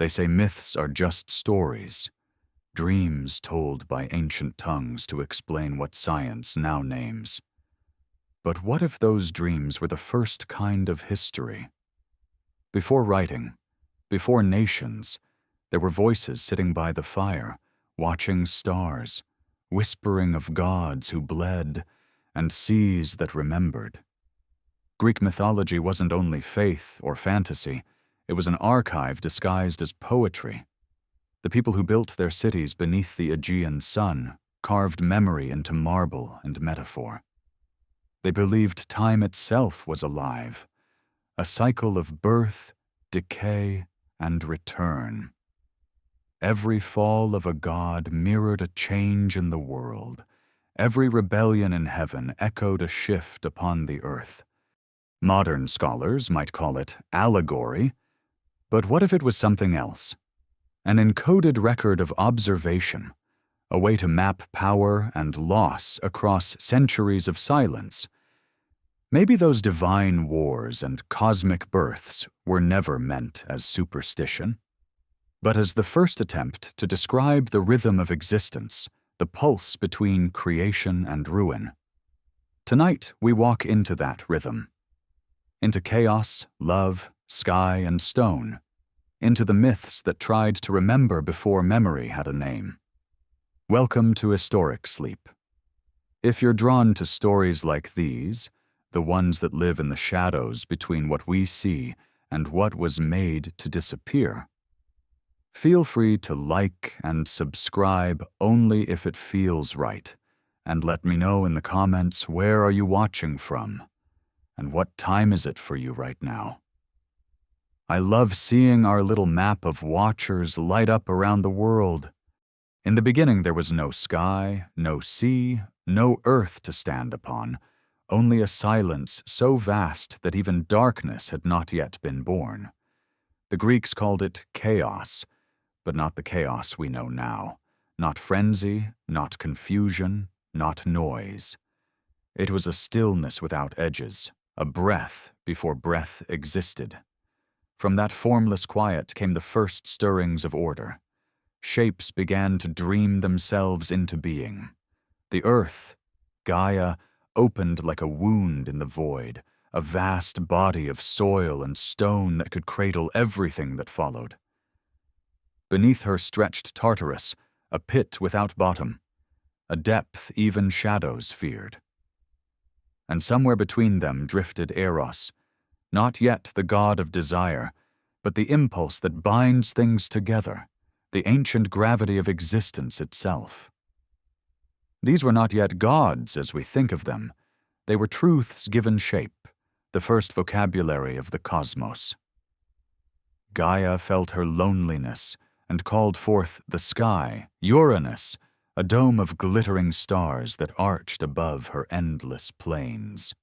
They say myths are just stories, dreams told by ancient tongues to explain what science now names. But what if those dreams were the first kind of history? Before writing, before nations, there were voices sitting by the fire, watching stars, whispering of gods who bled and seas that remembered. Greek mythology wasn't only faith or fantasy, it was an archive disguised as poetry. The people who built their cities beneath the Aegean sun carved memory into marble and metaphor. They believed time itself was alive, a cycle of birth, decay, and return. Every fall of a god mirrored a change in the world. Every rebellion in heaven echoed a shift upon the earth. Modern scholars might call it allegory, but what if it was something else? An encoded record of observation, a way to map power and loss across centuries of silence. Maybe those divine wars and cosmic births were never meant as superstition, but as the first attempt to describe the rhythm of existence, the pulse between creation and ruin. Tonight, we walk into that rhythm, into chaos, love, sky, and stone, into the myths that tried to remember before memory had a name. Welcome to Historic Sleep. If you're drawn to stories like these, the ones that live in the shadows between what we see and what was made to disappear, feel free to like and subscribe only if it feels right, and let me know in the comments where are you watching from, and what time is it for you right now. I love seeing our little map of watchers light up around the world. In the beginning there was no sky, no sea, no earth to stand upon, only a silence so vast that even darkness had not yet been born. The Greeks called it chaos, but not the chaos we know now. Not frenzy, not confusion, not noise. It was a stillness without edges, a breath before breath existed. From that formless quiet came the first stirrings of order. Shapes began to dream themselves into being. The earth, Gaia, opened like a wound in the void, a vast body of soil and stone that could cradle everything that followed. Beneath her stretched Tartarus, a pit without bottom, a depth even shadows feared. And somewhere between them drifted Eros, not yet the god of desire, but the impulse that binds things together, the ancient gravity of existence itself. These were not yet gods as we think of them. They were truths given shape, the first vocabulary of the cosmos. Gaia felt her loneliness and called forth the sky, Uranus, a dome of glittering stars that arched above her endless plains.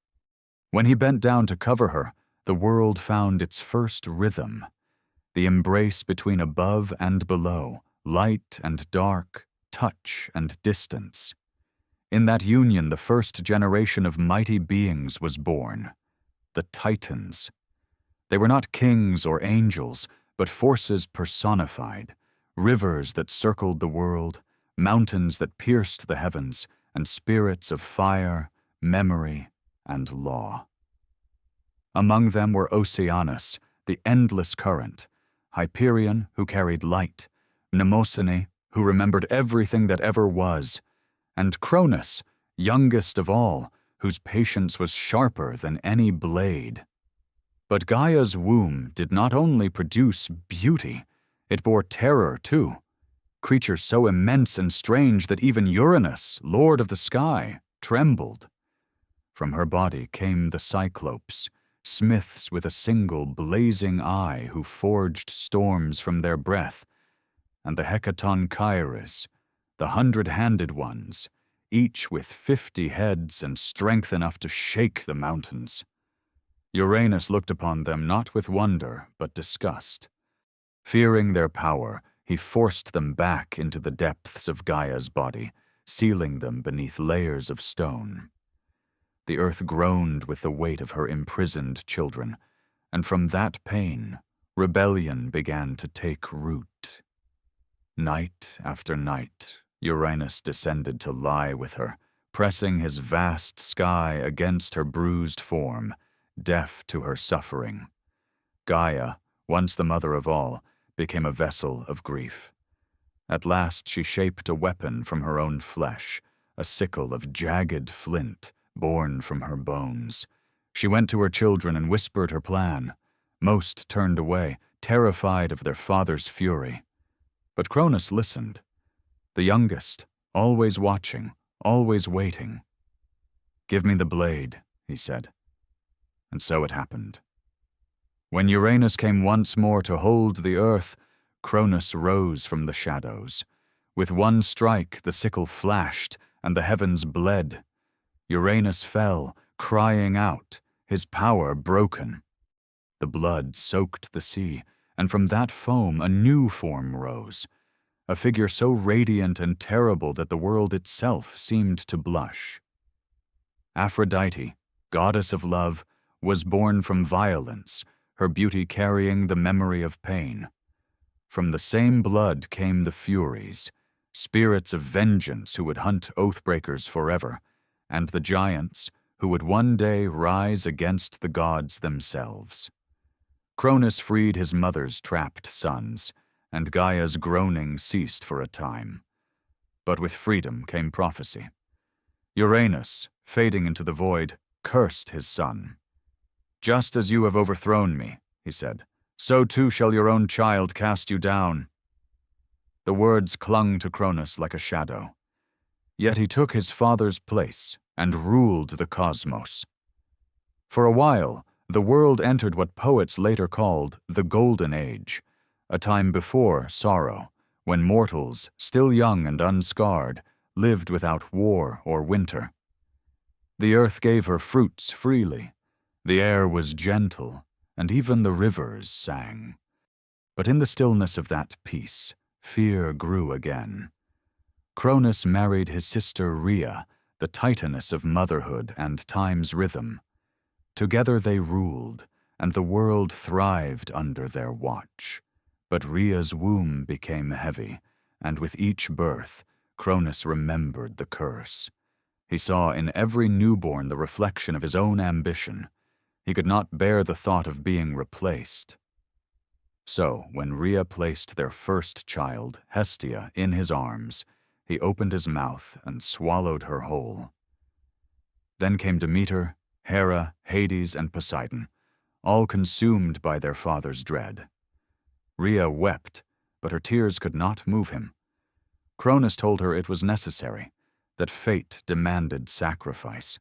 When he bent down to cover her, the world found its first rhythm, the embrace between above and below, light and dark, touch and distance. In that union, the first generation of mighty beings was born, the Titans. They were not kings or angels, but forces personified, rivers that circled the world, mountains that pierced the heavens, and spirits of fire, memory, and law. Among them were Oceanus, the endless current, Hyperion, who carried light, Mnemosyne, who remembered everything that ever was, and Cronus, youngest of all, whose patience was sharper than any blade. But Gaia's womb did not only produce beauty, it bore terror too, creatures so immense and strange that even Uranus, lord of the sky, trembled. From her body came the Cyclopes, smiths with a single blazing eye who forged storms from their breath, and the Hecatonchires, the 100-handed ones, each with 50 heads and strength enough to shake the mountains. Uranus looked upon them not with wonder, but disgust. Fearing their power, he forced them back into the depths of Gaia's body, sealing them beneath layers of stone. The earth groaned with the weight of her imprisoned children, and from that pain, rebellion began to take root. Night after night, Uranus descended to lie with her, pressing his vast sky against her bruised form, deaf to her suffering. Gaia, once the mother of all, became a vessel of grief. At last she shaped a weapon from her own flesh, a sickle of jagged flint born from her bones. She went to her children and whispered her plan. Most turned away, terrified of their father's fury. But Cronus listened. The youngest, always watching, always waiting. "Give me the blade," he said. And so it happened. When Uranus came once more to hold the earth, Cronus rose from the shadows. With one strike the sickle flashed, and the heavens bled. Uranus fell, crying out, his power broken. The blood soaked the sea, and from that foam a new form rose, a figure so radiant and terrible that the world itself seemed to blush. Aphrodite, goddess of love, was born from violence, her beauty carrying the memory of pain. From the same blood came the Furies, spirits of vengeance who would hunt oathbreakers forever, and the giants who would one day rise against the gods themselves. Cronus freed his mother's trapped sons, and Gaia's groaning ceased for a time. But with freedom came prophecy. Uranus, fading into the void, cursed his son. "Just as you have overthrown me," he said, "so too shall your own child cast you down." The words clung to Cronus like a shadow. Yet he took his father's place and ruled the cosmos. For a while, the world entered what poets later called the Golden Age, a time before sorrow, when mortals, still young and unscarred, lived without war or winter. The earth gave her fruits freely, the air was gentle, and even the rivers sang. But in the stillness of that peace, fear grew again. Cronus married his sister Rhea, the titaness of motherhood and time's rhythm. Together they ruled, and the world thrived under their watch. But Rhea's womb became heavy, and with each birth, Cronus remembered the curse. He saw in every newborn the reflection of his own ambition. He could not bear the thought of being replaced. So, when Rhea placed their first child, Hestia, in his arms, he opened his mouth and swallowed her whole. Then came Demeter, Hera, Hades, and Poseidon, all consumed by their father's dread. Rhea wept, but her tears could not move him. Cronus told her it was necessary, that fate demanded sacrifice.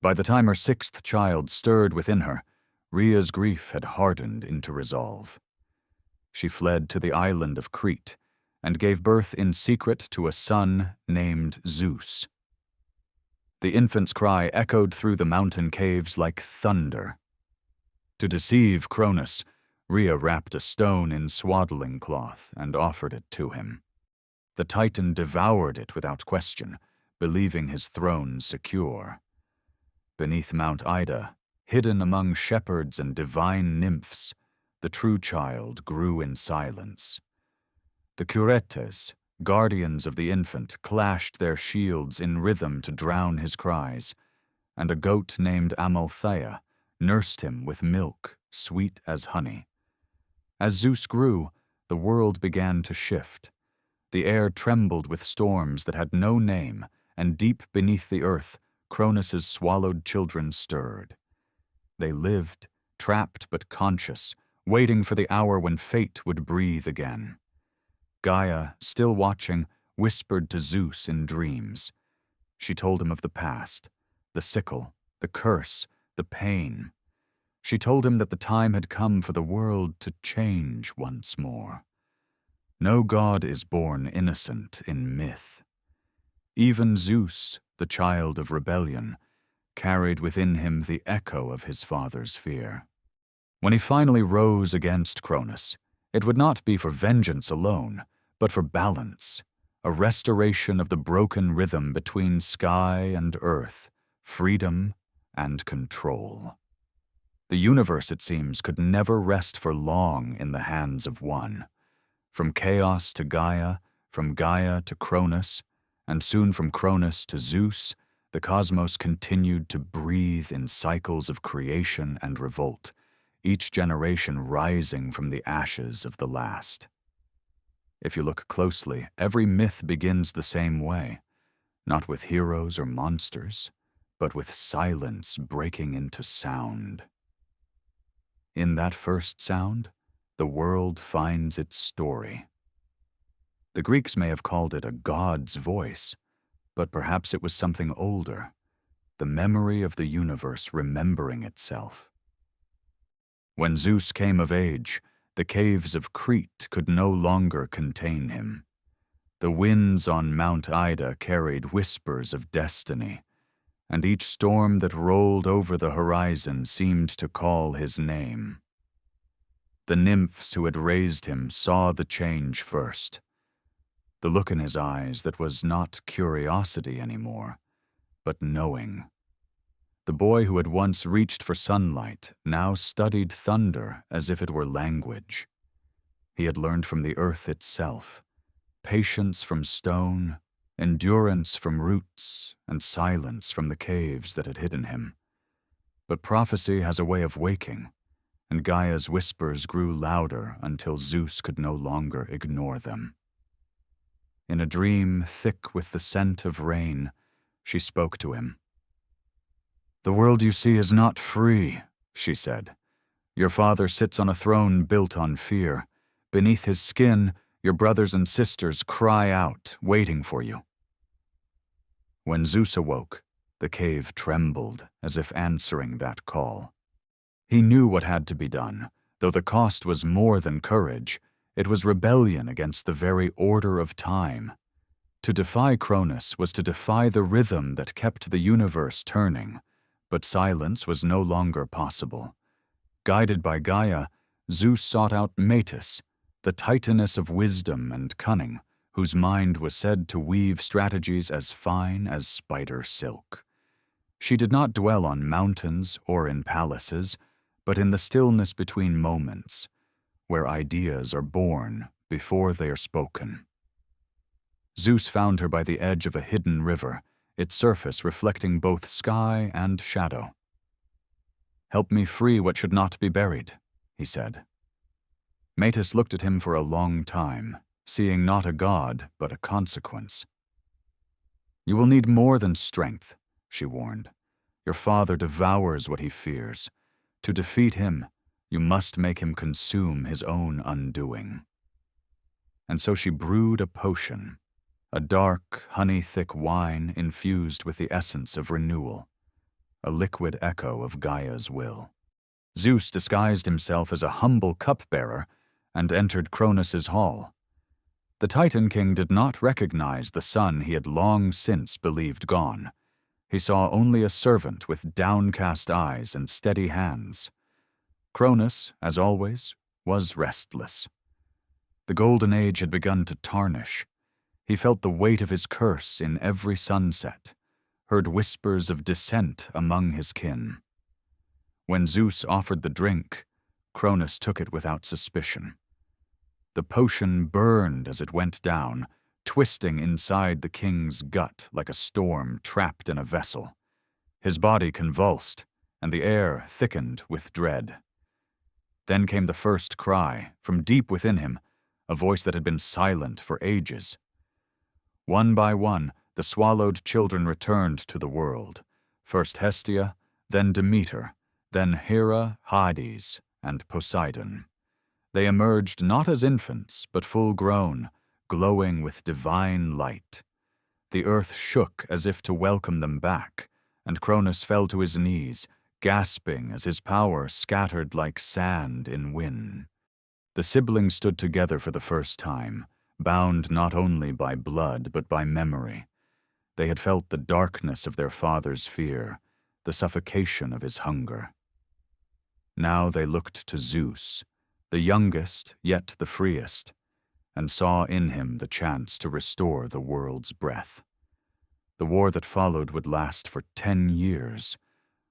By the time her sixth child stirred within her, Rhea's grief had hardened into resolve. She fled to the island of Crete and gave birth in secret to a son named Zeus. The infant's cry echoed through the mountain caves like thunder. To deceive Cronus, Rhea wrapped a stone in swaddling cloth and offered it to him. The Titan devoured it without question, believing his throne secure. Beneath Mount Ida, hidden among shepherds and divine nymphs, the true child grew in silence. The Curetes, guardians of the infant, clashed their shields in rhythm to drown his cries, and a goat named Amalthea nursed him with milk sweet as honey. As Zeus grew, the world began to shift. The air trembled with storms that had no name, and deep beneath the earth, Cronus's swallowed children stirred. They lived, trapped but conscious, waiting for the hour when fate would breathe again. Gaia, still watching, whispered to Zeus in dreams. She told him of the past, the sickle, the curse, the pain. She told him that the time had come for the world to change once more. No god is born innocent in myth. Even Zeus, the child of rebellion, carried within him the echo of his father's fear. When he finally rose against Cronus, it would not be for vengeance alone, but for balance, a restoration of the broken rhythm between sky and earth, freedom and control. The universe, it seems, could never rest for long in the hands of one. From Chaos to Gaia, from Gaia to Cronus, and soon from Cronus to Zeus, the cosmos continued to breathe in cycles of creation and revolt, each generation rising from the ashes of the last. If you look closely, every myth begins the same way, not with heroes or monsters, but with silence breaking into sound. In that first sound, the world finds its story. The Greeks may have called it a god's voice, but perhaps it was something older, the memory of the universe remembering itself. When Zeus came of age, the caves of Crete could no longer contain him. The winds on Mount Ida carried whispers of destiny, and each storm that rolled over the horizon seemed to call his name. The nymphs who had raised him saw the change first. The look in his eyes that was not curiosity anymore, but knowing. The boy who had once reached for sunlight now studied thunder as if it were language. He had learned from the earth itself, patience from stone, endurance from roots, and silence from the caves that had hidden him. But prophecy has a way of waking, and Gaia's whispers grew louder until Zeus could no longer ignore them. In a dream thick with the scent of rain, she spoke to him. "The world you see is not free," she said. "Your father sits on a throne built on fear. Beneath his skin, your brothers and sisters cry out, waiting for you." When Zeus awoke, the cave trembled as if answering that call. He knew what had to be done, though the cost was more than courage. It was rebellion against the very order of time. To defy Cronus was to defy the rhythm that kept the universe turning, but silence was no longer possible. Guided by Gaia, Zeus sought out Metis, the titaness of wisdom and cunning, whose mind was said to weave strategies as fine as spider silk. She did not dwell on mountains or in palaces, but in the stillness between moments, where ideas are born before they are spoken. Zeus found her by the edge of a hidden river, its surface reflecting both sky and shadow. "Help me free what should not be buried," he said. Metis looked at him for a long time, seeing not a god, but a consequence. "You will need more than strength," she warned. "Your father devours what he fears. To defeat him, you must make him consume his own undoing." And so she brewed a potion, a dark, honey-thick wine infused with the essence of renewal, a liquid echo of Gaia's will. Zeus disguised himself as a humble cupbearer and entered Cronus's hall. The Titan King did not recognize the son he had long since believed gone. He saw only a servant with downcast eyes and steady hands. Cronus, as always, was restless. The golden age had begun to tarnish. He felt the weight of his curse in every sunset, heard whispers of dissent among his kin. When Zeus offered the drink, Cronus took it without suspicion. The potion burned as it went down, twisting inside the king's gut like a storm trapped in a vessel. His body convulsed, and the air thickened with dread. Then came the first cry, from deep within him, a voice that had been silent for ages. One by one, the swallowed children returned to the world, first Hestia, then Demeter, then Hera, Hades, and Poseidon. They emerged not as infants, but full-grown, glowing with divine light. The earth shook as if to welcome them back, and Cronus fell to his knees, gasping as his power scattered like sand in wind. The siblings stood together for the first time, bound not only by blood but by memory. They had felt the darkness of their father's fear, the suffocation of his hunger. Now they looked to Zeus, the youngest yet the freest, and saw in him the chance to restore the world's breath. The war that followed would last for 10 years,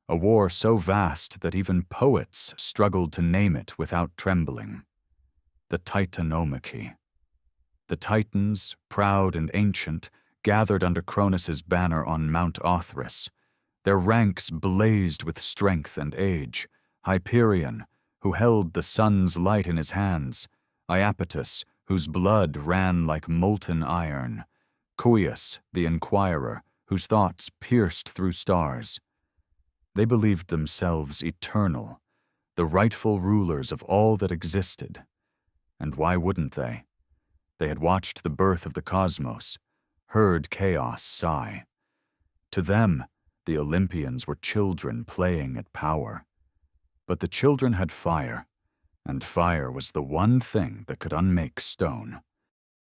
a war so vast that even poets struggled to name it without trembling. The Titanomachy. The Titans, proud and ancient, gathered under Cronus's banner on Mount Othrys. Their ranks blazed with strength and age. Hyperion, who held the sun's light in his hands, Iapetus, whose blood ran like molten iron, Coeus, the inquirer, whose thoughts pierced through stars. They believed themselves eternal, the rightful rulers of all that existed. And why wouldn't they? They had watched the birth of the cosmos, heard chaos sigh. To them, the Olympians were children playing at power. But the children had fire, and fire was the one thing that could unmake stone.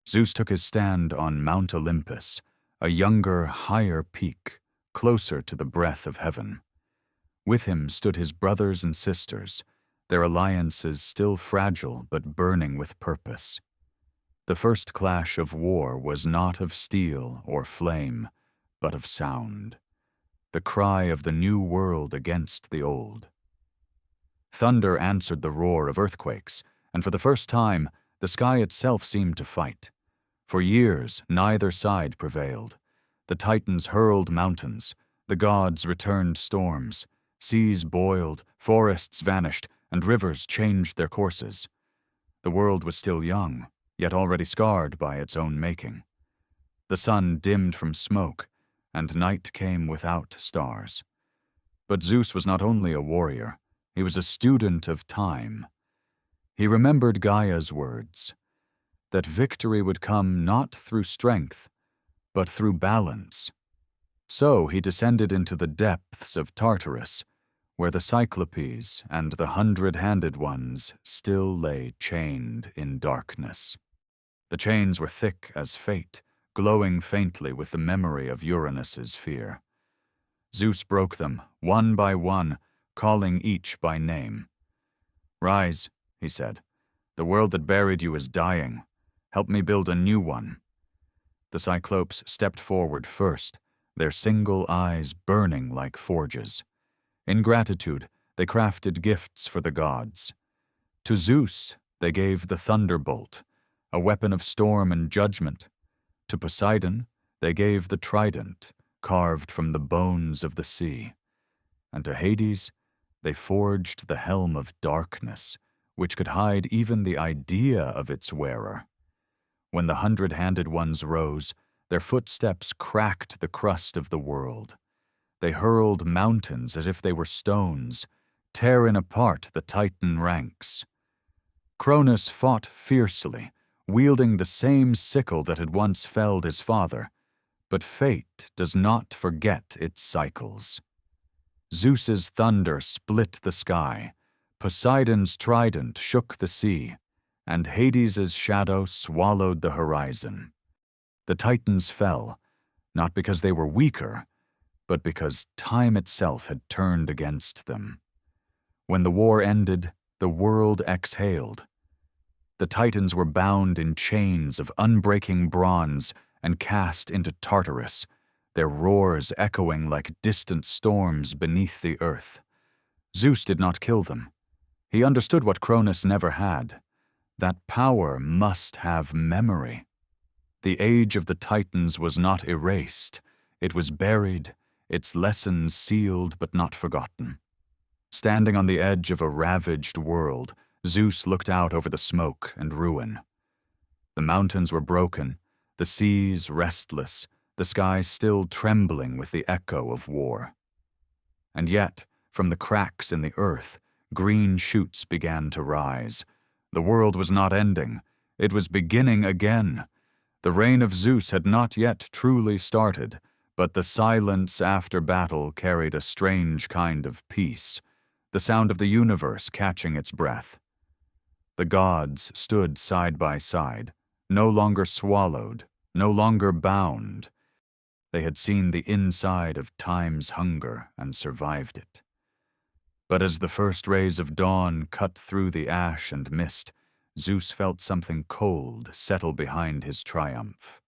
Zeus took his stand on Mount Olympus, a younger, higher peak, closer to the breath of heaven. With him stood his brothers and sisters, their alliances still fragile but burning with purpose. The first clash of war was not of steel or flame, but of sound, the cry of the new world against the old. Thunder answered the roar of earthquakes, and for the first time, the sky itself seemed to fight. For years, neither side prevailed. The Titans hurled mountains, the gods returned storms, seas boiled, forests vanished, and rivers changed their courses. The world was still young, yet already scarred by its own making. The sun dimmed from smoke, and night came without stars. But Zeus was not only a warrior, he was a student of time. He remembered Gaia's words, that victory would come not through strength, but through balance. So he descended into the depths of Tartarus, where the Cyclopes and the 100-handed ones still lay chained in darkness. The chains were thick as fate, glowing faintly with the memory of Uranus's fear. Zeus broke them, one by one, calling each by name. "Rise," he said. "The world that buried you is dying. Help me build a new one." The Cyclopes stepped forward first, their single eyes burning like forges. In gratitude, they crafted gifts for the gods. To Zeus, they gave the thunderbolt, a weapon of storm and judgment. To Poseidon, they gave the trident, carved from the bones of the sea. And to Hades, they forged the helm of darkness, which could hide even the idea of its wearer. When the 100-handed ones rose, their footsteps cracked the crust of the world. They hurled mountains as if they were stones, tearing apart the Titan ranks. Cronus fought fiercely, wielding the same sickle that had once felled his father, but fate does not forget its cycles. Zeus's thunder split the sky, Poseidon's trident shook the sea, and Hades's shadow swallowed the horizon. The Titans fell, not because they were weaker, but because time itself had turned against them. When the war ended, the world exhaled. The Titans were bound in chains of unbreaking bronze and cast into Tartarus, their roars echoing like distant storms beneath the earth. Zeus did not kill them. He understood what Cronus never had. That power must have memory. The age of the Titans was not erased. It was buried, its lessons sealed but not forgotten. Standing on the edge of a ravaged world, Zeus looked out over the smoke and ruin. The mountains were broken, the seas restless, the sky still trembling with the echo of war. And yet, from the cracks in the earth, green shoots began to rise. The world was not ending. It was beginning again. The reign of Zeus had not yet truly started, but the silence after battle carried a strange kind of peace, the sound of the universe catching its breath. The gods stood side by side, no longer swallowed, no longer bound. They had seen the inside of time's hunger and survived it. But as the first rays of dawn cut through the ash and mist, Zeus felt something cold settle behind his triumph.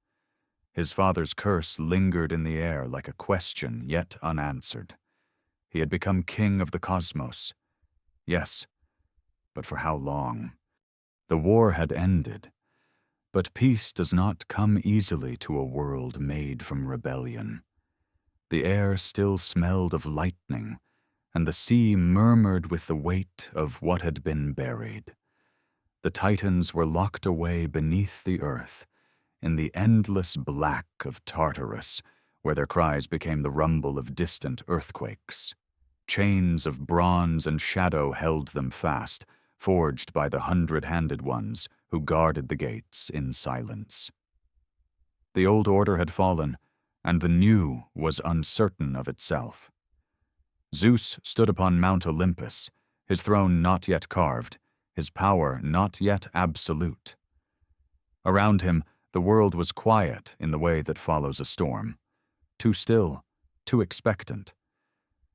His father's curse lingered in the air like a question yet unanswered. He had become king of the cosmos. Yes, but for how long? The war had ended, but peace does not come easily to a world made from rebellion. The air still smelled of lightning, and the sea murmured with the weight of what had been buried. The Titans were locked away beneath the earth, in the endless black of Tartarus, where their cries became the rumble of distant earthquakes. Chains of bronze and shadow held them fast, forged by the 100-handed ones who guarded the gates in silence. The old order had fallen, and the new was uncertain of itself. Zeus stood upon Mount Olympus, his throne not yet carved, his power not yet absolute. Around him, the world was quiet in the way that follows a storm, too still, too expectant.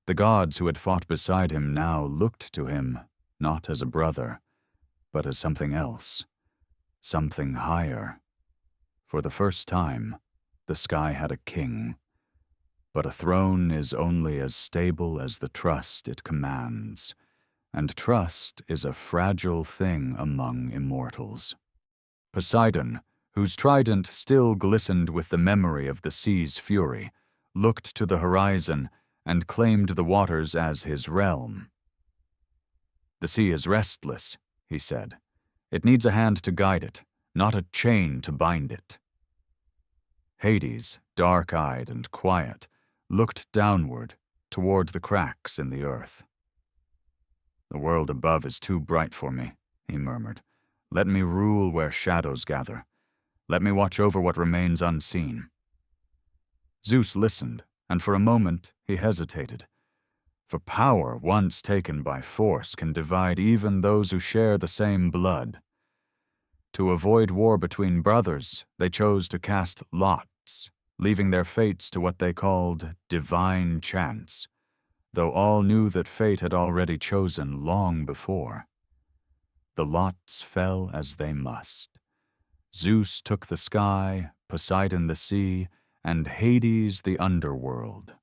The gods who had fought beside him now looked to him not as a brother, but as something else, something higher. For the first time, the sky had a king, but a throne is only as stable as the trust it commands, and trust is a fragile thing among immortals. Poseidon, whose trident still glistened with the memory of the sea's fury, looked to the horizon and claimed the waters as his realm. "The sea is restless," he said. "It needs a hand to guide it, not a chain to bind it." Hades, dark-eyed and quiet, looked downward, toward the cracks in the earth. "The world above is too bright for me," he murmured. "Let me rule where shadows gather. Let me watch over what remains unseen." Zeus listened, and for a moment he hesitated. For power once taken by force can divide even those who share the same blood. To avoid war between brothers, they chose to cast lots, leaving their fates to what they called divine chance, though all knew that fate had already chosen long before. The lots fell as they must. Zeus took the sky, Poseidon the sea, and Hades the underworld.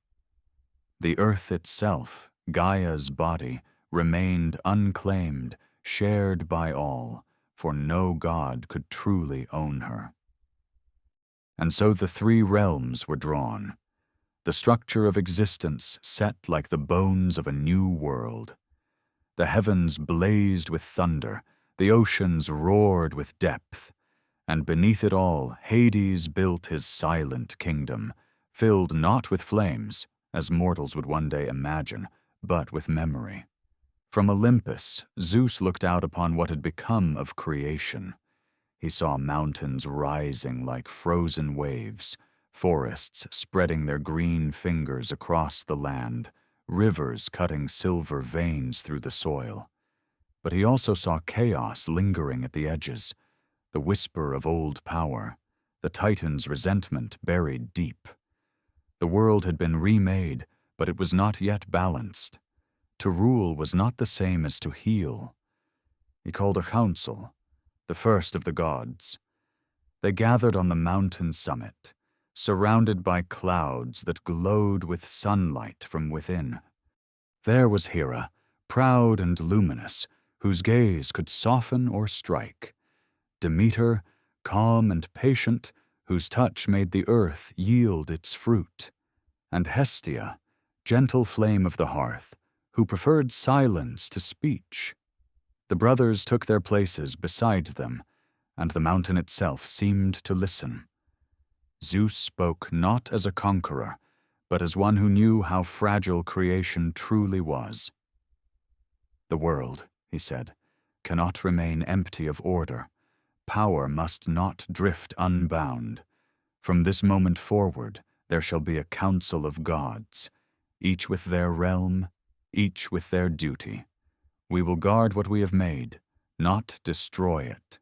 The earth itself, Gaia's body, remained unclaimed, shared by all, for no god could truly own her. And so the three realms were drawn, the structure of existence set like the bones of a new world. The heavens blazed with thunder, the oceans roared with depth, and beneath it all Hades built his silent kingdom, filled not with flames, as mortals would one day imagine, but with memory. From Olympus, Zeus looked out upon what had become of creation. He saw mountains rising like frozen waves, forests spreading their green fingers across the land, rivers cutting silver veins through the soil. But he also saw chaos lingering at the edges, the whisper of old power, the Titan's resentment buried deep. The world had been remade, but it was not yet balanced. To rule was not the same as to heal. He called a council, the first of the gods. They gathered on the mountain summit, surrounded by clouds that glowed with sunlight from within. There was Hera, proud and luminous, whose gaze could soften or strike. Demeter, calm and patient, whose touch made the earth yield its fruit. And Hestia, gentle flame of the hearth, who preferred silence to speech. The brothers took their places beside them, and the mountain itself seemed to listen. Zeus spoke not as a conqueror, but as one who knew how fragile creation truly was. "The world," he said, "cannot remain empty of order. Power must not drift unbound. From this moment forward, there shall be a council of gods, each with their realm, each with their duty. We will guard what we have made, not destroy it."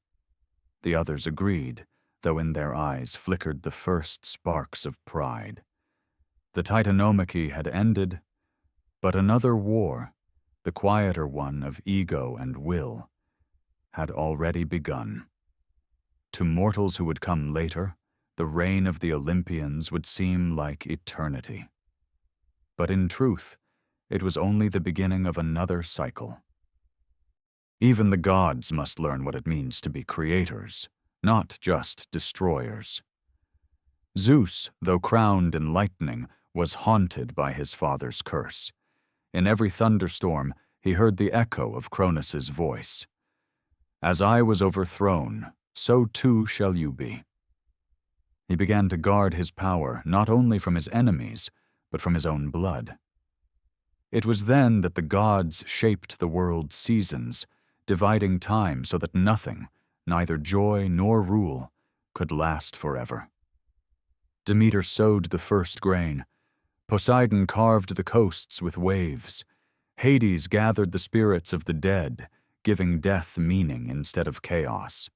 The others agreed, though in their eyes flickered the first sparks of pride. The Titanomachy had ended, but another war, the quieter one of ego and will, had already begun. To mortals who would come later, the reign of the Olympians would seem like eternity. But in truth, it was only the beginning of another cycle. Even the gods must learn what it means to be creators, not just destroyers. Zeus, though crowned in lightning, was haunted by his father's curse. In every thunderstorm, he heard the echo of Cronus's voice. "As I was overthrown, so too shall you be." He began to guard his power not only from his enemies, but from his own blood. It was then that the gods shaped the world's seasons, dividing time so that nothing, neither joy nor rule, could last forever. Demeter sowed the first grain. Poseidon carved the coasts with waves. Hades gathered the spirits of the dead, giving death meaning instead of chaos.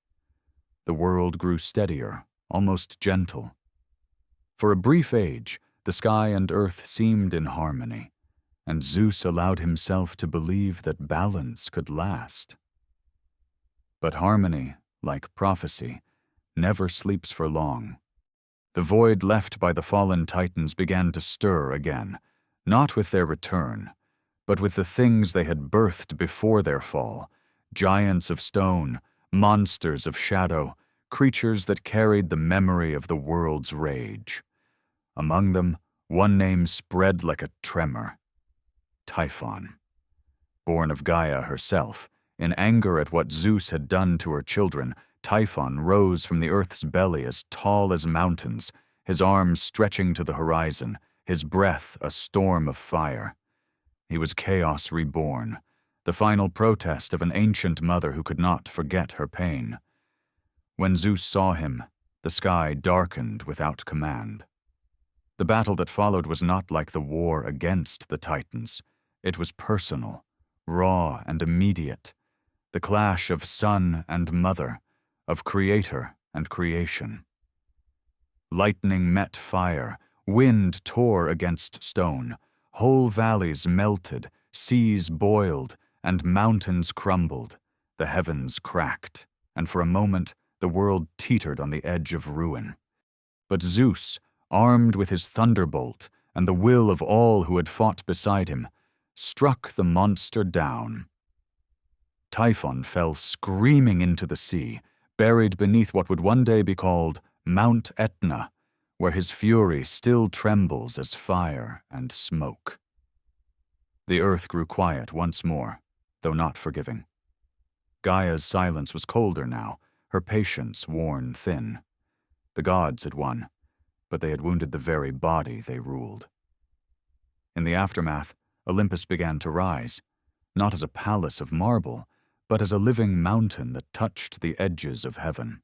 The world grew steadier, almost gentle. For a brief age, the sky and earth seemed in harmony, and Zeus allowed himself to believe that balance could last. But harmony, like prophecy, never sleeps for long. The void left by the fallen titans began to stir again, not with their return, but with the things they had birthed before their fall, giants of stone, monsters of shadow, creatures that carried the memory of the world's rage. Among them, one name spread like a tremor: Typhon. Born of Gaia herself, in anger at what Zeus had done to her children, Typhon rose from the earth's belly as tall as mountains, his arms stretching to the horizon, his breath a storm of fire. He was Chaos reborn, the final protest of an ancient mother who could not forget her pain. When Zeus saw him, the sky darkened without command. The battle that followed was not like the war against the Titans. It was personal, raw and immediate, the clash of son and mother, of creator and creation. Lightning met fire, wind tore against stone, whole valleys melted, seas boiled, and mountains crumbled, the heavens cracked, and for a moment the world teetered on the edge of ruin. But Zeus, armed with his thunderbolt and the will of all who had fought beside him, struck the monster down. Typhon fell screaming into the sea, buried beneath what would one day be called Mount Etna, where his fury still trembles as fire and smoke. The earth grew quiet once more, though not forgiving. Gaia's silence was colder now, her patience worn thin. The gods had won, but they had wounded the very body they ruled. In the aftermath, Olympus began to rise, not as a palace of marble, but as a living mountain that touched the edges of heaven.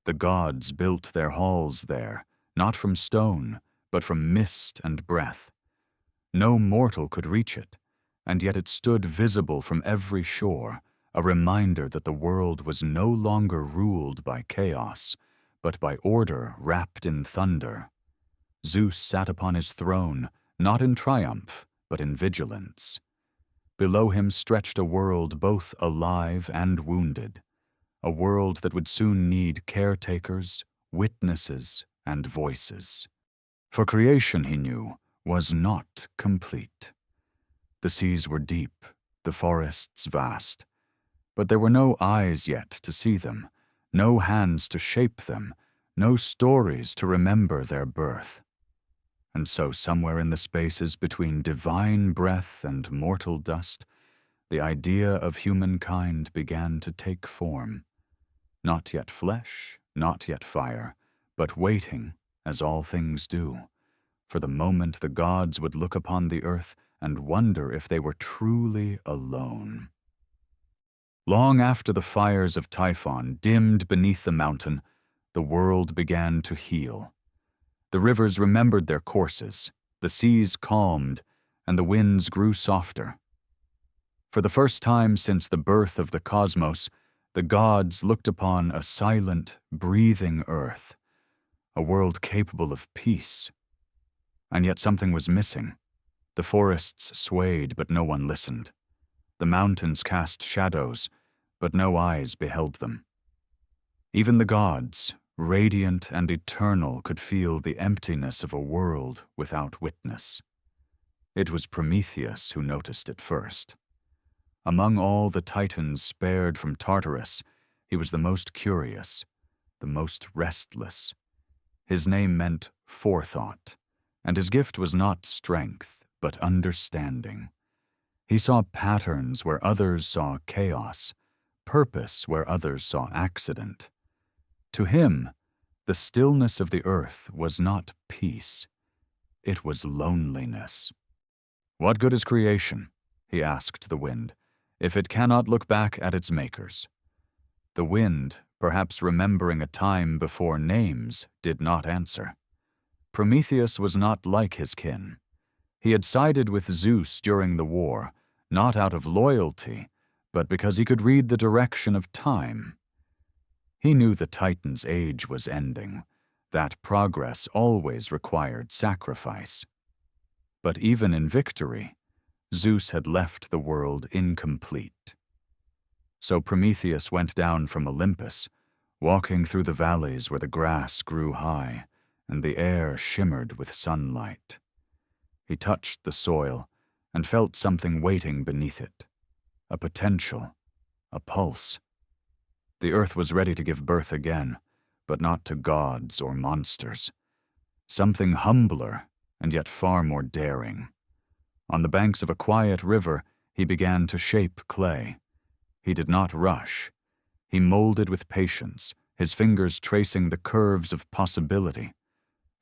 The gods built their halls there, not from stone, but from mist and breath. No mortal could reach it, and yet it stood visible from every shore, a reminder that the world was no longer ruled by chaos, but by order wrapped in thunder. Zeus sat upon his throne, not in triumph, but in vigilance. Below him stretched a world both alive and wounded, a world that would soon need caretakers, witnesses, and voices. For creation, he knew, was not complete. The seas were deep, the forests vast, but there were no eyes yet to see them, no hands to shape them, no stories to remember their birth. And so somewhere in the spaces between divine breath and mortal dust, the idea of humankind began to take form. Not yet flesh, not yet fire, but waiting, as all things do, for the moment the gods would look upon the earth and wonder if they were truly alone. Long after the fires of Typhon dimmed beneath the mountain, the world began to heal. The rivers remembered their courses, the seas calmed, and the winds grew softer. For the first time since the birth of the cosmos, the gods looked upon a silent, breathing earth, a world capable of peace. And yet something was missing. The forests swayed, but no one listened. The mountains cast shadows, but no eyes beheld them. Even the gods, radiant and eternal, could feel the emptiness of a world without witness. It was Prometheus who noticed it first. Among all the Titans spared from Tartarus, he was the most curious, the most restless. His name meant forethought, and his gift was not strength, but understanding. He saw patterns where others saw chaos, purpose where others saw accident. To him, the stillness of the earth was not peace, it was loneliness. "What good is creation," he asked the wind, "if it cannot look back at its makers?" The wind, perhaps remembering a time before names, did not answer. Prometheus was not like his kin. He had sided with Zeus during the war, not out of loyalty, but because he could read the direction of time. He knew the Titan's age was ending, that progress always required sacrifice. But even in victory, Zeus had left the world incomplete. So Prometheus went down from Olympus, walking through the valleys where the grass grew high and the air shimmered with sunlight. He touched the soil and felt something waiting beneath it, a potential, a pulse. The earth was ready to give birth again, but not to gods or monsters. Something humbler and yet far more daring. On the banks of a quiet river, he began to shape clay. He did not rush. He molded with patience, his fingers tracing the curves of possibility.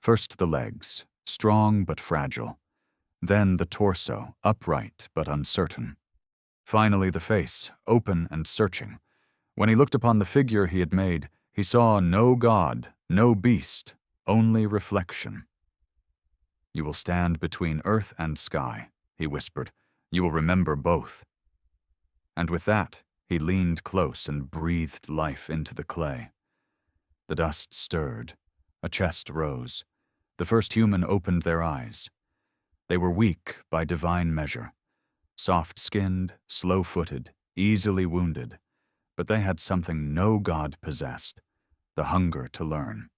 First the legs, strong but fragile. Then the torso, upright but uncertain. Finally the face, open and searching. When he looked upon the figure he had made, he saw no god, no beast, only reflection. "You will stand between earth and sky," he whispered. "You will remember both." And with that, he leaned close and breathed life into the clay. The dust stirred. A chest rose. The first human opened their eyes. They were weak by divine measure, soft-skinned, slow-footed, easily wounded, but they had something no god possessed, the hunger to learn.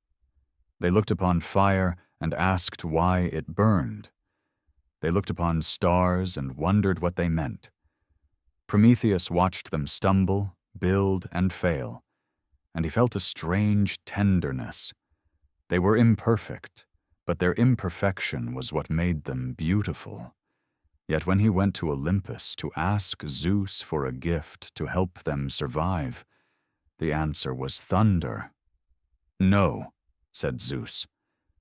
They looked upon fire and asked why it burned. They looked upon stars and wondered what they meant. Prometheus watched them stumble, build, and fail, and he felt a strange tenderness. They were imperfect, but their imperfection was what made them beautiful. Yet when he went to Olympus to ask Zeus for a gift to help them survive, the answer was thunder. "No," said Zeus,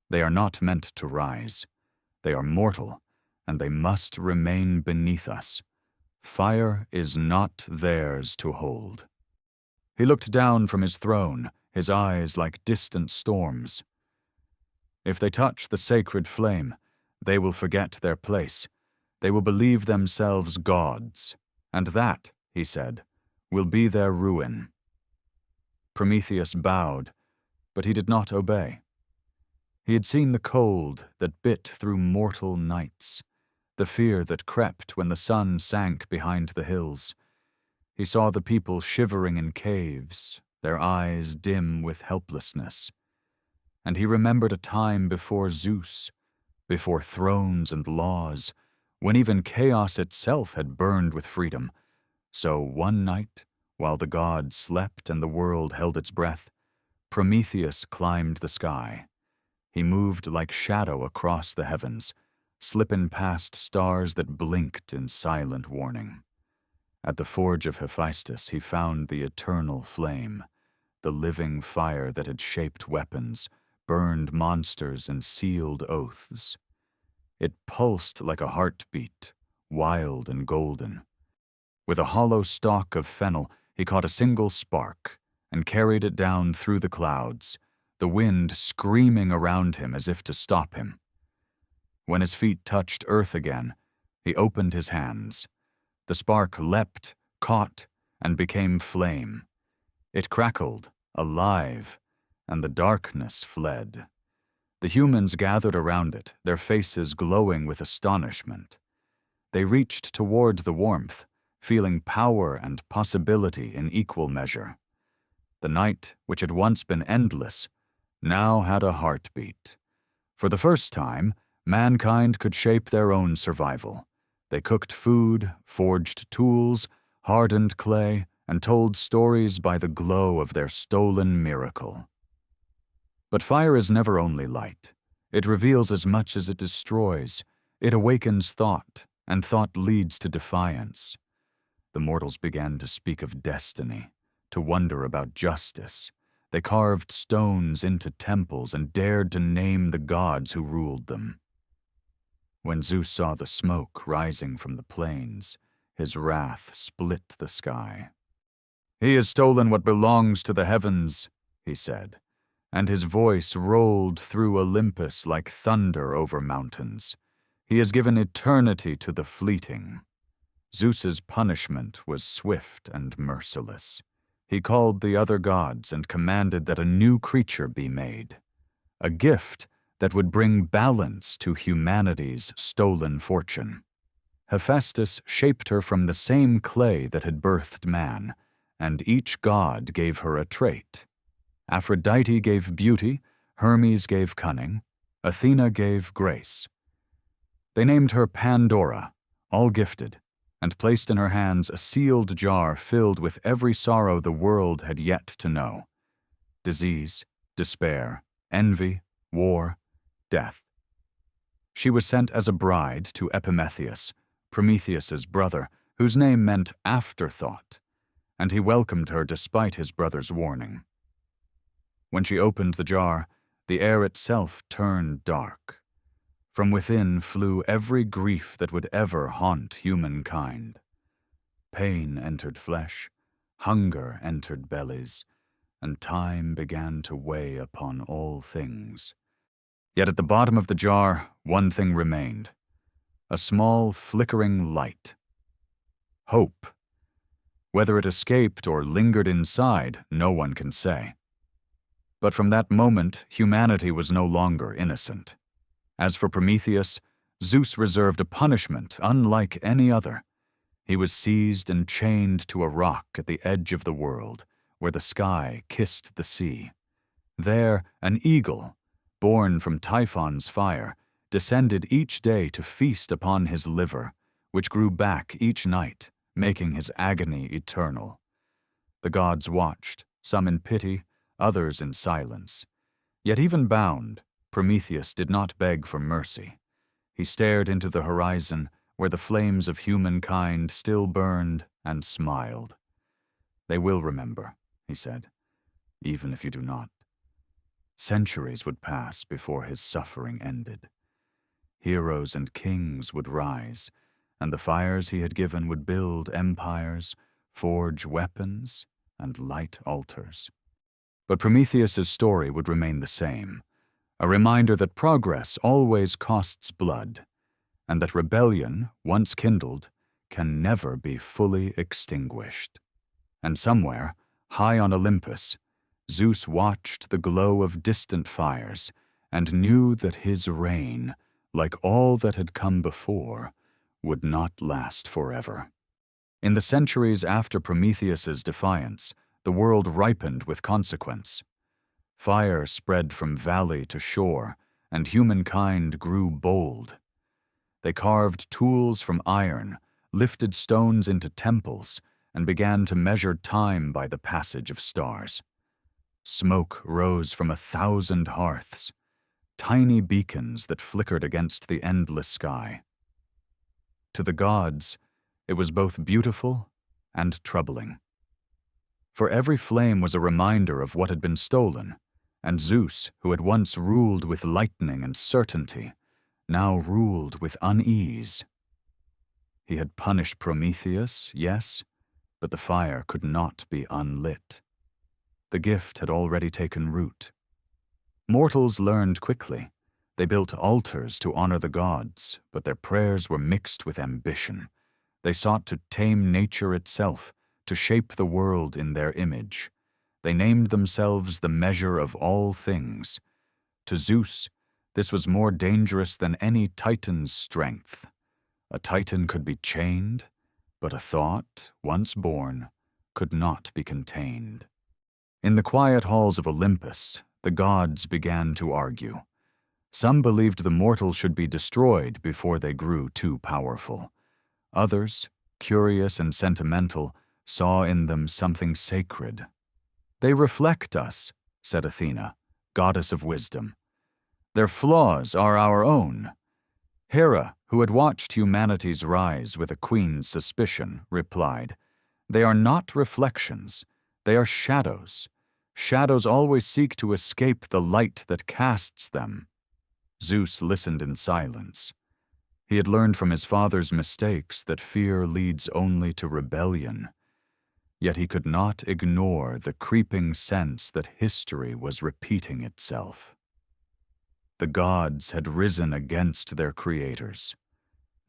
"they are not meant to rise. They are mortal, and they must remain beneath us. Fire is not theirs to hold." He looked down from his throne, his eyes like distant storms. "If they touch the sacred flame, they will forget their place. They will believe themselves gods, and that," he said, "will be their ruin." Prometheus bowed, but he did not obey. He had seen the cold that bit through mortal nights, the fear that crept when the sun sank behind the hills. He saw the people shivering in caves, their eyes dim with helplessness. And he remembered a time before Zeus, before thrones and laws, when even chaos itself had burned with freedom. So one night, while the gods slept and the world held its breath, Prometheus climbed the sky. He moved like shadow across the heavens, slipping past stars that blinked in silent warning. At the forge of Hephaestus he found the eternal flame, the living fire that had shaped weapons, burned monsters, and sealed oaths. It pulsed like a heartbeat, wild and golden. With a hollow stalk of fennel, he caught a single spark and carried it down through the clouds, the wind screaming around him as if to stop him. When his feet touched earth again, he opened his hands. The spark leapt, caught, and became flame. It crackled, alive, and the darkness fled. The humans gathered around it, their faces glowing with astonishment. They reached toward the warmth, feeling power and possibility in equal measure. The night, which had once been endless, now had a heartbeat. For the first time, Mankind could shape their own survival. They cooked food, forged tools, hardened clay, and told stories by the glow of their stolen miracle. But fire is never only light. It reveals as much as it destroys. It awakens thought, and thought leads to defiance. The mortals began to speak of destiny, to wonder about justice. They carved stones into temples and dared to name the gods who ruled them. When Zeus saw the smoke rising from the plains, his wrath split the sky. "He has stolen what belongs to the heavens," he said, and his voice rolled through Olympus like thunder over mountains. "He has given eternity to the fleeting." Zeus's punishment was swift and merciless. He called the other gods and commanded that a new creature be made, a gift that would bring balance to humanity's stolen fortune. Hephaestus shaped her from the same clay that had birthed man, and each god gave her a trait. Aphrodite gave beauty, Hermes gave cunning, Athena gave grace. They named her Pandora, all gifted, and placed in her hands a sealed jar filled with every sorrow the world had yet to know: disease, despair, envy, war, death. She was sent as a bride to Prometheus, Prometheus's brother, whose name meant afterthought, and he welcomed her despite his brother's warning. When she opened the jar, the air itself turned dark. From within flew every grief that would ever haunt humankind. Pain entered flesh, hunger entered bellies, and time began to weigh upon all things. Yet at the bottom of the jar, one thing remained: a small, flickering light. Hope. Whether it escaped or lingered inside, no one can say. But from that moment, humanity was no longer innocent. As for Prometheus, Zeus reserved a punishment unlike any other. He was seized and chained to a rock at the edge of the world, where the sky kissed the sea. There, an eagle, born from Typhon's fire, descended each day to feast upon his liver, which grew back each night, making his agony eternal. The gods watched, some in pity, others in silence. Yet even bound, Prometheus did not beg for mercy. He stared into the horizon, where the flames of humankind still burned, and smiled. "They will remember," he said, "even if you do not." Centuries would pass before his suffering ended. Heroes and kings would rise, and the fires he had given would build empires, forge weapons, and light altars. But Prometheus's story would remain the same, a reminder that progress always costs blood, and that rebellion, once kindled, can never be fully extinguished. And somewhere, high on Olympus, Zeus watched the glow of distant fires and knew that his reign, like all that had come before, would not last forever. In the centuries after Prometheus's defiance, the world ripened with consequence. Fire spread from valley to shore, and humankind grew bold. They carved tools from iron, lifted stones into temples, and began to measure time by the passage of stars. Smoke rose from 1,000 hearths, tiny beacons that flickered against the endless sky. To the gods, it was both beautiful and troubling. For every flame was a reminder of what had been stolen, and Zeus, who had once ruled with lightning and certainty, now ruled with unease. He had punished Prometheus, yes, but the fire could not be unlit. The gift had already taken root. Mortals learned quickly. They built altars to honor the gods, but their prayers were mixed with ambition. They sought to tame nature itself, to shape the world in their image. They named themselves the measure of all things. To Zeus, this was more dangerous than any titan's strength. A titan could be chained, but a thought, once born, could not be contained. In the quiet halls of Olympus, the gods began to argue. Some believed the mortals should be destroyed before they grew too powerful. Others, curious and sentimental, saw in them something sacred. "They reflect us," said Athena, goddess of wisdom. "Their flaws are our own." Hera, who had watched humanity's rise with a queen's suspicion, replied, "They are not reflections, they are shadows. Shadows always seek to escape the light that casts them." Zeus listened in silence. He had learned from his father's mistakes that fear leads only to rebellion. Yet he could not ignore the creeping sense that history was repeating itself. The gods had risen against their creators.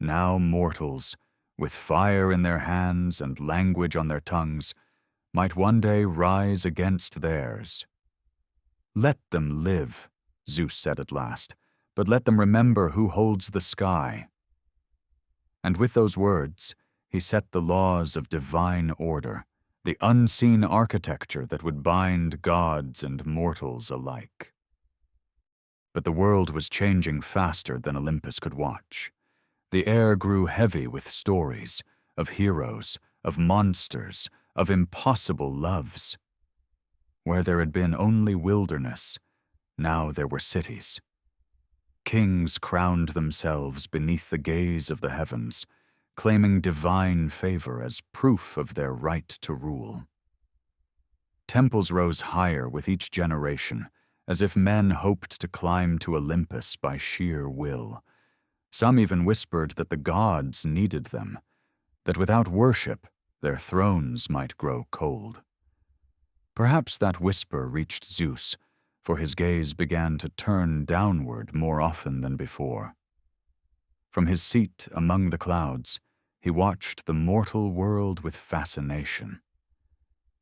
Now mortals, with fire in their hands and language on their tongues, might one day rise against theirs. "Let them live," Zeus said at last, "but let them remember who holds the sky." And with those words, he set the laws of divine order, the unseen architecture that would bind gods and mortals alike. But the world was changing faster than Olympus could watch. The air grew heavy with stories of heroes, of monsters, of impossible loves. Where there had been only wilderness, now there were cities. Kings crowned themselves beneath the gaze of the heavens, claiming divine favor as proof of their right to rule. Temples rose higher with each generation, as if men hoped to climb to Olympus by sheer will. Some even whispered that the gods needed them, that without worship, their thrones might grow cold. Perhaps that whisper reached Zeus, for his gaze began to turn downward more often than before. From his seat among the clouds, he watched the mortal world with fascination.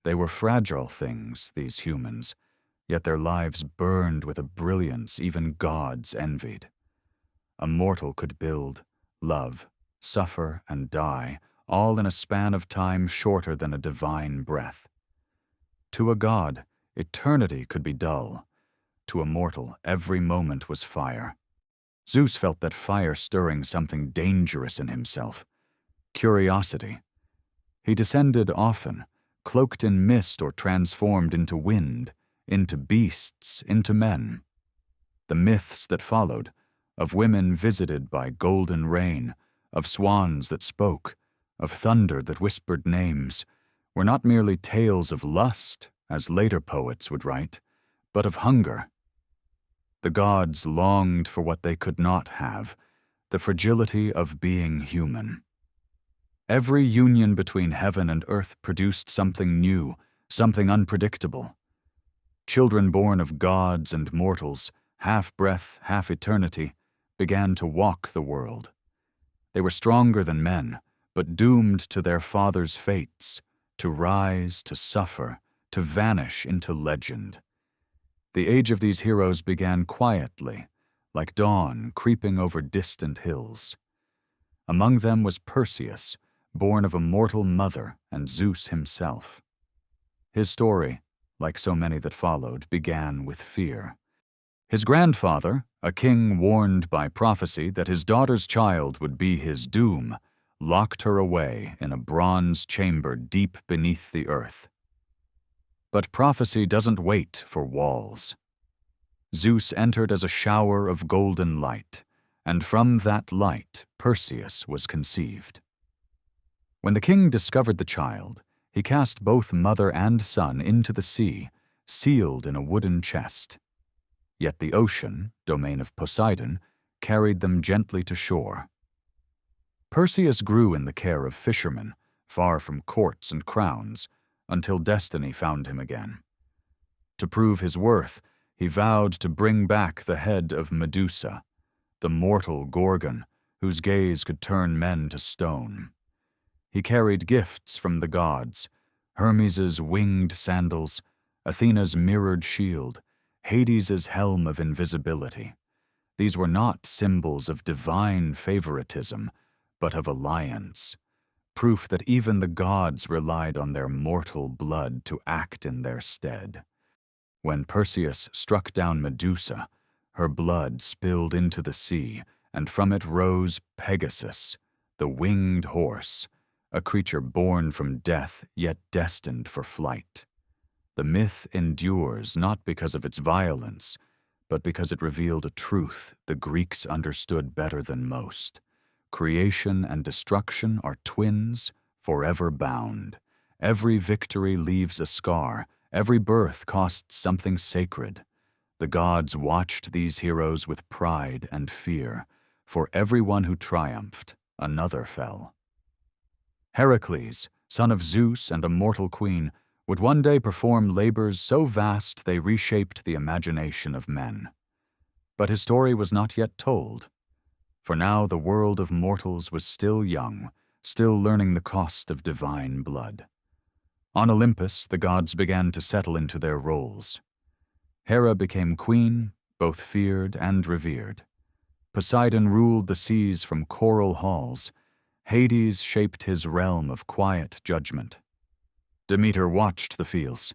They were fragile things, these humans, yet their lives burned with a brilliance even gods envied. A mortal could build, love, suffer, and die, all in a span of time shorter than a divine breath. To a god, eternity could be dull. To a mortal, every moment was fire. Zeus felt that fire stirring something dangerous in himself. Curiosity. He descended often, cloaked in mist or transformed into wind, into beasts, into men. The myths that followed, of women visited by golden rain, of swans that spoke, of thunder that whispered names, were not merely tales of lust, as later poets would write, but of hunger. The gods longed for what they could not have, the fragility of being human. Every union between heaven and earth produced something new, something unpredictable. Children born of gods and mortals, half breath, half eternity, began to walk the world. They were stronger than men, but doomed to their fathers' fates, to rise, to suffer, to vanish into legend. The age of these heroes began quietly, like dawn creeping over distant hills. Among them was Perseus, born of a mortal mother and Zeus himself. His story, like so many that followed, began with fear. His grandfather, a king warned by prophecy that his daughter's child would be his doom, locked her away in a bronze chamber deep beneath the earth. But prophecy doesn't wait for walls. Zeus entered as a shower of golden light, and from that light Perseus was conceived. When the king discovered the child, he cast both mother and son into the sea, sealed in a wooden chest. Yet the ocean, domain of Poseidon, carried them gently to shore. Perseus grew in the care of fishermen, far from courts and crowns, until destiny found him again. To prove his worth, he vowed to bring back the head of Medusa, the mortal Gorgon, whose gaze could turn men to stone. He carried gifts from the gods, Hermes' winged sandals, Athena's mirrored shield, Hades' helm of invisibility. These were not symbols of divine favoritism, but of alliance, proof that even the gods relied on their mortal blood to act in their stead. When Perseus struck down Medusa, her blood spilled into the sea, and from it rose Pegasus, the winged horse, a creature born from death yet destined for flight. The myth endures not because of its violence, but because it revealed a truth the Greeks understood better than most. Creation and destruction are twins, forever bound. Every victory leaves a scar, every birth costs something sacred. The gods watched these heroes with pride and fear. For every one who triumphed, another fell. Heracles, son of Zeus and a mortal queen, would one day perform labors so vast they reshaped the imagination of men. But his story was not yet told. For now the world of mortals was still young, still learning the cost of divine blood. On Olympus, the gods began to settle into their roles. Hera became queen, both feared and revered. Poseidon ruled the seas from coral halls. Hades shaped his realm of quiet judgment. Demeter watched the fields,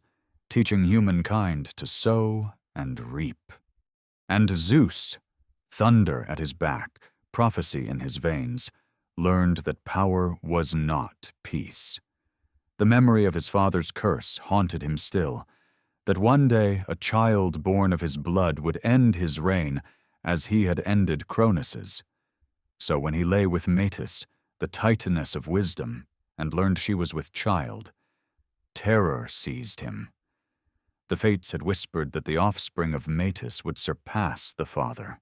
teaching humankind to sow and reap. And Zeus, thunder at his back, prophecy in his veins, learned that power was not peace. The memory of his father's curse haunted him still, that one day a child born of his blood would end his reign as he had ended Cronus's. So when he lay with Metis, the titaness of wisdom, and learned she was with child, terror seized him. The fates had whispered that the offspring of Metis would surpass the father.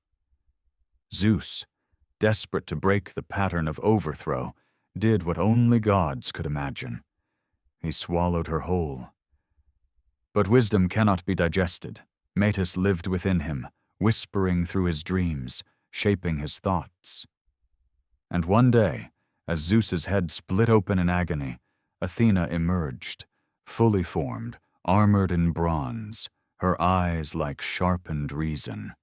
Zeus, desperate to break the pattern of overthrow, did what only gods could imagine. He swallowed her whole. But wisdom cannot be digested. Metis lived within him, whispering through his dreams, shaping his thoughts. And one day, as Zeus's head split open in agony, Athena emerged, fully formed, armored in bronze, her eyes like sharpened reason.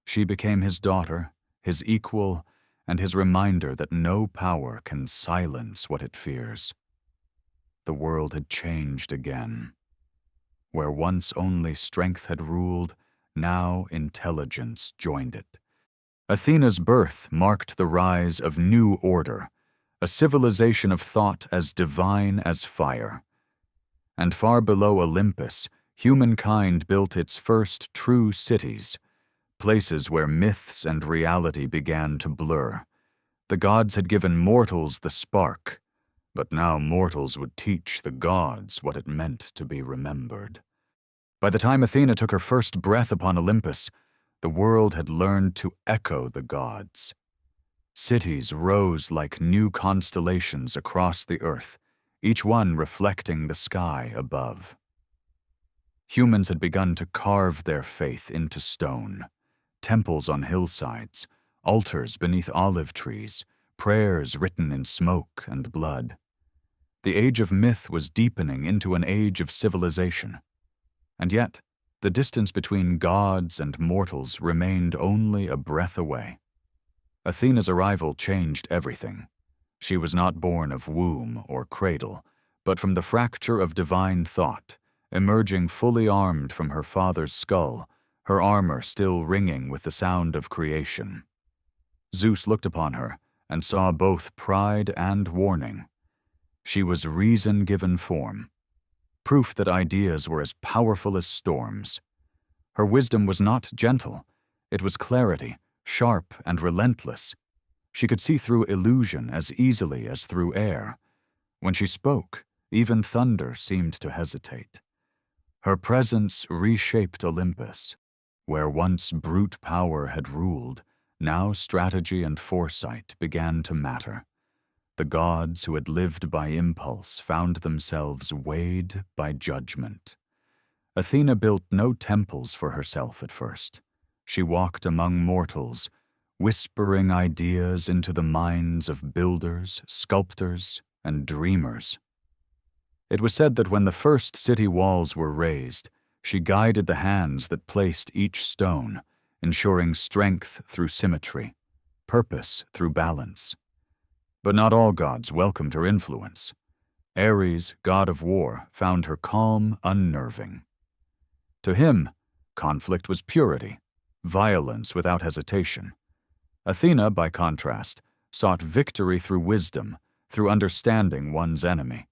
She became his daughter, his equal, and his reminder that no power can silence what it fears. The world had changed again. Where once only strength had ruled, now intelligence joined it. Athena's birth marked the rise of new order, a civilization of thought as divine as fire. And far below Olympus, humankind built its first true cities, places where myths and reality began to blur. The gods had given mortals the spark, but now mortals would teach the gods what it meant to be remembered. By the time Athena took her first breath upon Olympus, the world had learned to echo the gods. Cities rose like new constellations across the earth, each one reflecting the sky above. Humans had begun to carve their faith into stone. Temples on hillsides, altars beneath olive trees, prayers written in smoke and blood. The age of myth was deepening into an age of civilization. And yet, the distance between gods and mortals remained only a breath away. Athena's arrival changed everything. She was not born of womb or cradle, but from the fracture of divine thought, emerging fully armed from her father's skull, her armor still ringing with the sound of creation. Zeus looked upon her and saw both pride and warning. She was reason given form, proof that ideas were as powerful as storms. Her wisdom was not gentle, it was clarity, sharp and relentless. She could see through illusion as easily as through air. When she spoke, even thunder seemed to hesitate. Her presence reshaped Olympus. Where once brute power had ruled, now strategy and foresight began to matter. The gods who had lived by impulse found themselves weighed by judgment. Athena built no temples for herself at first. She walked among mortals, whispering ideas into the minds of builders, sculptors, and dreamers. It was said that when the first city walls were raised, she guided the hands that placed each stone, ensuring strength through symmetry, purpose through balance. But not all gods welcomed her influence. Ares, god of war, found her calm, unnerving. To him, conflict was purity, violence without hesitation. Athena, by contrast, sought victory through wisdom, through understanding one's enemy.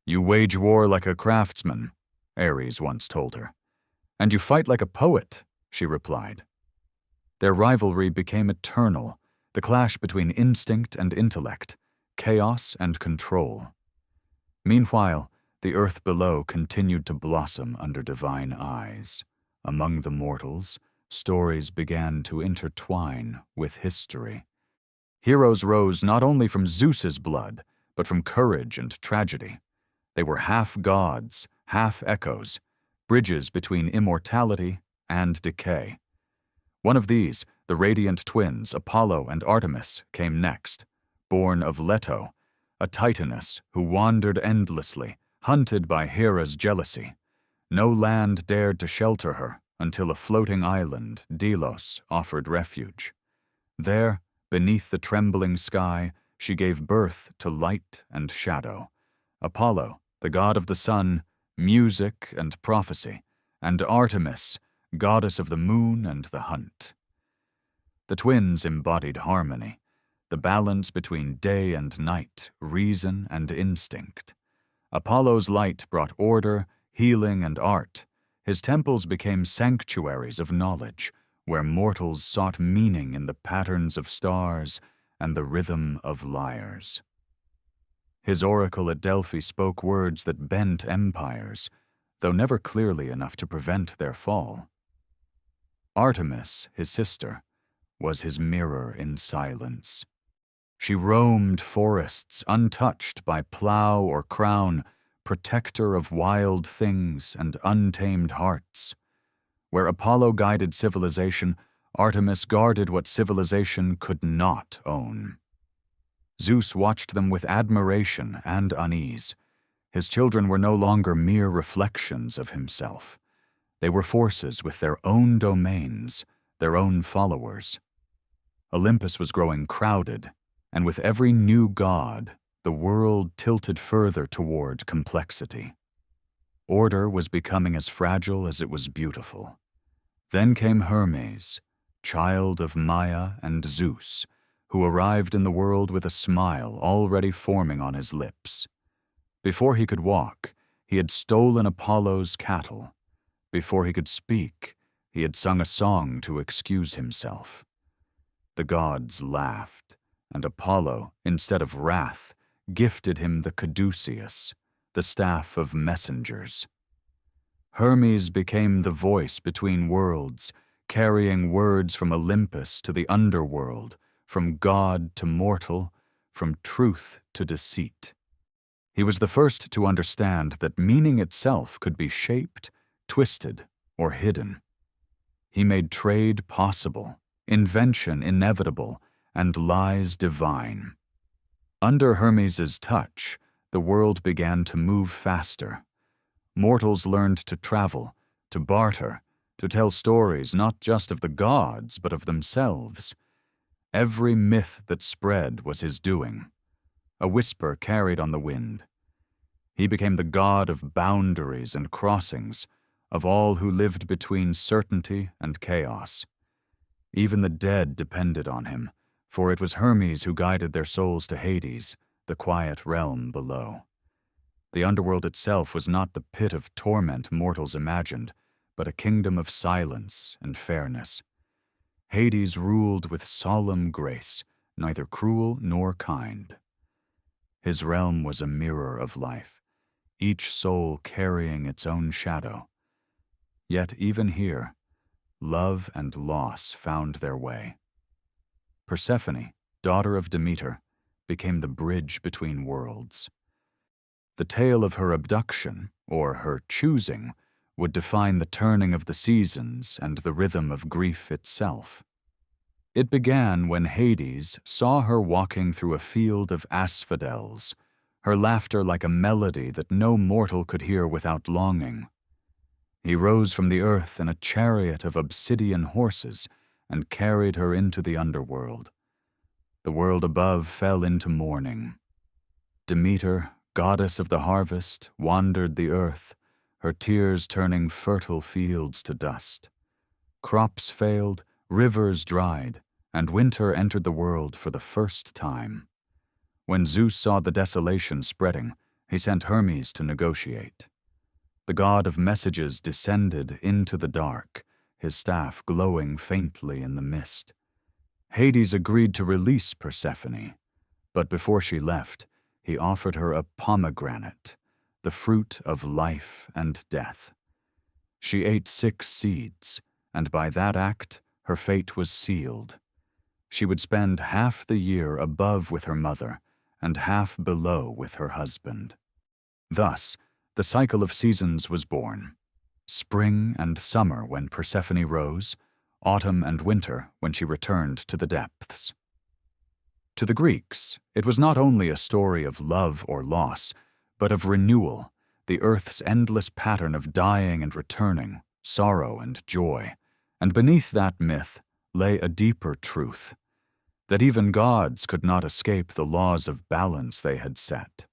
"You wage war like a craftsman," Ares once told her. "And you fight like a poet," she replied. Their rivalry became eternal, the clash between instinct and intellect, chaos and control. Meanwhile, the earth below continued to blossom under divine eyes. Among the mortals, stories began to intertwine with history. Heroes rose not only from Zeus's blood, but from courage and tragedy. They were half gods, half echoes, bridges between immortality and decay. One of these, the radiant twins Apollo and Artemis, came next, born of Leto, a titaness who wandered endlessly, hunted by Hera's jealousy. No land dared to shelter her until a floating island, Delos, offered refuge. There, beneath the trembling sky, she gave birth to light and shadow. Apollo, the god of the sun, music and prophecy, and Artemis, goddess of the moon and the hunt. The twins embodied harmony, the balance between day and night, reason and instinct. Apollo's light brought order, healing, and art. His temples became sanctuaries of knowledge, where mortals sought meaning in the patterns of stars and the rhythm of lyres. His oracle at Delphi spoke words that bent empires, though never clearly enough to prevent their fall. Artemis, his sister, was his mirror in silence. She roamed forests untouched by plow or crown, protector of wild things and untamed hearts. Where Apollo guided civilization, Artemis guarded what civilization could not own. Zeus watched them with admiration and unease. His children were no longer mere reflections of himself. They were forces with their own domains, their own followers. Olympus was growing crowded, and with every new god, the world tilted further toward complexity. Order was becoming as fragile as it was beautiful. Then came Hermes, child of Maia and Zeus, who arrived in the world with a smile already forming on his lips. Before he could walk, he had stolen Apollo's cattle. Before he could speak, he had sung a song to excuse himself. The gods laughed, and Apollo, instead of wrath, gifted him the caduceus, the staff of messengers. Hermes became the voice between worlds, carrying words from Olympus to the underworld, from god to mortal, from truth to deceit. He was the first to understand that meaning itself could be shaped, twisted, or hidden. He made trade possible, invention inevitable, and lies divine. Under Hermes's touch, the world began to move faster. Mortals learned to travel, to barter, to tell stories not just of the gods, but of themselves. Every myth that spread was his doing, a whisper carried on the wind. He became the god of boundaries and crossings, of all who lived between certainty and chaos. Even the dead depended on him, for it was Hermes who guided their souls to Hades, the quiet realm below. The underworld itself was not the pit of torment mortals imagined, but a kingdom of silence and fairness. Hades ruled with solemn grace, neither cruel nor kind. His realm was a mirror of life, each soul carrying its own shadow. Yet even here, love and loss found their way. Persephone, daughter of Demeter, became the bridge between worlds. The tale of her abduction, or her choosing, would define the turning of the seasons and the rhythm of grief itself. It began when Hades saw her walking through a field of asphodels, her laughter like a melody that no mortal could hear without longing. He rose from the earth in a chariot of obsidian horses and carried her into the underworld. The world above fell into mourning. Demeter, goddess of the harvest, wandered the earth, her tears turning fertile fields to dust. Crops failed, rivers dried, and winter entered the world for the first time. When Zeus saw the desolation spreading, he sent Hermes to negotiate. The god of messages descended into the dark, his staff glowing faintly in the mist. Hades agreed to release Persephone, but before she left, he offered her a pomegranate, the fruit of life and death. She ate 6 seeds, and by that act, her fate was sealed. She would spend half the year above with her mother, and half below with her husband. Thus, the cycle of seasons was born. Spring and summer when Persephone rose, autumn and winter when she returned to the depths. To the Greeks, it was not only a story of love or loss, but of renewal, the earth's endless pattern of dying and returning, sorrow and joy. And beneath that myth lay a deeper truth, that even gods could not escape the laws of balance they had set.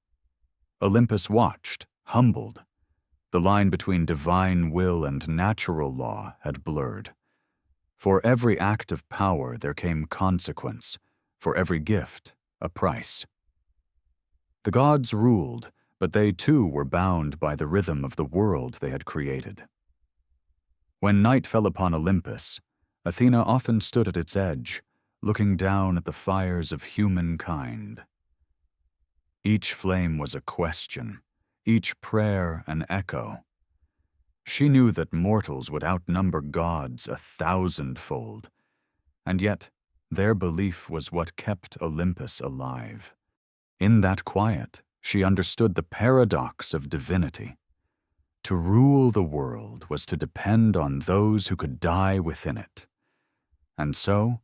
Olympus watched, humbled. The line between divine will and natural law had blurred. For every act of power there came consequence, for every gift a price. The gods ruled, but they too were bound by the rhythm of the world they had created. When night fell upon Olympus, Athena often stood at its edge, looking down at the fires of humankind. Each flame was a question, each prayer an echo. She knew that mortals would outnumber gods 1,000-fold, and yet their belief was what kept Olympus alive. In that quiet, she understood the paradox of divinity. To rule the world was to depend on those who could die within it. And so,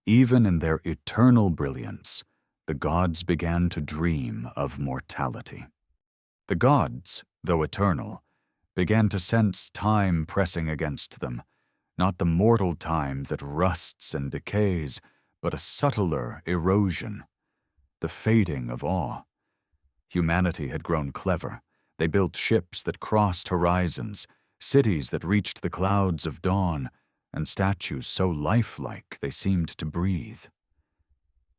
even in their eternal brilliance, the gods began to dream of mortality. The gods, though eternal, began to sense time pressing against them, not the mortal time that rusts and decays, but a subtler erosion, the fading of awe. Humanity had grown clever. They built ships that crossed horizons, cities that reached the clouds of dawn, and statues so lifelike they seemed to breathe.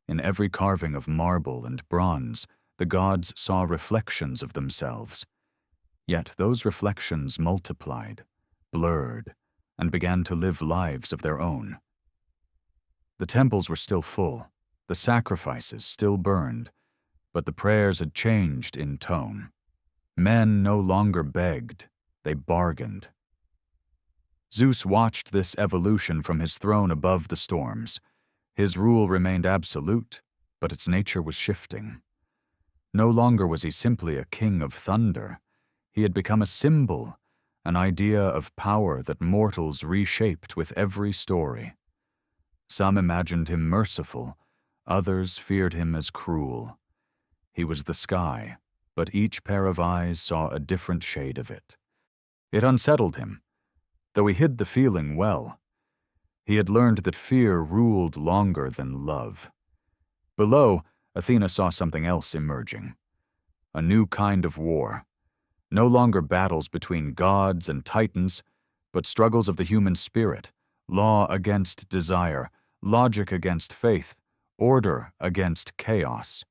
In every carving of marble and bronze, the gods saw reflections of themselves. Yet those reflections multiplied, blurred, and began to live lives of their own. The temples were still full, the sacrifices still burned, but the prayers had changed in tone. Men no longer begged, they bargained. Zeus watched this evolution from his throne above the storms. His rule remained absolute, but its nature was shifting. No longer was he simply a king of thunder. He had become a symbol, an idea of power that mortals reshaped with every story. Some imagined him merciful, others feared him as cruel. He was the sky, but each pair of eyes saw a different shade of it. It unsettled him, though he hid the feeling well. He had learned that fear ruled longer than love. Below, Athena saw something else emerging. A new kind of war. No longer battles between gods and titans, but struggles of the human spirit, law against desire, logic against faith, order against chaos.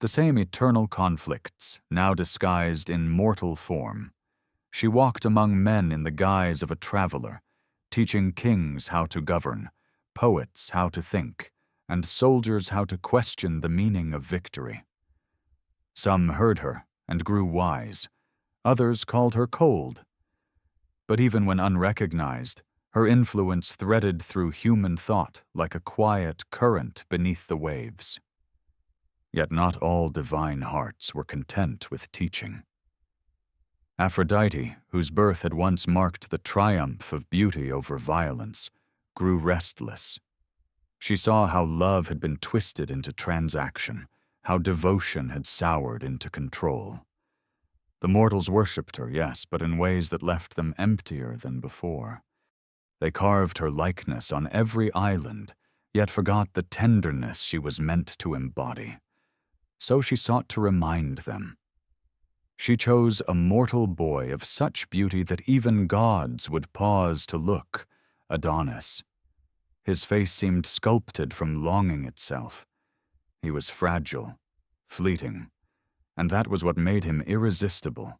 The same eternal conflicts, now disguised in mortal form. She walked among men in the guise of a traveler, teaching kings how to govern, poets how to think, and soldiers how to question the meaning of victory. Some heard her and grew wise. Others called her cold. But even when unrecognized, her influence threaded through human thought like a quiet current beneath the waves. Yet not all divine hearts were content with teaching. Aphrodite, whose birth had once marked the triumph of beauty over violence, grew restless. She saw how love had been twisted into transaction, how devotion had soured into control. The mortals worshipped her, yes, but in ways that left them emptier than before. They carved her likeness on every island, yet forgot the tenderness she was meant to embody. So she sought to remind them. She chose a mortal boy of such beauty that even gods would pause to look, Adonis. His face seemed sculpted from longing itself. He was fragile, fleeting, and that was what made him irresistible.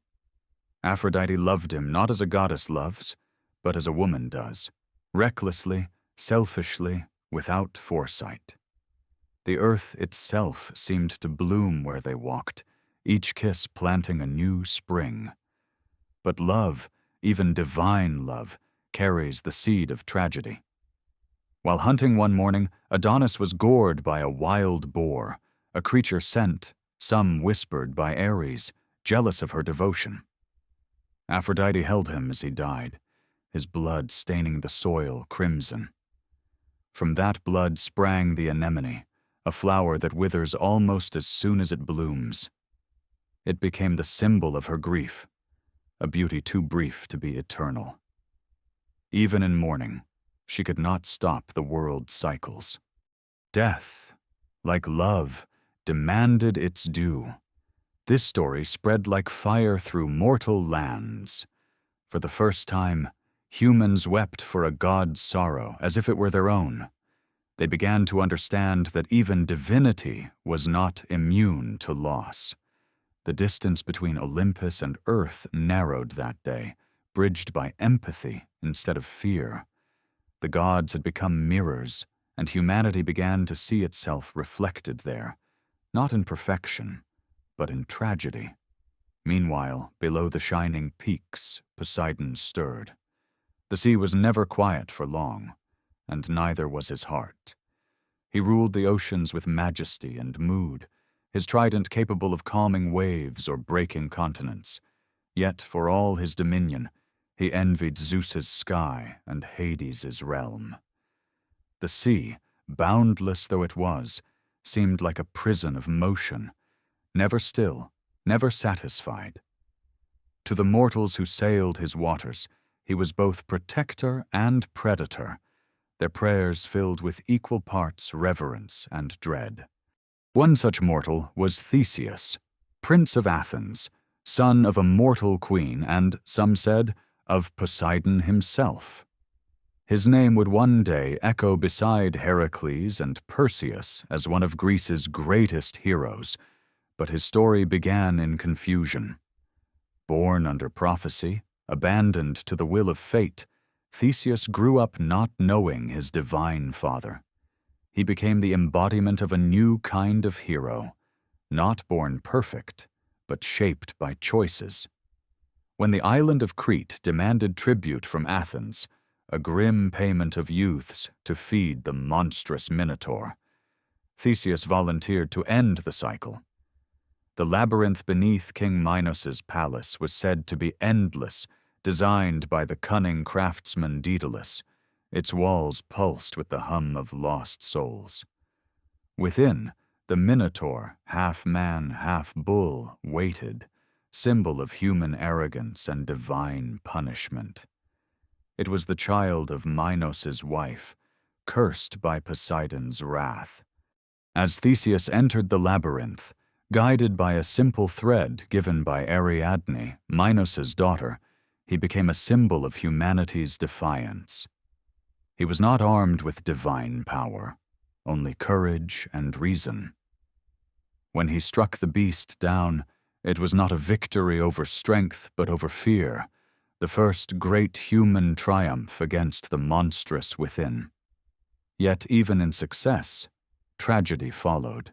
Aphrodite loved him not as a goddess loves, but as a woman does, recklessly, selfishly, without foresight. The earth itself seemed to bloom where they walked, each kiss planting a new spring. But love, even divine love, carries the seed of tragedy. While hunting one morning, Adonis was gored by a wild boar, a creature sent, some whispered, by Ares, jealous of her devotion. Aphrodite held him as he died, his blood staining the soil crimson. From that blood sprang the anemone, a flower that withers almost as soon as it blooms. It became the symbol of her grief, a beauty too brief to be eternal. Even in mourning, she could not stop the world's cycles. Death, like love, demanded its due. This story spread like fire through mortal lands. For the first time, humans wept for a god's sorrow as if it were their own. They began to understand that even divinity was not immune to loss. The distance between Olympus and Earth narrowed that day, bridged by empathy instead of fear. The gods had become mirrors, and humanity began to see itself reflected there, not in perfection, but in tragedy. Meanwhile, below the shining peaks, Poseidon stirred. The sea was never quiet for long, and neither was his heart. He ruled the oceans with majesty and mood, his trident capable of calming waves or breaking continents. Yet, for all his dominion, he envied Zeus's sky and Hades' realm. The sea, boundless though it was, seemed like a prison of motion, never still, never satisfied. To the mortals who sailed his waters, he was both protector and predator, their prayers filled with equal parts reverence and dread. One such mortal was Theseus, prince of Athens, son of a mortal queen and, some said, of Poseidon himself. His name would one day echo beside Heracles and Perseus as one of Greece's greatest heroes, but his story began in confusion. Born under prophecy, abandoned to the will of fate, Theseus grew up not knowing his divine father. He became the embodiment of a new kind of hero, not born perfect, but shaped by choices. When the island of Crete demanded tribute from Athens, a grim payment of youths to feed the monstrous Minotaur, Theseus volunteered to end the cycle. The labyrinth beneath King Minos's palace was said to be endless, designed by the cunning craftsman Daedalus. Its walls pulsed with the hum of lost souls. Within, the Minotaur, half man, half bull, waited, symbol of human arrogance and divine punishment. It was the child of Minos's wife, cursed by Poseidon's wrath. As Theseus entered the labyrinth, guided by a simple thread given by Ariadne, Minos's daughter, he became a symbol of humanity's defiance. He was not armed with divine power, only courage and reason. When he struck the beast down, it was not a victory over strength but over fear, the first great human triumph against the monstrous within. Yet even in success, tragedy followed.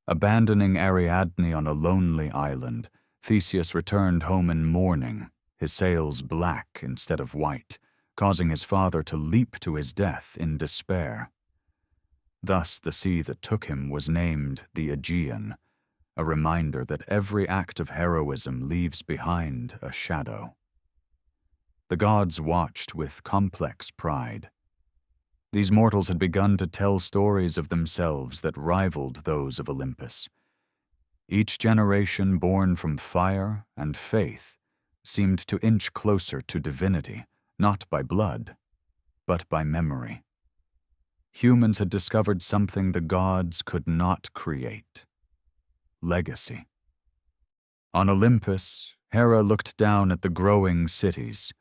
Abandoning Ariadne on a lonely island, Theseus returned home in mourning, his sails black instead of white, causing his father to leap to his death in despair. Thus the sea that took him was named the Aegean, a reminder that every act of heroism leaves behind a shadow. The gods watched with complex pride. These mortals had begun to tell stories of themselves that rivaled those of Olympus. Each generation born from fire and faith seemed to inch closer to divinity, not by blood, but by memory. Humans had discovered something the gods could not create: legacy. On Olympus, Hera looked down at the growing cities,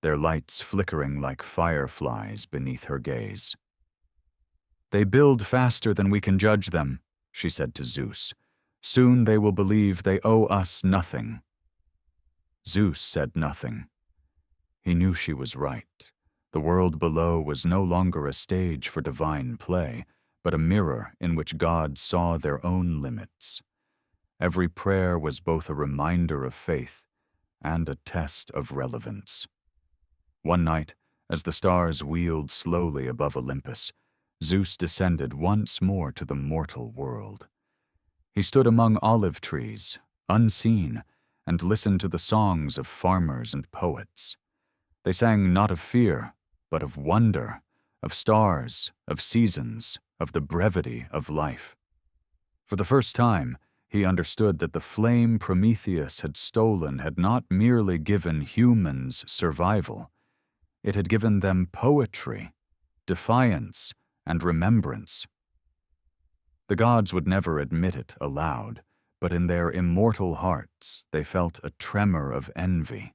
their lights flickering like fireflies beneath her gaze. "They build faster than we can judge them," she said to Zeus. "Soon they will believe they owe us nothing." Zeus said nothing. He knew she was right. The world below was no longer a stage for divine play, but a mirror in which gods saw their own limits. Every prayer was both a reminder of faith and a test of relevance. One night, as the stars wheeled slowly above Olympus, Zeus descended once more to the mortal world. He stood among olive trees, unseen, and listened to the songs of farmers and poets. They sang not of fear, but of wonder, of stars, of seasons, of the brevity of life. For the first time, he understood that the flame Prometheus had stolen had not merely given humans survival. It had given them poetry, defiance, and remembrance. The gods would never admit it aloud, but in their immortal hearts they felt a tremor of envy.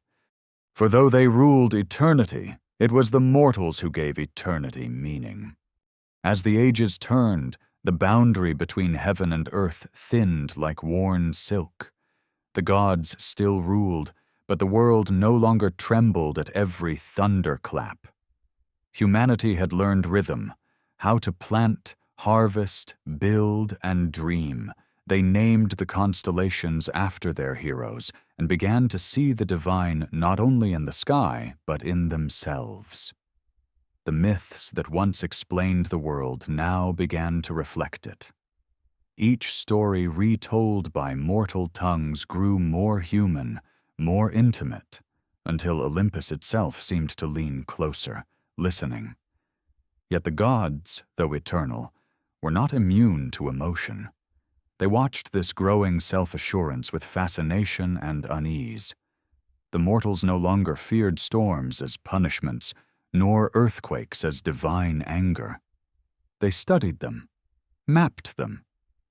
For though they ruled eternity, it was the mortals who gave eternity meaning. As the ages turned, the boundary between heaven and earth thinned like worn silk. The gods still ruled, but the world no longer trembled at every thunderclap. Humanity had learned rhythm, how to plant, harvest, build, and dream. They named the constellations after their heroes and began to see the divine not only in the sky, but in themselves. The myths that once explained the world now began to reflect it. Each story retold by mortal tongues grew more human, more intimate, until Olympus itself seemed to lean closer, listening. Yet the gods, though eternal, were not immune to emotion. They watched this growing self-assurance with fascination and unease. The mortals no longer feared storms as punishments, nor earthquakes as divine anger. They studied them, mapped them,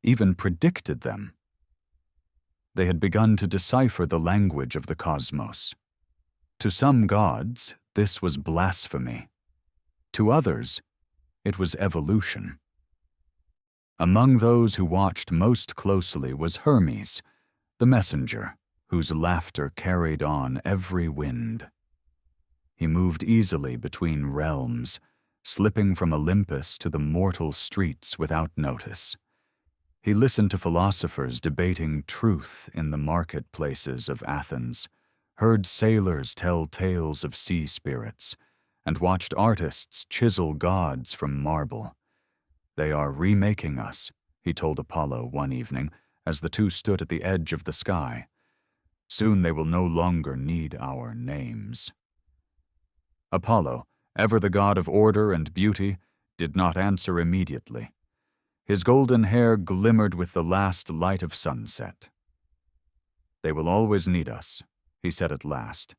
even predicted them. They had begun to decipher the language of the cosmos. To some gods, this was blasphemy. To others, it was evolution. Among those who watched most closely was Hermes, the messenger, whose laughter carried on every wind. He moved easily between realms, slipping from Olympus to the mortal streets without notice. He listened to philosophers debating truth in the marketplaces of Athens, heard sailors tell tales of sea spirits, and watched artists chisel gods from marble. "They are remaking us," he told Apollo one evening as the two stood at the edge of the sky. "Soon they will no longer need our names." Apollo, ever the god of order and beauty, did not answer immediately. His golden hair glimmered with the last light of sunset. "They will always need us," he said at last,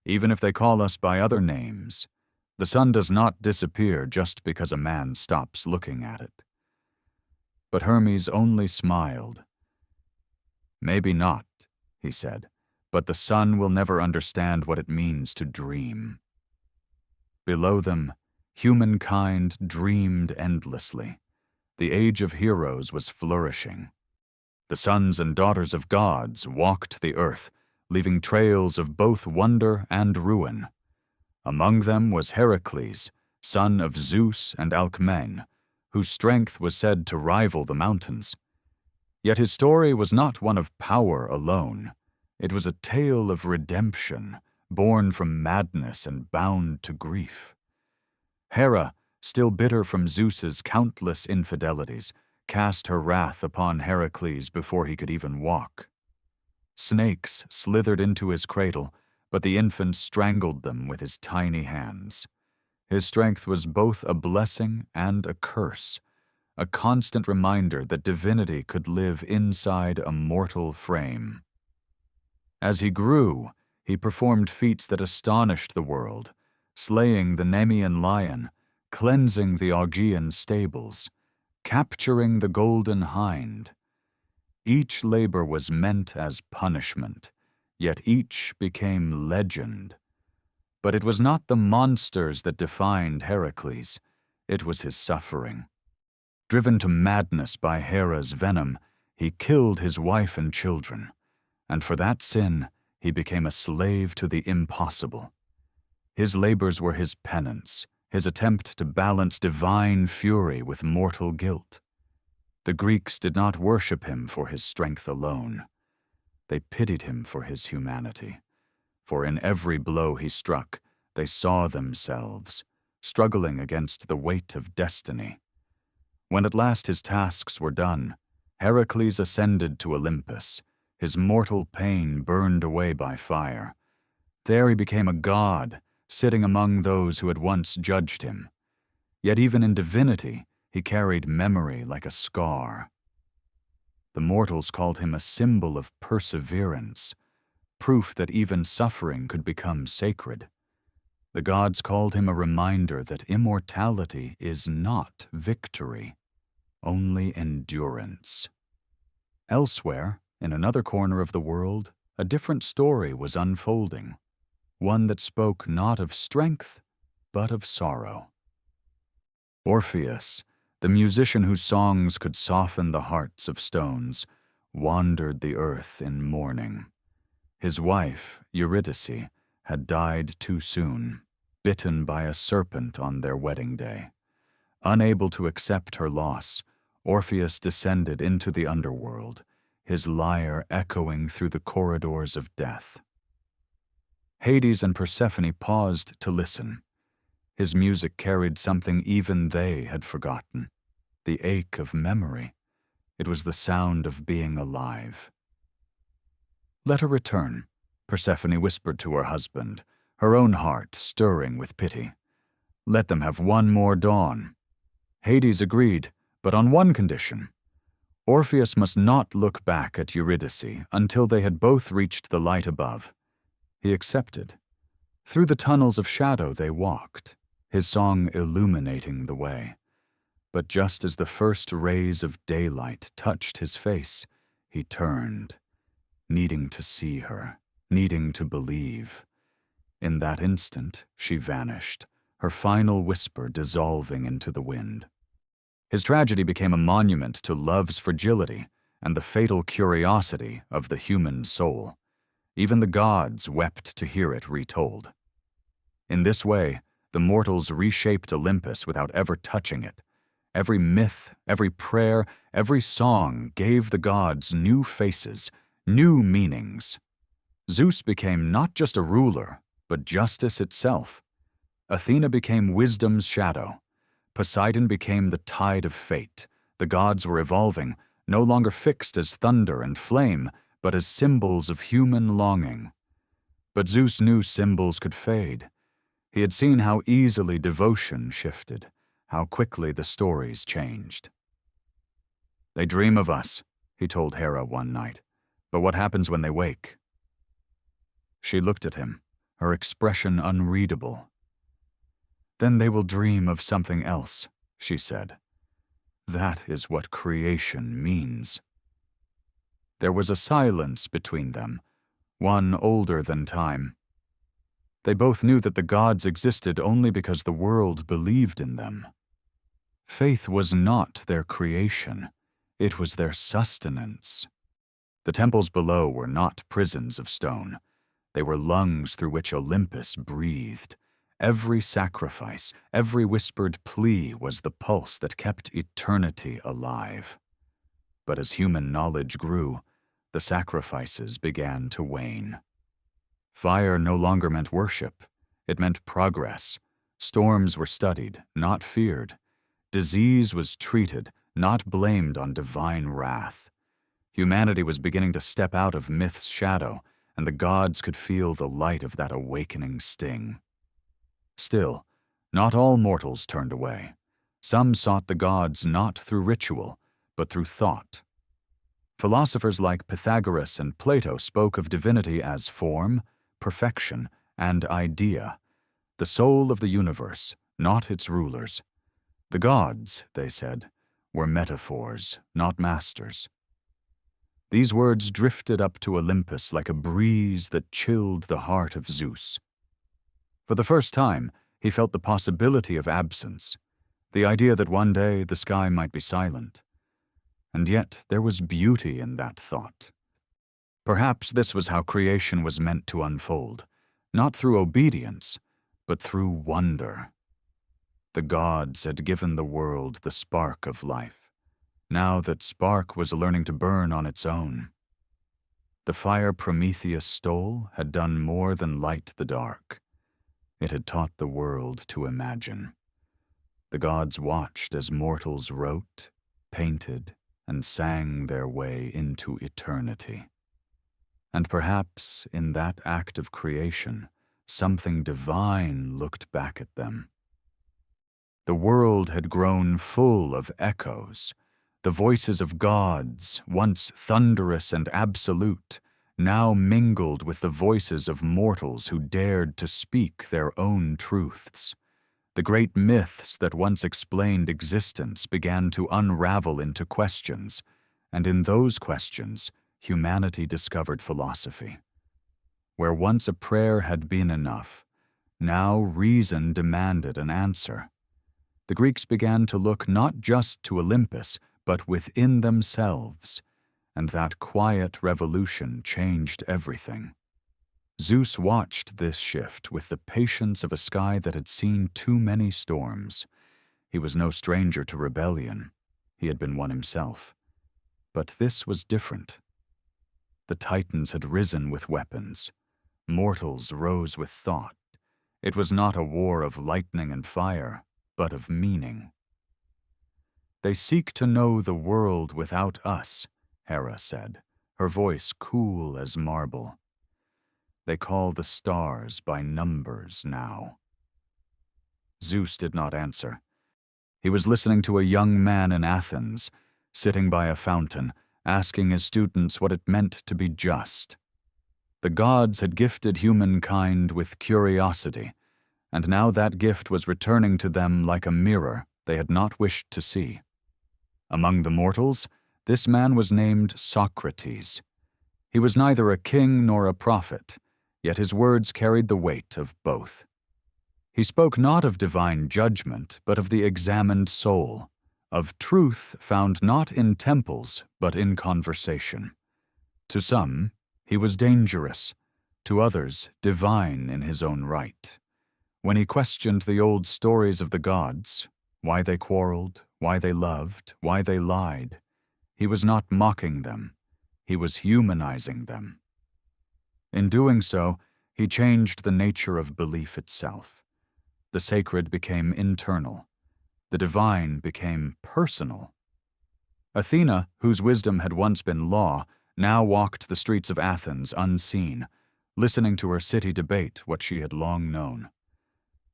"even if they call us by other names. The sun does not disappear just because a man stops looking at it." But Hermes only smiled. "Maybe not," he said, "but the sun will never understand what it means to dream." Below them, humankind dreamed endlessly. The age of heroes was flourishing. The sons and daughters of gods walked the earth, leaving trails of both wonder and ruin. Among them was Heracles, son of Zeus and Alcmene, whose strength was said to rival the mountains. Yet his story was not one of power alone. It was a tale of redemption, born from madness and bound to grief. Hera, still bitter from Zeus's countless infidelities, cast her wrath upon Heracles before he could even walk. Snakes slithered into his cradle, but the infant strangled them with his tiny hands. His strength was both a blessing and a curse, a constant reminder that divinity could live inside a mortal frame. As he grew, he performed feats that astonished the world, slaying the Nemean lion, cleansing the Augean stables, capturing the golden hind. Each labor was meant as punishment, yet each became legend. But it was not the monsters that defined Heracles. It was his suffering. Driven to madness by Hera's venom, he killed his wife and children, and for that sin, he became a slave to the impossible. His labors were his penance, his attempt to balance divine fury with mortal guilt. The Greeks did not worship him for his strength alone. They pitied him for his humanity, for in every blow he struck, they saw themselves, struggling against the weight of destiny. When at last his tasks were done, Heracles ascended to Olympus, his mortal pain burned away by fire. There he became a god, sitting among those who had once judged him. Yet even in divinity, he carried memory like a scar. The mortals called him a symbol of perseverance, proof that even suffering could become sacred. The gods called him a reminder that immortality is not victory, only endurance. Elsewhere, in another corner of the world, a different story was unfolding, one that spoke not of strength, but of sorrow. Orpheus, the musician whose songs could soften the hearts of stones, wandered the earth in mourning. His wife, Eurydice, had died too soon, bitten by a serpent on their wedding day. Unable to accept her loss, Orpheus descended into the underworld, his lyre echoing through the corridors of death. Hades and Persephone paused to listen. His music carried something even they had forgotten, the ache of memory. It was the sound of being alive. "Let her return," Persephone whispered to her husband, her own heart stirring with pity. "Let them have one more dawn." Hades agreed, but on one condition. Orpheus must not look back at Eurydice until they had both reached the light above. He accepted. Through the tunnels of shadow they walked, his song illuminating the way. But just as the first rays of daylight touched his face, he turned, needing to see her, needing to believe. In that instant, she vanished, her final whisper dissolving into the wind. His tragedy became a monument to love's fragility and the fatal curiosity of the human soul. Even the gods wept to hear it retold. In this way, the mortals reshaped Olympus without ever touching it. Every myth, every prayer, every song gave the gods new faces, new meanings. Zeus became not just a ruler, but justice itself. Athena became wisdom's shadow. Poseidon became the tide of fate. The gods were evolving, no longer fixed as thunder and flame, but as symbols of human longing. But Zeus knew symbols could fade. He had seen how easily devotion shifted, how quickly the stories changed. "They dream of us," he told Hera one night, "but what happens when they wake?" She looked at him, her expression unreadable. "Then they will dream of something else," she said. "That is what creation means." There was a silence between them, one older than time. They both knew that the gods existed only because the world believed in them. Faith was not their creation, it was their sustenance. The temples below were not prisons of stone. They were lungs through which Olympus breathed. Every sacrifice, every whispered plea was the pulse that kept eternity alive. But as human knowledge grew, the sacrifices began to wane. Fire no longer meant worship, it meant progress. Storms were studied, not feared. Disease was treated, not blamed on divine wrath. Humanity was beginning to step out of myth's shadow, and the gods could feel the light of that awakening sting. Still, not all mortals turned away. Some sought the gods not through ritual, but through thought. Philosophers like Pythagoras and Plato spoke of divinity as form, perfection, and idea, the soul of the universe, not its rulers. The gods, they said, were metaphors, not masters. These words drifted up to Olympus like a breeze that chilled the heart of Zeus. For the first time, he felt the possibility of absence, the idea that one day the sky might be silent. And yet there was beauty in that thought. Perhaps this was how creation was meant to unfold, not through obedience, but through wonder. The gods had given the world the spark of life. Now that spark was learning to burn on its own. The fire Prometheus stole had done more than light the dark. It had taught the world to imagine. The gods watched as mortals wrote, painted, and sang their way into eternity. And perhaps in that act of creation, something divine looked back at them. The world had grown full of echoes, the voices of gods, once thunderous and absolute, now mingled with the voices of mortals who dared to speak their own truths. The great myths that once explained existence began to unravel into questions, and in those questions, humanity discovered philosophy. Where once a prayer had been enough, now reason demanded an answer. The Greeks began to look not just to Olympus, but within themselves, and that quiet revolution changed everything. Zeus watched this shift with the patience of a sky that had seen too many storms. He was no stranger to rebellion. He had been one himself. But this was different. The Titans had risen with weapons. Mortals rose with thought. It was not a war of lightning and fire, but of meaning. They seek to know the world without us, Hera said, her voice cool as marble. They call the stars by numbers now. Zeus did not answer. He was listening to a young man in Athens, sitting by a fountain, asking his students what it meant to be just. The gods had gifted humankind with curiosity, and now that gift was returning to them like a mirror they had not wished to see. Among the mortals, this man was named Socrates. He was neither a king nor a prophet, yet his words carried the weight of both. He spoke not of divine judgment, but of the examined soul, of truth found not in temples, but in conversation. To some, he was dangerous, to others, divine in his own right. When he questioned the old stories of the gods, why they quarreled, why they loved, why they lied, he was not mocking them, he was humanizing them. In doing so, he changed the nature of belief itself. The sacred became internal. The divine became personal. Athena, whose wisdom had once been law, now walked the streets of Athens unseen, listening to her city debate what she had long known.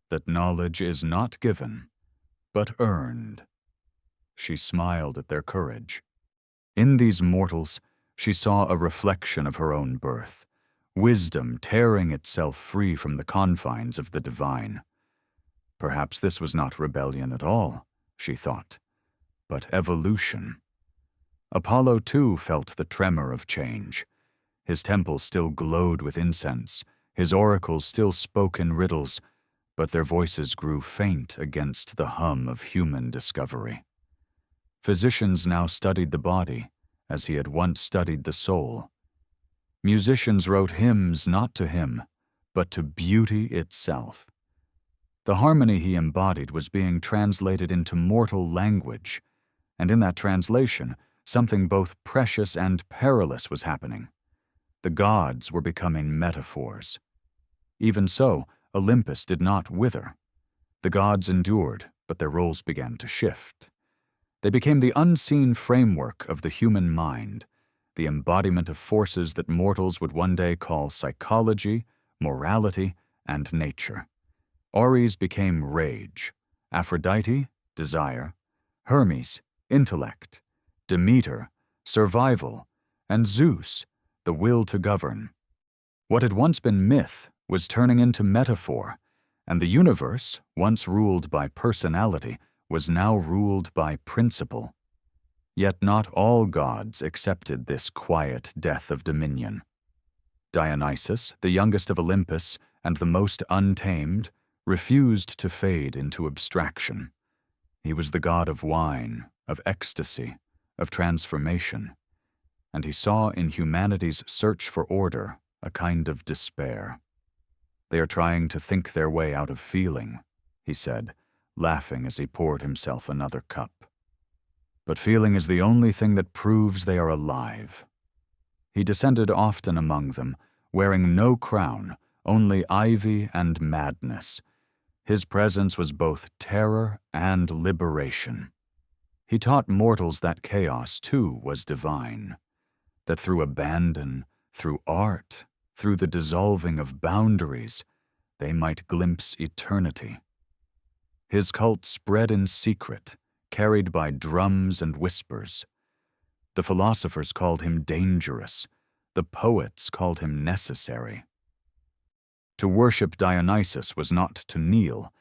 That knowledge is not given, but earned. She smiled at their courage. In these mortals, she saw a reflection of her own birth, wisdom tearing itself free from the confines of the divine. Perhaps this was not rebellion at all, she thought, but evolution. Apollo too felt the tremor of change. His temple still glowed with incense, his oracles still spoke in riddles, but their voices grew faint against the hum of human discovery. Physicians now studied the body, as he had once studied the soul. Musicians wrote hymns not to him, but to beauty itself. The harmony he embodied was being translated into mortal language, and in that translation, something both precious and perilous was happening. The gods were becoming metaphors. Even so, Olympus did not wither. The gods endured, but their roles began to shift. They became the unseen framework of the human mind, the embodiment of forces that mortals would one day call psychology, morality, and nature. Ares became rage, Aphrodite, desire, Hermes, intellect, Demeter, survival, and Zeus, the will to govern. What had once been myth was turning into metaphor, and the universe, once ruled by personality, was now ruled by principle. Yet not all gods accepted this quiet death of dominion. Dionysus, the youngest of Olympus, and the most untamed refused to fade into abstraction. He was the god of wine, of ecstasy, of transformation, and he saw in humanity's search for order a kind of despair. "They are trying to think their way out of feeling," he said, laughing as he poured himself another cup. "But feeling is the only thing that proves they are alive." He descended often among them, wearing no crown, only ivy and madness. His presence was both terror and liberation. He taught mortals that chaos, too, was divine, that through abandon, through art, through the dissolving of boundaries, they might glimpse eternity. His cult spread in secret, carried by drums and whispers. The philosophers called him dangerous. The poets called him necessary. To worship Dionysus was not to kneel.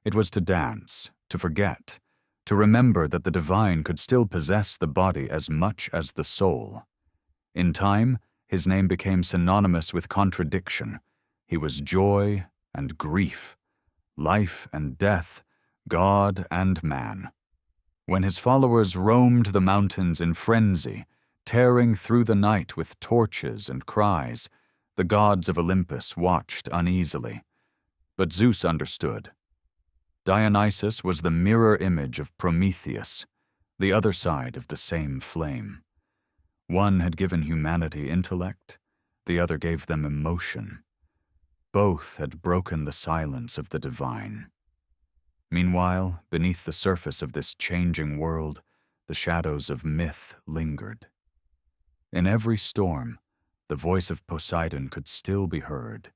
It was to dance, to forget, to remember that the divine could still possess the body as much as the soul. In time, his name became synonymous with contradiction. He was joy and grief, life and death, God and man. When his followers roamed the mountains in frenzy, tearing through the night with torches and cries, the gods of Olympus watched uneasily. But Zeus understood. Dionysus was the mirror image of Prometheus, the other side of the same flame. One had given humanity intellect, the other gave them emotion. Both had broken the silence of the divine. Meanwhile, beneath the surface of this changing world, the shadows of myth lingered. In every storm, the voice of Poseidon could still be heard.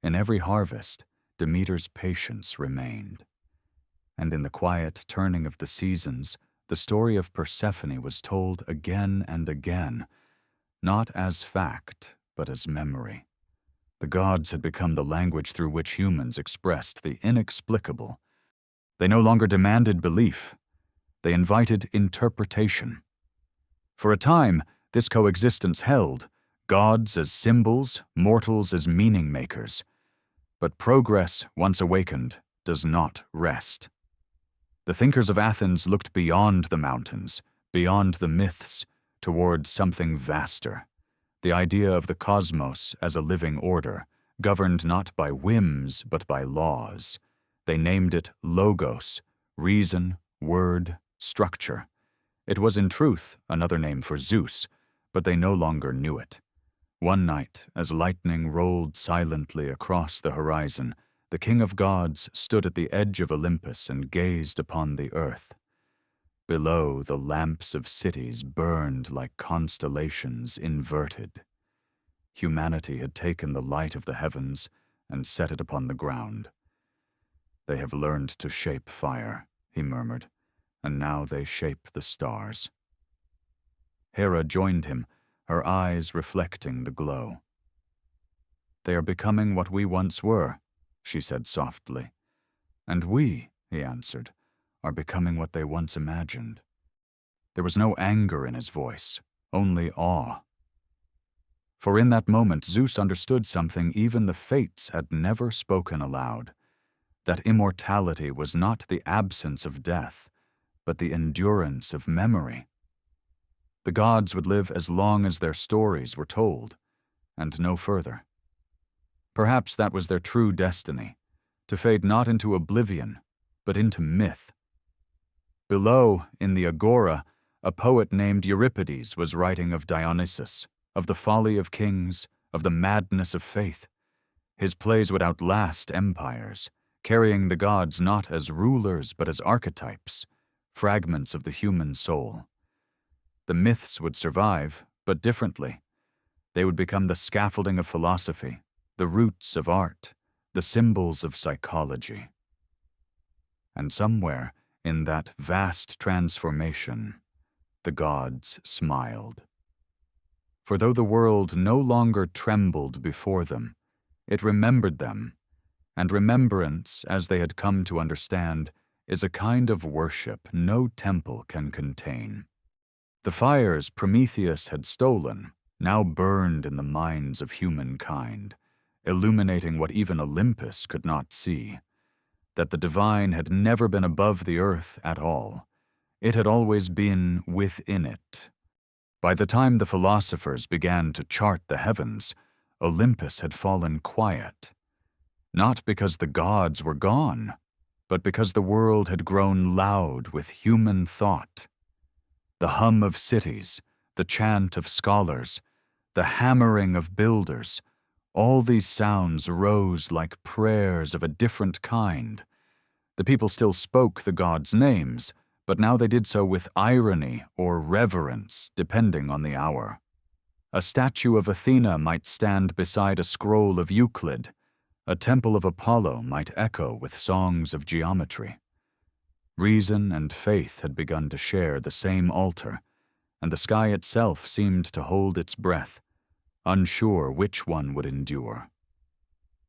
In every harvest, Demeter's patience remained. And in the quiet turning of the seasons, the story of Persephone was told again and again, not as fact, but as memory. The gods had become the language through which humans expressed the inexplicable. They no longer demanded belief. They invited interpretation. For a time, this coexistence held, gods as symbols, mortals as meaning makers. But progress, once awakened, does not rest. The thinkers of Athens looked beyond the mountains, beyond the myths, toward something vaster, the idea of the cosmos as a living order, governed not by whims but by laws. They named it logos, reason, word, structure. It was in truth another name for Zeus, but they no longer knew it. One night, as lightning rolled silently across the horizon, the king of gods stood at the edge of Olympus and gazed upon the earth. Below, the lamps of cities burned like constellations inverted. Humanity had taken the light of the heavens and set it upon the ground. "They have learned to shape fire," he murmured, "and now they shape the stars." Hera joined him, her eyes reflecting the glow. "They are becoming what we once were," she said softly. "And we," he answered, "are becoming what they once imagined." There was no anger in his voice, only awe. For in that moment Zeus understood something even the fates had never spoken aloud, that immortality was not the absence of death, but the endurance of memory. The gods would live as long as their stories were told, and no further. Perhaps that was their true destiny, to fade not into oblivion, but into myth. Below, in the agora, a poet named Euripides was writing of Dionysus, of the folly of kings, of the madness of faith. His plays would outlast empires, carrying the gods not as rulers but as archetypes, fragments of the human soul. The myths would survive, but differently. They would become the scaffolding of philosophy, the roots of art, the symbols of psychology. And somewhere in that vast transformation, the gods smiled. For though the world no longer trembled before them, it remembered them, and remembrance, as they had come to understand, is a kind of worship no temple can contain. The fires Prometheus had stolen now burned in the minds of humankind, illuminating what even Olympus could not see, that the divine had never been above the earth at all. It had always been within it. By the time the philosophers began to chart the heavens, Olympus had fallen quiet, not because the gods were gone, but because the world had grown loud with human thought. The hum of cities, the chant of scholars, the hammering of builders, all these sounds rose like prayers of a different kind. The people still spoke the gods' names, but now they did so with irony or reverence, depending on the hour. A statue of Athena might stand beside a scroll of Euclid. A temple of Apollo might echo with songs of geometry. Reason and faith had begun to share the same altar, and the sky itself seemed to hold its breath, unsure which one would endure.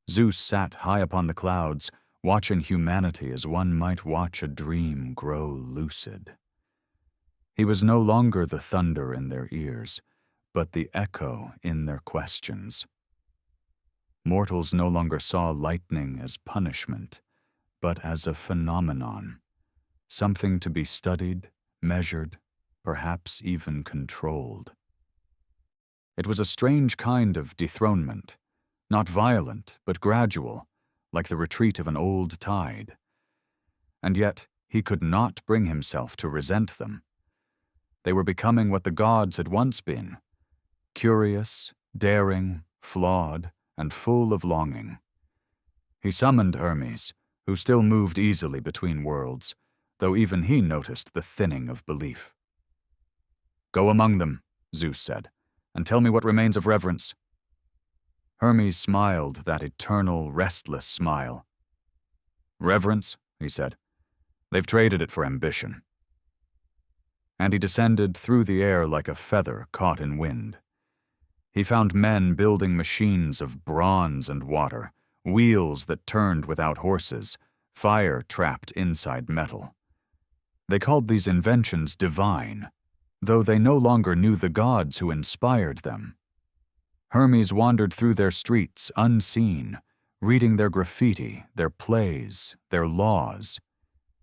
Zeus sat high upon the clouds, watching humanity as one might watch a dream grow lucid. He was no longer the thunder in their ears, but the echo in their questions. Mortals no longer saw lightning as punishment, but as a phenomenon, something to be studied, measured, perhaps even controlled. It was a strange kind of dethronement, not violent, but gradual, like the retreat of an old tide. And yet he could not bring himself to resent them. They were becoming what the gods had once been, curious, daring, flawed, and full of longing. He summoned Hermes, who still moved easily between worlds, though even he noticed the thinning of belief. "Go among them," Zeus said, "and tell me what remains of reverence." Hermes smiled that eternal, restless smile. "Reverence," he said. "They've traded it for ambition." And he descended through the air like a feather caught in wind. He found men building machines of bronze and water, wheels that turned without horses, fire trapped inside metal. They called these inventions divine, though they no longer knew the gods who inspired them. Hermes wandered through their streets unseen, reading their graffiti, their plays, their laws.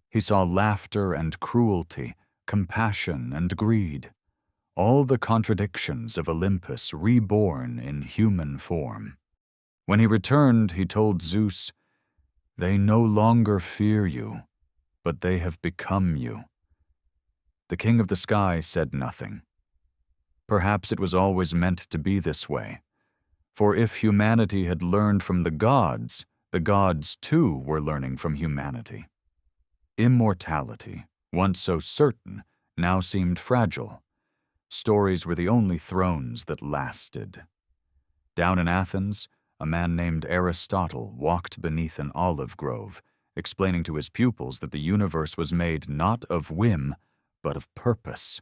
He saw laughter and cruelty, compassion and greed, all the contradictions of Olympus reborn in human form. When he returned, he told Zeus, "They no longer fear you, but they have become you." The king of the sky said nothing. Perhaps it was always meant to be this way, for if humanity had learned from the gods too were learning from humanity. Immortality, once so certain, now seemed fragile. Stories were the only thrones that lasted. Down in Athens, a man named Aristotle walked beneath an olive grove, explaining to his pupils that the universe was made not of whim, but of purpose.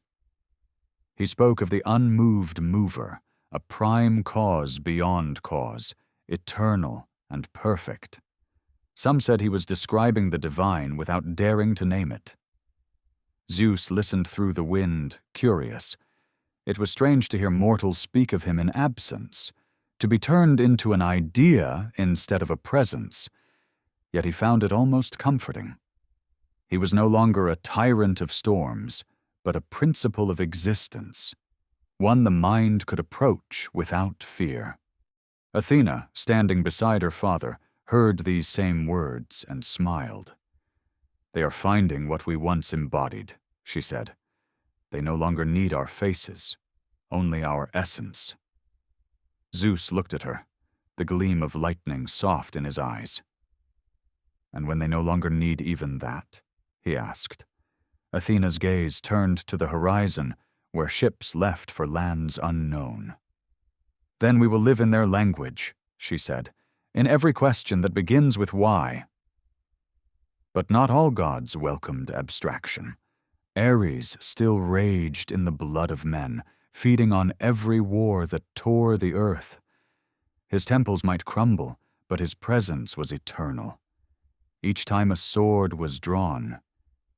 He spoke of the unmoved mover, a prime cause beyond cause, eternal and perfect. Some said he was describing the divine without daring to name it. Zeus listened through the wind, curious. It was strange to hear mortals speak of him in absence, to be turned into an idea instead of a presence, yet he found it almost comforting. He was no longer a tyrant of storms, but a principle of existence, one the mind could approach without fear. Athena, standing beside her father, heard these same words and smiled. "They are finding what we once embodied," she said. "They no longer need our faces, only our essence." Zeus looked at her, the gleam of lightning soft in his eyes. "And when they no longer need even that?" he asked. Athena's gaze turned to the horizon, where ships left for lands unknown. "Then we will live in their language," she said, "in every question that begins with why." But not all gods welcomed abstraction. Ares still raged in the blood of men, feeding on every war that tore the earth. His temples might crumble, but his presence was eternal. Each time a sword was drawn,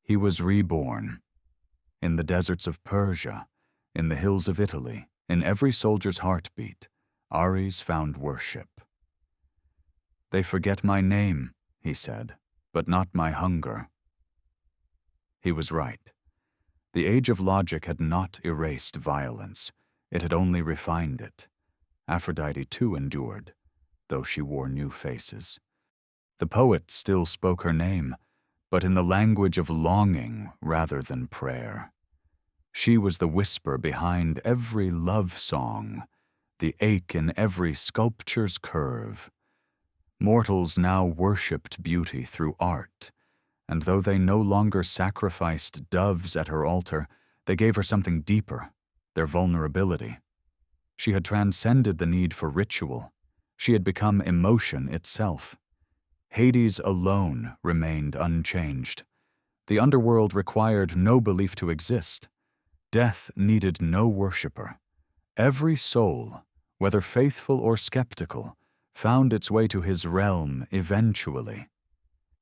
he was reborn. In the deserts of Persia, in the hills of Italy, in every soldier's heartbeat, Ares found worship. "They forget my name," he said, "but not my hunger." He was right. The age of logic had not erased violence. It had only refined it. Aphrodite too endured, though she wore new faces. The poet still spoke her name, but in the language of longing rather than prayer. She was the whisper behind every love song, the ache in every sculpture's curve. Mortals now worshipped beauty through art, and though they no longer sacrificed doves at her altar, they gave her something deeper, their vulnerability. She had transcended the need for ritual. She had become emotion itself. Hades alone remained unchanged. The underworld required no belief to exist. Death needed no worshipper. Every soul, whether faithful or skeptical, found its way to his realm eventually.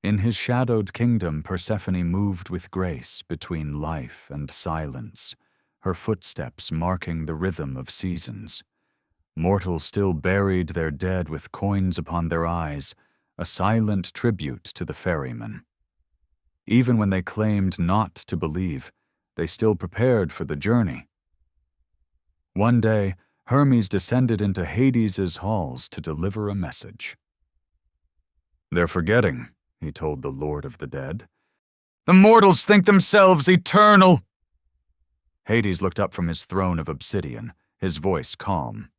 In his shadowed kingdom, Persephone moved with grace between life and silence, her footsteps marking the rhythm of seasons. Mortals still buried their dead with coins upon their eyes, a silent tribute to the ferryman. Even when they claimed not to believe, they still prepared for the journey. One day, Hermes descended into Hades's halls to deliver a message. "They're forgetting," he told the Lord of the Dead. "The mortals think themselves eternal." Hades looked up from his throne of obsidian, his voice calm.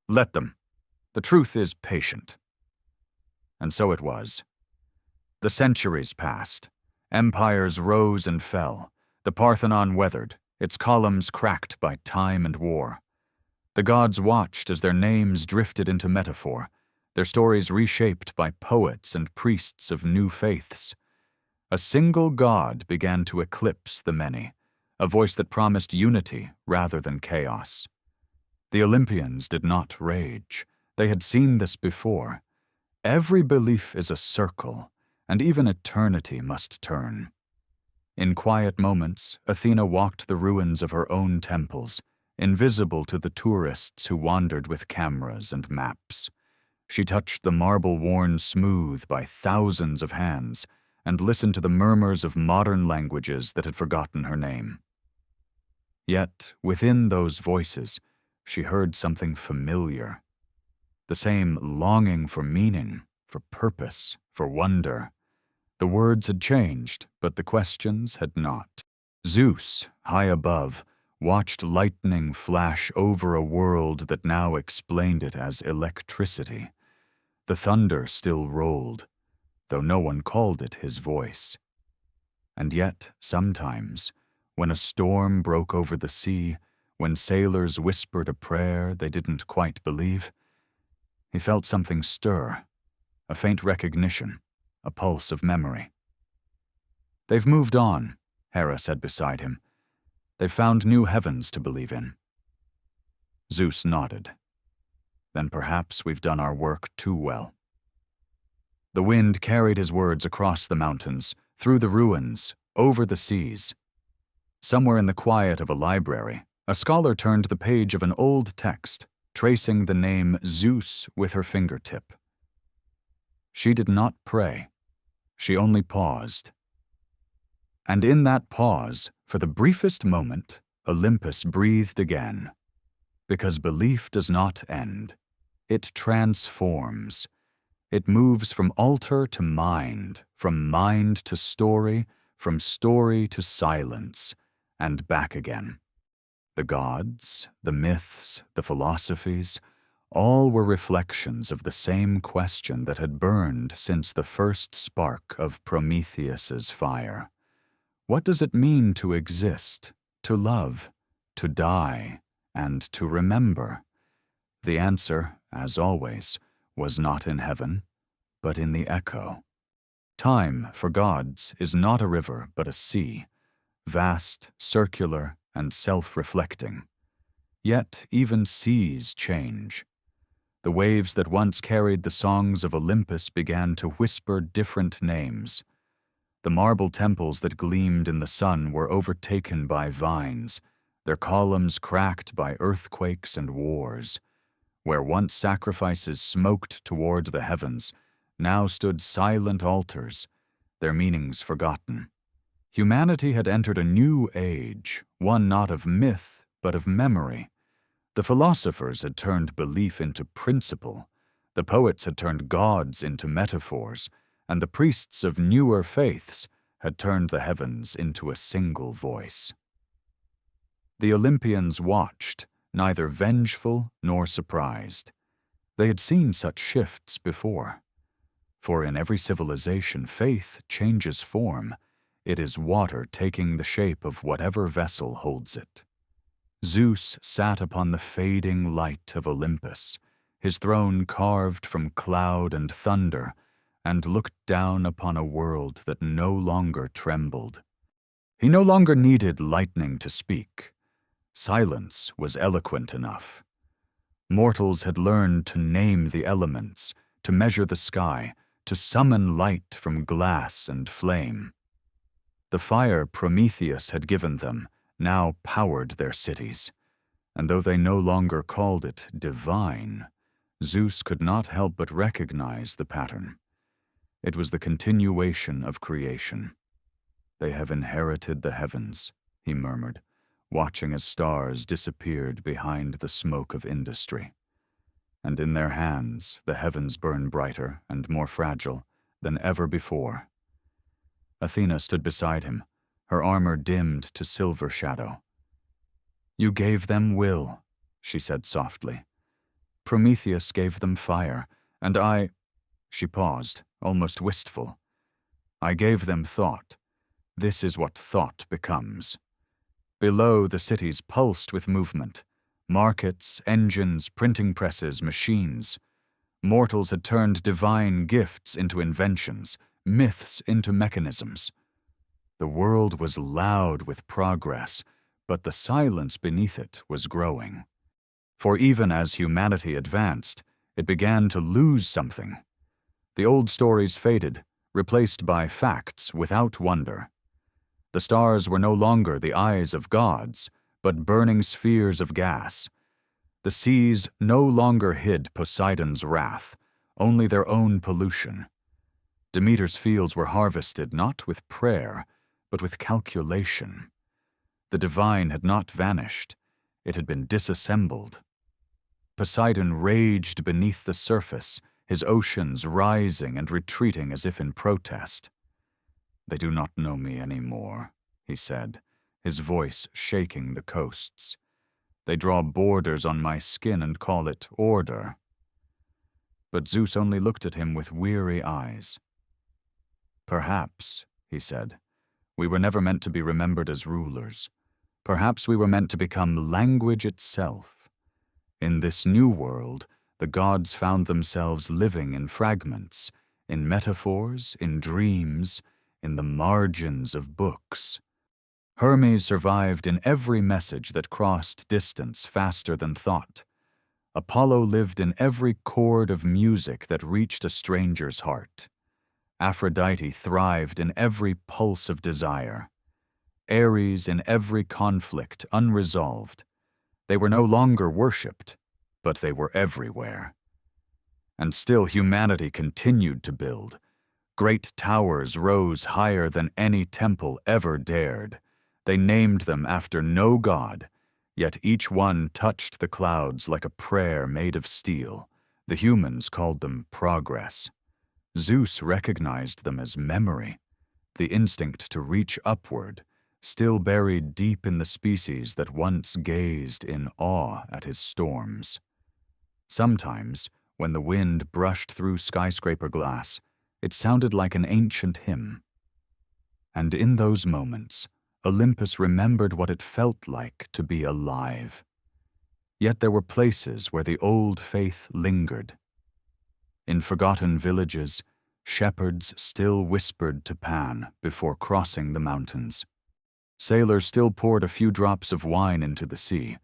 "Let them. The truth is patient." And so it was. The centuries passed. Empires rose and fell. The Parthenon weathered, its columns cracked by time and war. The gods watched as their names drifted into metaphor, their stories reshaped by poets and priests of new faiths. A single god began to eclipse the many, a voice that promised unity rather than chaos. The Olympians did not rage. They had seen this before. Every belief is a circle, and even eternity must turn. In quiet moments, Athena walked the ruins of her own temples, invisible to the tourists who wandered with cameras and maps. She touched the marble worn smooth by thousands of hands and listened to the murmurs of modern languages that had forgotten her name. Yet, within those voices, she heard something familiar. The same longing for meaning, for purpose, for wonder. The words had changed, but the questions had not. Zeus, high above, watched lightning flash over a world that now explained it as electricity. The thunder still rolled, though no one called it his voice. And yet, sometimes, when a storm broke over the sea, when sailors whispered a prayer they didn't quite believe, he felt something stir, a faint recognition, a pulse of memory. "They've moved on," Hera said beside him. "They've found new heavens to believe in." Zeus nodded. "Then perhaps we've done our work too well." The wind carried his words across the mountains, through the ruins, over the seas. Somewhere in the quiet of a library, a scholar turned the page of an old text, tracing the name Zeus with her fingertip. She did not pray. She only paused. And in that pause, for the briefest moment, Olympus breathed again. Because belief does not end. It transforms. It moves from altar to mind, from mind to story, from story to silence, and back again. The gods, the myths, the philosophies, all were reflections of the same question that had burned since the first spark of Prometheus's fire. What does it mean to exist, to love, to die, and to remember? The answer, as always, was not in heaven, but in the echo. Time, for gods, is not a river but a sea, vast, circular, and self-reflecting. Yet even seas change. The waves that once carried the songs of Olympus began to whisper different names. The marble temples that gleamed in the sun were overtaken by vines, their columns cracked by earthquakes and wars. Where once sacrifices smoked towards the heavens, now stood silent altars, their meanings forgotten. Humanity had entered a new age, one not of myth, but of memory. The philosophers had turned belief into principle, the poets had turned gods into metaphors, and the priests of newer faiths had turned the heavens into a single voice. The Olympians watched, neither vengeful nor surprised. They had seen such shifts before. For in every civilization, faith changes form. It is water taking the shape of whatever vessel holds it. Zeus sat upon the fading light of Olympus, his throne carved from cloud and thunder, and looked down upon a world that no longer trembled. He no longer needed lightning to speak. Silence was eloquent enough. Mortals had learned to name the elements, to measure the sky, to summon light from glass and flame. The fire Prometheus had given them now powered their cities, and though they no longer called it divine, Zeus could not help but recognize the pattern. It was the continuation of creation. "They have inherited the heavens," he murmured, watching as stars disappeared behind the smoke of industry. And in their hands the heavens burn brighter and more fragile than ever before. Athena stood beside him, her armor dimmed to silver shadow. "You gave them will," she said softly. "Prometheus gave them fire, and I—" She paused, almost wistful. "I gave them thought. This is what thought becomes." Below, the cities pulsed with movement. Markets, engines, printing presses, machines. Mortals had turned divine gifts into inventions, myths into mechanisms. The world was loud with progress, but the silence beneath it was growing. For even as humanity advanced, it began to lose something. The old stories faded, replaced by facts without wonder. The stars were no longer the eyes of gods, but burning spheres of gas. The seas no longer hid Poseidon's wrath, only their own pollution. Demeter's fields were harvested not with prayer, but with calculation. The divine had not vanished, it had been disassembled. Poseidon raged beneath the surface, his oceans rising and retreating as if in protest. "They do not know me any more," he said, his voice shaking the coasts. "They draw borders on my skin and call it order." But Zeus only looked at him with weary eyes. "Perhaps," he said, "we were never meant to be remembered as rulers. Perhaps we were meant to become language itself. In this new world, the gods found themselves living in fragments, in metaphors, in dreams, in the margins of books. Hermes survived in every message that crossed distance faster than thought. Apollo lived in every chord of music that reached a stranger's heart. Aphrodite thrived in every pulse of desire. Ares in every conflict unresolved. They were no longer worshipped, but they were everywhere. And still humanity continued to build. Great towers rose higher than any temple ever dared. They named them after no god, yet each one touched the clouds like a prayer made of steel. The humans called them progress. Zeus recognized them as memory, the instinct to reach upward, still buried deep in the species that once gazed in awe at his storms. Sometimes, when the wind brushed through skyscraper glass, it sounded like an ancient hymn. And in those moments, Olympus remembered what it felt like to be alive. Yet there were places where the old faith lingered. In forgotten villages, shepherds still whispered to Pan before crossing the mountains. Sailors still poured a few drops of wine into the sea,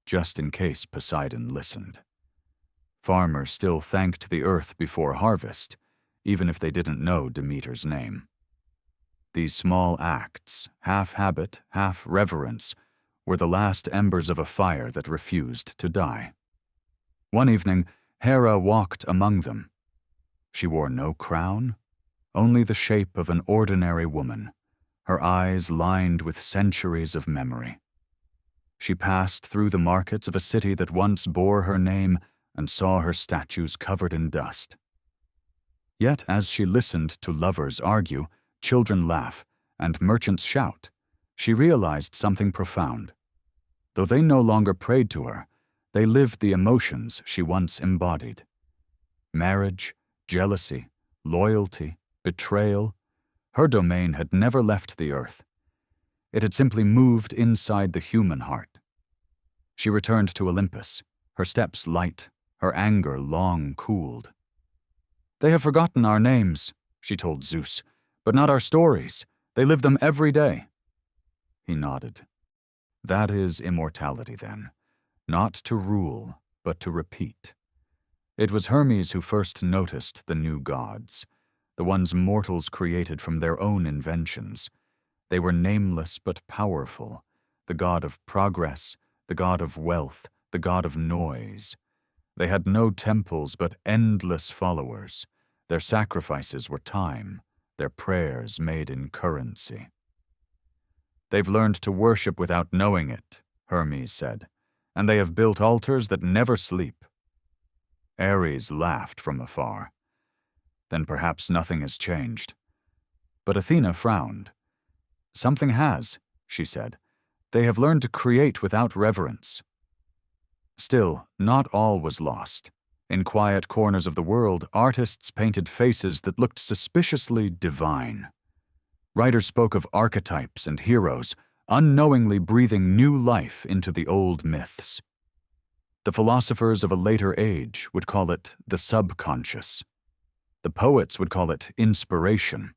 just in case Poseidon listened. Farmers still thanked the earth before harvest, even if they didn't know Demeter's name. These small acts, half habit, half reverence, were the last embers of a fire that refused to die. One evening, Hera walked among them. She wore no crown, only the shape of an ordinary woman, her eyes lined with centuries of memory. She passed through the markets of a city that once bore her name and saw her statues covered in dust. Yet as she listened to lovers argue, children laugh, and merchants shout, she realized something profound. Though they no longer prayed to her, they lived the emotions she once embodied. Marriage, jealousy, loyalty, betrayal, her domain had never left the earth. It had simply moved inside the human heart. She returned to Olympus, her steps light, her anger long cooled. "They have forgotten our names," she told Zeus, "but not our stories. They live them every day." He nodded. That is immortality, then. Not to rule, but to repeat. It was Hermes who first noticed the new gods, the ones mortals created from their own inventions. They were nameless but powerful, the god of progress, the god of wealth, the god of noise. They had no temples but endless followers. Their sacrifices were time, their prayers made in currency. "They've learned to worship without knowing it," Hermes said, "and they have built altars that never sleep." Ares laughed from afar. "Then perhaps nothing has changed." But Athena frowned. "Something has," she said. "They have learned to create without reverence." Still, not all was lost. In quiet corners of the world, artists painted faces that looked suspiciously divine. Writers spoke of archetypes and heroes, unknowingly breathing new life into the old myths. The philosophers of a later age would call it the subconscious. The poets would call it inspiration.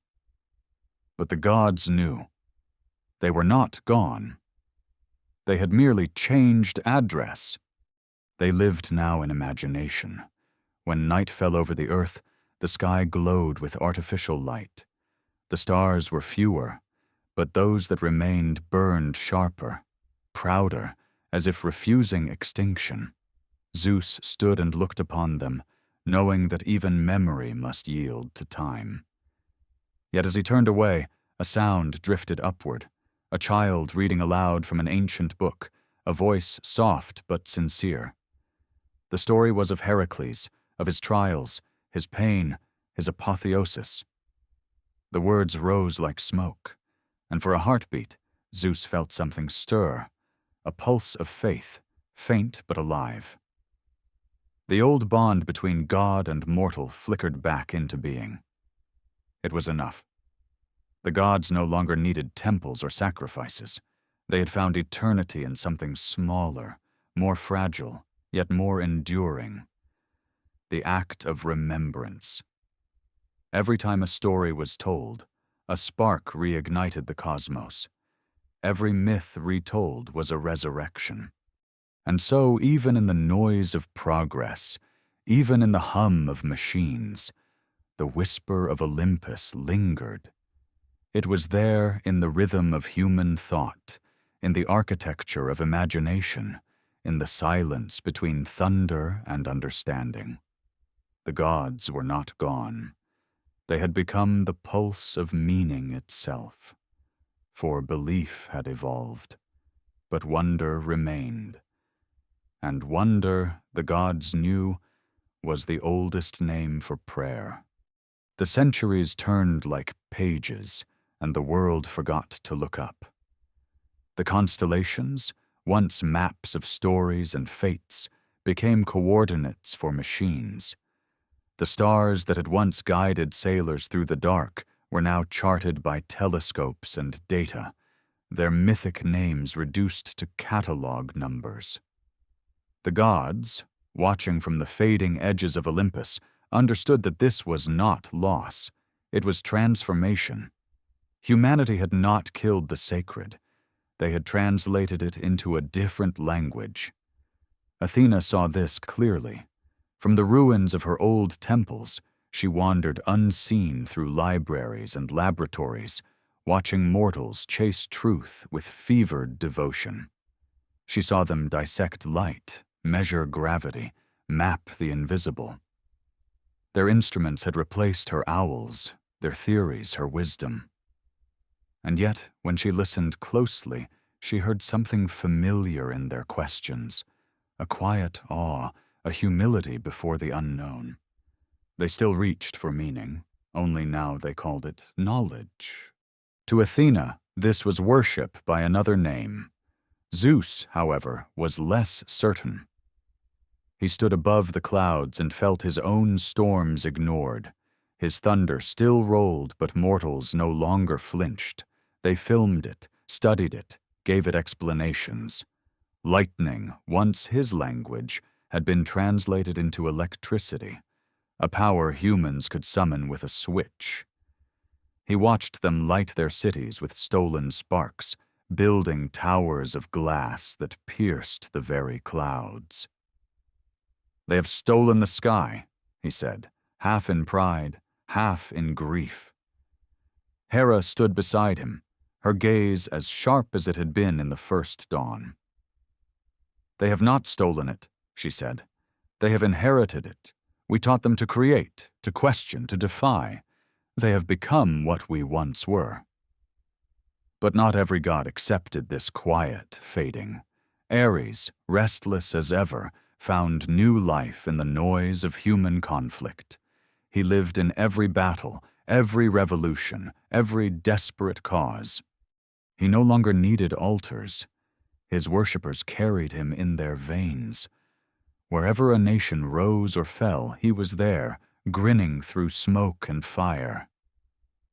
But the gods knew. They were not gone. They had merely changed address. They lived now in imagination. When night fell over the earth, the sky glowed with artificial light. The stars were fewer, but those that remained burned sharper, prouder, as if refusing extinction. Zeus stood and looked upon them, knowing that even memory must yield to time. Yet as he turned away, a sound drifted upward, a child reading aloud from an ancient book, a voice soft but sincere. The story was of Heracles, of his trials, his pain, his apotheosis. The words rose like smoke, and for a heartbeat, Zeus felt something stir, a pulse of faith, faint but alive. The old bond between God and mortal flickered back into being. It was enough. The gods no longer needed temples or sacrifices. They had found eternity in something smaller, more fragile, yet more enduring. The act of remembrance. Every time a story was told, a spark reignited the cosmos. Every myth retold was a resurrection. And so, even in the noise of progress, even in the hum of machines, the whisper of Olympus lingered. It was there in the rhythm of human thought, in the architecture of imagination, in the silence between thunder and understanding. The gods were not gone. They had become the pulse of meaning itself. For belief had evolved, but wonder remained. And wonder, the gods knew, was the oldest name for prayer. The centuries turned like pages, and the world forgot to look up. The constellations, once maps of stories and fates, became coordinates for machines. The stars that had once guided sailors through the dark were now charted by telescopes and data, their mythic names reduced to catalog numbers. The gods, watching from the fading edges of Olympus, understood that this was not loss, it was transformation. Humanity had not killed the sacred. They had translated it into a different language. Athena saw this clearly. From the ruins of her old temples, she wandered unseen through libraries and laboratories, watching mortals chase truth with fevered devotion. She saw them dissect light, measure gravity, map the invisible. Their instruments had replaced her owls, their theories her wisdom. And yet, when she listened closely, she heard something familiar in their questions, a quiet awe, a humility before the unknown. They still reached for meaning, only now they called it knowledge. To Athena, this was worship by another name. Zeus, however, was less certain. He stood above the clouds and felt his own storms ignored. His thunder still rolled, but mortals no longer flinched. They filmed it, studied it, gave it explanations. Lightning, once his language, had been translated into electricity, a power humans could summon with a switch. He watched them light their cities with stolen sparks, building towers of glass that pierced the very clouds. "They have stolen the sky," he said, half in pride, half in grief. Hera stood beside him, her gaze as sharp as it had been in the first dawn. "They have not stolen it," she said. "They have inherited it. We taught them to create, to question, to defy. They have become what we once were." But not every god accepted this quiet fading. Ares, restless as ever, found new life in the noise of human conflict. He lived in every battle, every revolution, every desperate cause. He no longer needed altars. His worshippers carried him in their veins. Wherever a nation rose or fell, he was there, grinning through smoke and fire.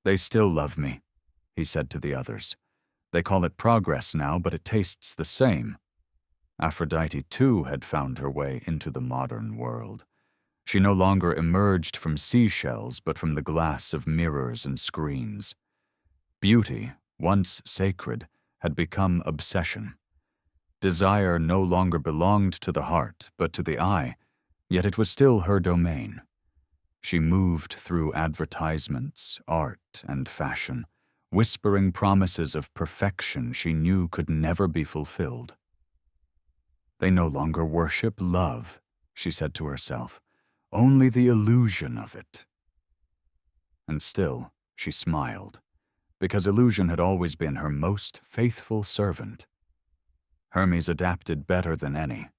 "They still love me," he said to the others. "They call it progress now, but it tastes the same." Aphrodite, too, had found her way into the modern world. She no longer emerged from seashells, but from the glass of mirrors and screens. Beauty, once sacred, had become obsession. Desire no longer belonged to the heart, but to the eye, yet it was still her domain. She moved through advertisements, art, and fashion, whispering promises of perfection she knew could never be fulfilled. "They no longer worship love," she said to herself, "only the illusion of it." And still, she smiled, because illusion had always been her most faithful servant. Hermes adapted better than any.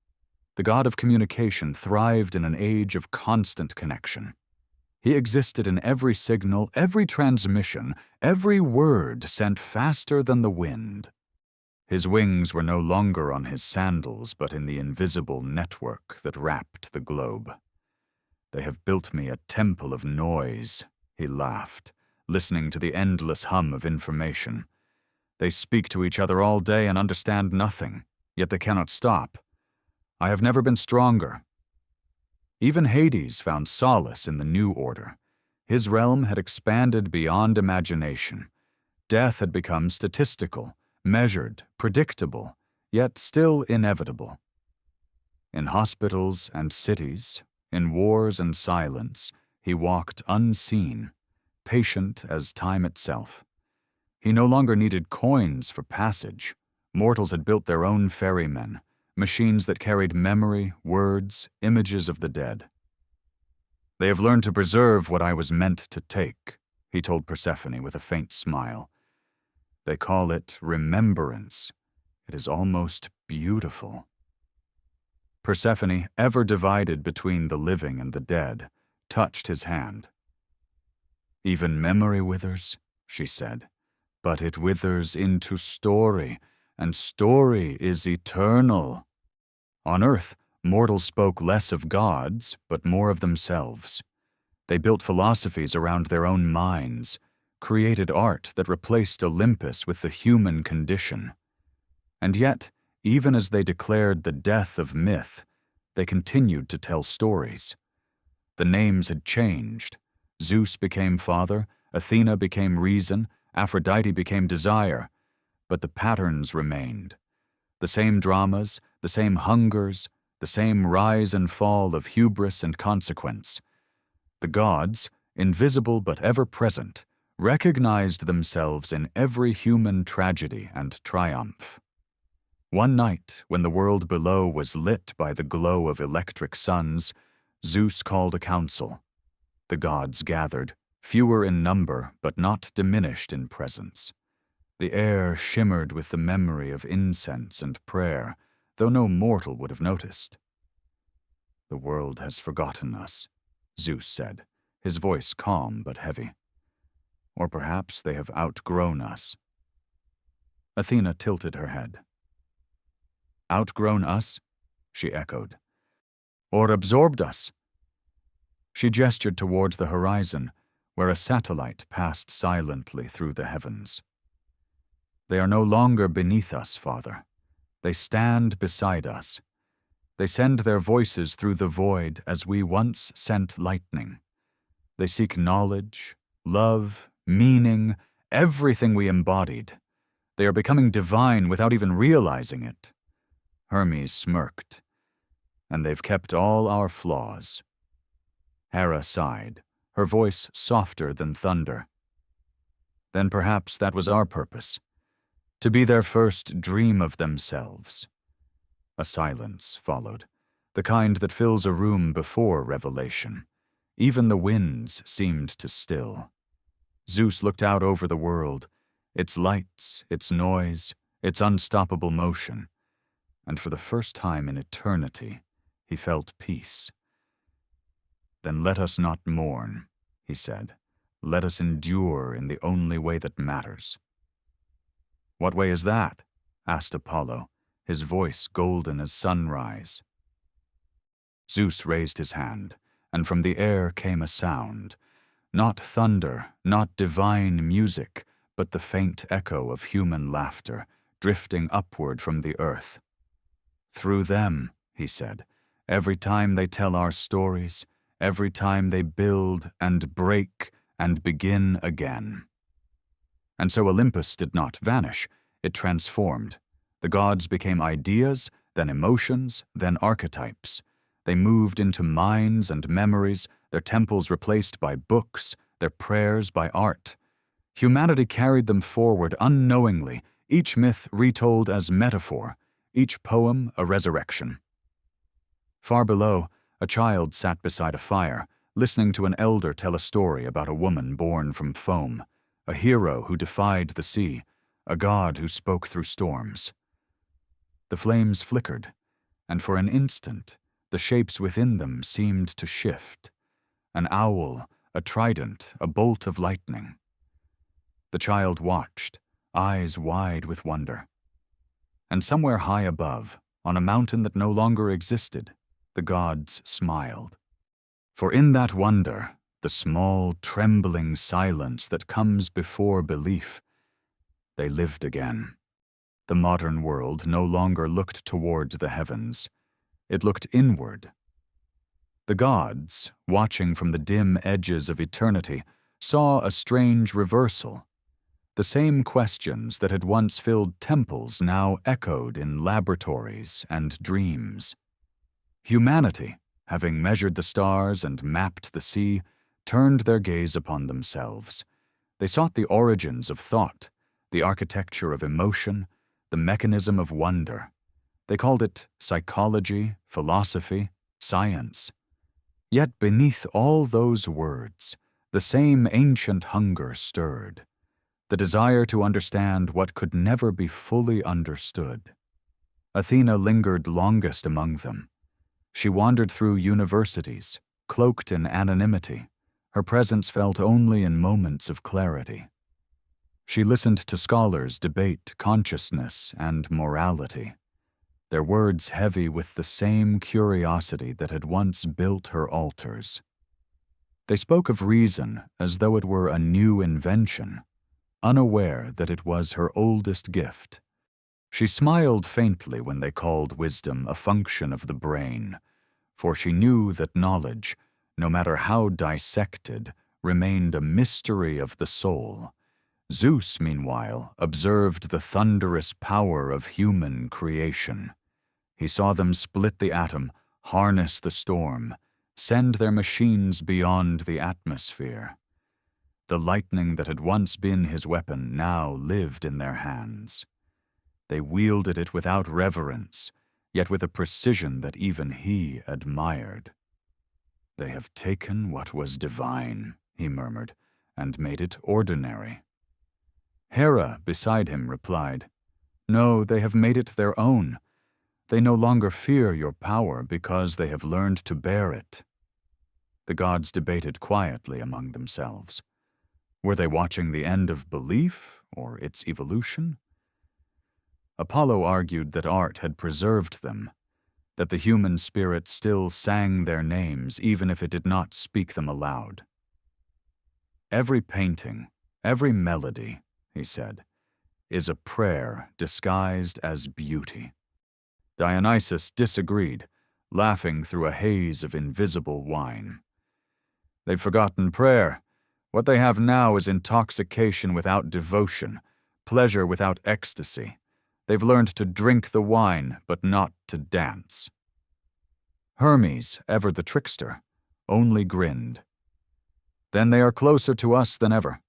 The god of communication thrived in an age of constant connection. He existed in every signal, every transmission, every word sent faster than the wind. His wings were no longer on his sandals, but in the invisible network that wrapped the globe. "They have built me a temple of noise," he laughed, listening to the endless hum of information. "They speak to each other all day and understand nothing, yet they cannot stop. I have never been stronger." Even Hades found solace in the new order. His realm had expanded beyond imagination. Death had become statistical, measured, predictable, yet still inevitable. In hospitals and cities, in wars and silence, he walked unseen, patient as time itself. He no longer needed coins for passage. Mortals had built their own ferrymen, machines that carried memory, words, images of the dead. "They have learned to preserve what I was meant to take," he told Persephone with a faint smile. "They call it remembrance. It is almost beautiful." Persephone, ever divided between the living and the dead, touched his hand. "Even memory withers," she said, "but it withers into story, and story is eternal." On earth, mortals spoke less of gods, but more of themselves. They built philosophies around their own minds, created art that replaced Olympus with the human condition. And yet, even as they declared the death of myth, they continued to tell stories. The names had changed. Zeus became father, Athena became reason, Aphrodite became desire, but the patterns remained. The same dramas, the same hungers, the same rise and fall of hubris and consequence. The gods, invisible but ever present, recognized themselves in every human tragedy and triumph. One night, when the world below was lit by the glow of electric suns, Zeus called a council. The gods gathered, fewer in number but not diminished in presence. The air shimmered with the memory of incense and prayer, though no mortal would have noticed. "The world has forgotten us," Zeus said, his voice calm but heavy. "Or perhaps they have outgrown us." Athena tilted her head. "Outgrown us?" she echoed. "Or absorbed us?" She gestured toward the horizon, where a satellite passed silently through the heavens. "They are no longer beneath us, Father. They stand beside us. They send their voices through the void as we once sent lightning. They seek knowledge, love, meaning, everything we embodied. They are becoming divine without even realizing it." Hermes smirked. "And they've kept all our flaws." Hera sighed, her voice softer than thunder. "Then perhaps that was our purpose, to be their first dream of themselves." A silence followed, the kind that fills a room before revelation. Even the winds seemed to still. Zeus looked out over the world, its lights, its noise, its unstoppable motion, and for the first time in eternity, he felt peace. "Then let us not mourn," he said. "Let us endure in the only way that matters." "What way is that?" asked Apollo, his voice golden as sunrise. Zeus raised his hand, and from the air came a sound, not thunder, not divine music, but the faint echo of human laughter, drifting upward from the earth. "Through them," he said, "every time they tell our stories, every time they build and break and begin again." And so Olympus did not vanish, it transformed. The gods became ideas, then emotions, then archetypes. They moved into minds and memories, their temples replaced by books, their prayers by art. Humanity carried them forward unknowingly, each myth retold as metaphor, each poem a resurrection. Far below, a child sat beside a fire, listening to an elder tell a story about a woman born from foam, a hero who defied the sea, a god who spoke through storms. The flames flickered, and for an instant, the shapes within them seemed to shift. An owl, a trident, a bolt of lightning. The child watched, eyes wide with wonder. And somewhere high above, on a mountain that no longer existed, the gods smiled. For in that wonder, the small, trembling silence that comes before belief, they lived again. The modern world no longer looked towards the heavens. It looked inward. The gods, watching from the dim edges of eternity, saw a strange reversal. The same questions that had once filled temples now echoed in laboratories and dreams. Humanity, having measured the stars and mapped the sea, turned their gaze upon themselves. They sought the origins of thought, the architecture of emotion, the mechanism of wonder. They called it psychology, philosophy, science. Yet beneath all those words, the same ancient hunger stirred, the desire to understand what could never be fully understood. Athena lingered longest among them. She wandered through universities, cloaked in anonymity, her presence felt only in moments of clarity. She listened to scholars debate consciousness and morality, their words heavy with the same curiosity that had once built her altars. They spoke of reason as though it were a new invention, unaware that it was her oldest gift. She smiled faintly when they called wisdom a function of the brain, for she knew that knowledge, no matter how dissected, remained a mystery of the soul. Zeus, meanwhile, observed the thunderous power of human creation. He saw them split the atom, harness the storm, send their machines beyond the atmosphere. The lightning that had once been his weapon now lived in their hands. They wielded it without reverence, yet with a precision that even he admired. "They have taken what was divine," he murmured, "and made it ordinary." Hera, beside him, replied, "No, they have made it their own. They no longer fear your power because they have learned to bear it." The gods debated quietly among themselves. Were they watching the end of belief or its evolution? Apollo argued that art had preserved them, that the human spirit still sang their names even if it did not speak them aloud. "Every painting, every melody," he said, "is a prayer disguised as beauty." Dionysus disagreed, laughing through a haze of invisible wine. "They've forgotten prayer. What they have now is intoxication without devotion, pleasure without ecstasy. They've learned to drink the wine, but not to dance." Hermes, ever the trickster, only grinned. "Then they are closer to us than ever."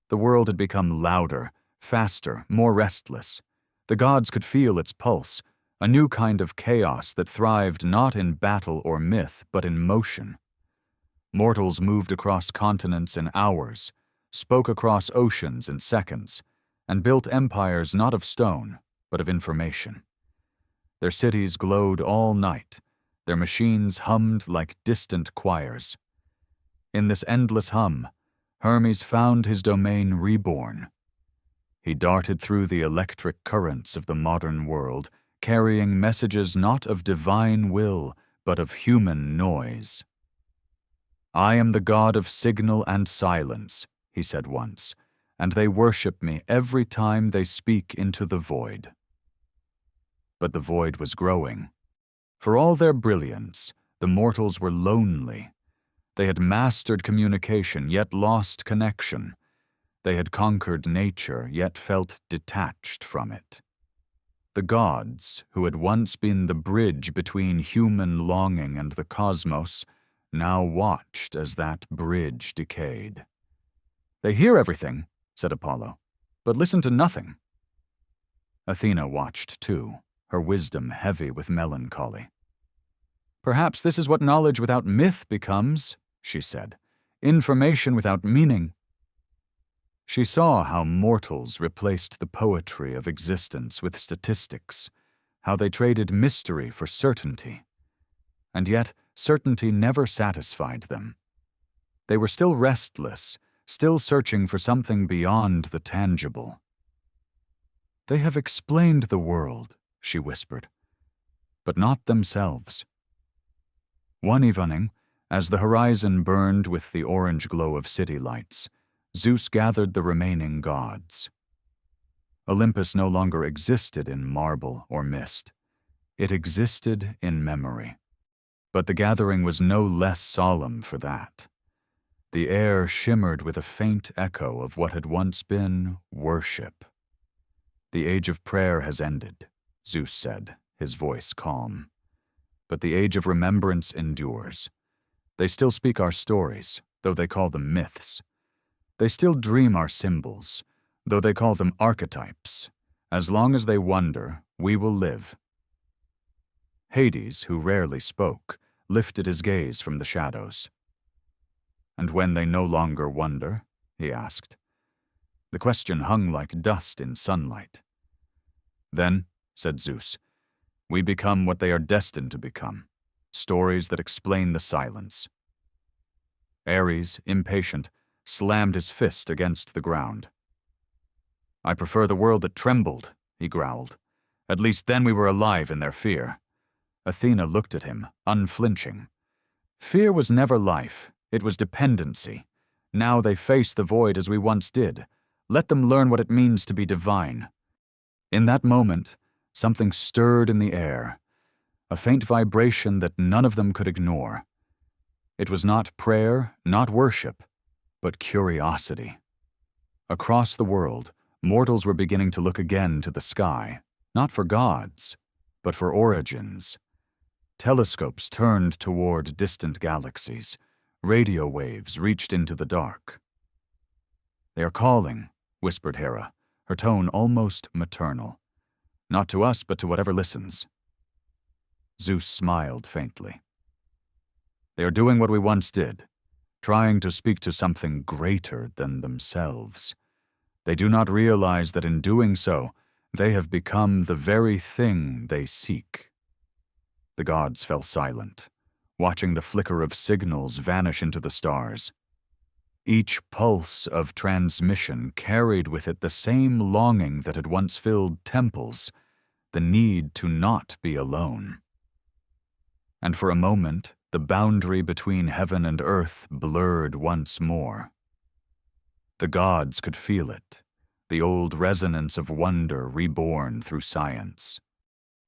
The world had become louder, faster, more restless. The gods could feel its pulse, a new kind of chaos that thrived not in battle or myth, but in motion. Mortals moved across continents in hours, spoke across oceans in seconds, and built empires not of stone, but of information. Their cities glowed all night, their machines hummed like distant choirs. In this endless hum, Hermes found his domain reborn. He darted through the electric currents of the modern world, carrying messages not of divine will, but of human noise. "I am the god of signal and silence," he said once, "and they worship me every time they speak into the void." But the void was growing. For all their brilliance, the mortals were lonely. They had mastered communication, yet lost connection. They had conquered nature, yet felt detached from it. The gods, who had once been the bridge between human longing and the cosmos, now watched as that bridge decayed. "They hear everything," said Apollo, "but listen to nothing." Athena watched too, her wisdom heavy with melancholy. "Perhaps this is what knowledge without myth becomes," she said, "information without meaning." She saw how mortals replaced the poetry of existence with statistics, how they traded mystery for certainty. And yet, certainty never satisfied them. They were still restless, still searching for something beyond the tangible. "They have explained the world," she whispered, "but not themselves." One evening, as the horizon burned with the orange glow of city lights, Zeus gathered the remaining gods. Olympus no longer existed in marble or mist. It existed in memory. But the gathering was no less solemn for that. The air shimmered with a faint echo of what had once been worship. "The age of prayer has ended," Zeus said, his voice calm. "But the age of remembrance endures. They still speak our stories, though they call them myths. They still dream our symbols, though they call them archetypes. As long as they wonder, we will live." Hades, who rarely spoke, lifted his gaze from the shadows. "And when they no longer wonder?" he asked. The question hung like dust in sunlight. "Then," said Zeus, "we become what they are destined to become, stories that explain the silence." Ares, impatient, slammed his fist against the ground. "I prefer the world that trembled," he growled. "At least then we were alive in their fear." Athena looked at him, unflinching. "Fear was never life, it was dependency. Now they face the void as we once did. Let them learn what it means to be divine." In that moment, something stirred in the air, a faint vibration that none of them could ignore. It was not prayer, not worship, but curiosity. Across the world, mortals were beginning to look again to the sky, not for gods, but for origins. Telescopes turned toward distant galaxies. Radio waves reached into the dark. "They are calling," whispered Hera, her tone almost maternal. "Not to us, but to whatever listens." Zeus smiled faintly. They are doing what we once did, trying to speak to something greater than themselves. They do not realize that in doing so, they have become the very thing they seek." The gods fell silent, watching the flicker of signals vanish into the stars. Each pulse of transmission carried with it the same longing that had once filled temples, the need to not be alone. And for a moment, the boundary between heaven and earth blurred once more. The gods could feel it, the old resonance of wonder reborn through science.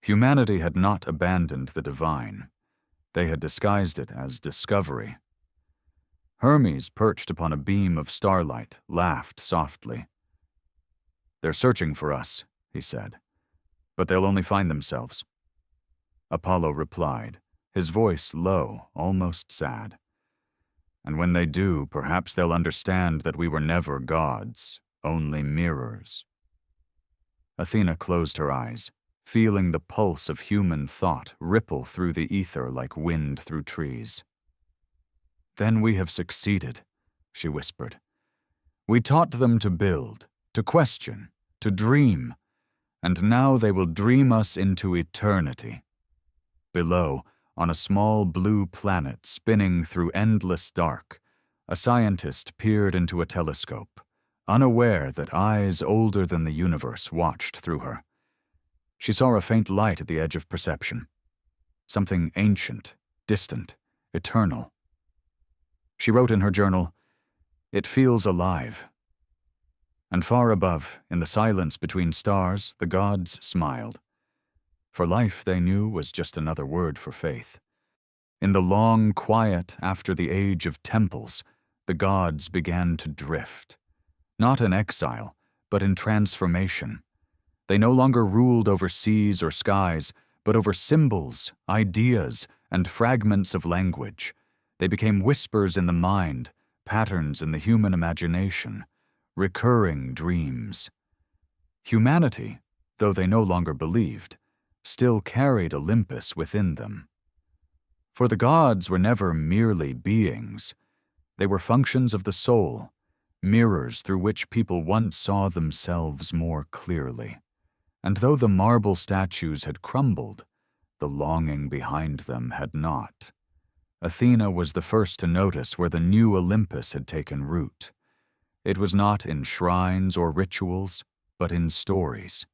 Humanity had not abandoned the divine. They had disguised it as discovery. Hermes, perched upon a beam of starlight, laughed softly. "They're searching for us," he said, "but they'll only find themselves." Apollo replied, his voice low, almost sad. "And when they do, perhaps they'll understand that we were never gods, only mirrors." Athena closed her eyes, feeling the pulse of human thought ripple through the ether like wind through trees. "Then we have succeeded," she whispered. "We taught them to build, to question, to dream, and now they will dream us into eternity." Below, on a small blue planet spinning through endless dark, a scientist peered into a telescope, unaware that eyes older than the universe watched through her. She saw a faint light at the edge of perception. Something ancient, distant, eternal. She wrote in her journal, "It feels alive." And far above, in the silence between stars, the gods smiled. For life, they knew, was just another word for faith. In the long quiet after the age of temples, the gods began to drift. Not in exile, but in transformation. They no longer ruled over seas or skies, but over symbols, ideas, and fragments of language. They became whispers in the mind, patterns in the human imagination, recurring dreams. Humanity, though they no longer believed, still carried Olympus within them. For the gods were never merely beings. They were functions of the soul, mirrors through which people once saw themselves more clearly. And though the marble statues had crumbled, the longing behind them had not. Athena was the first to notice where the new Olympus had taken root. It was not in shrines or rituals, but in stories.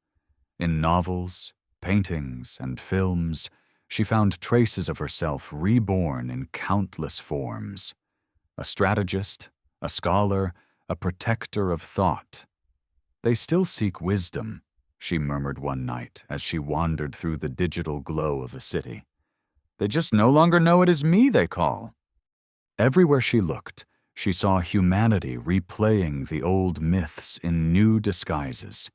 In novels, paintings, and films, she found traces of herself reborn in countless forms. A strategist, a scholar, a protector of thought. "They still seek wisdom," she murmured one night as she wandered through the digital glow of a city. "They just no longer know it is me they call." Everywhere she looked, she saw humanity replaying the old myths in new disguises.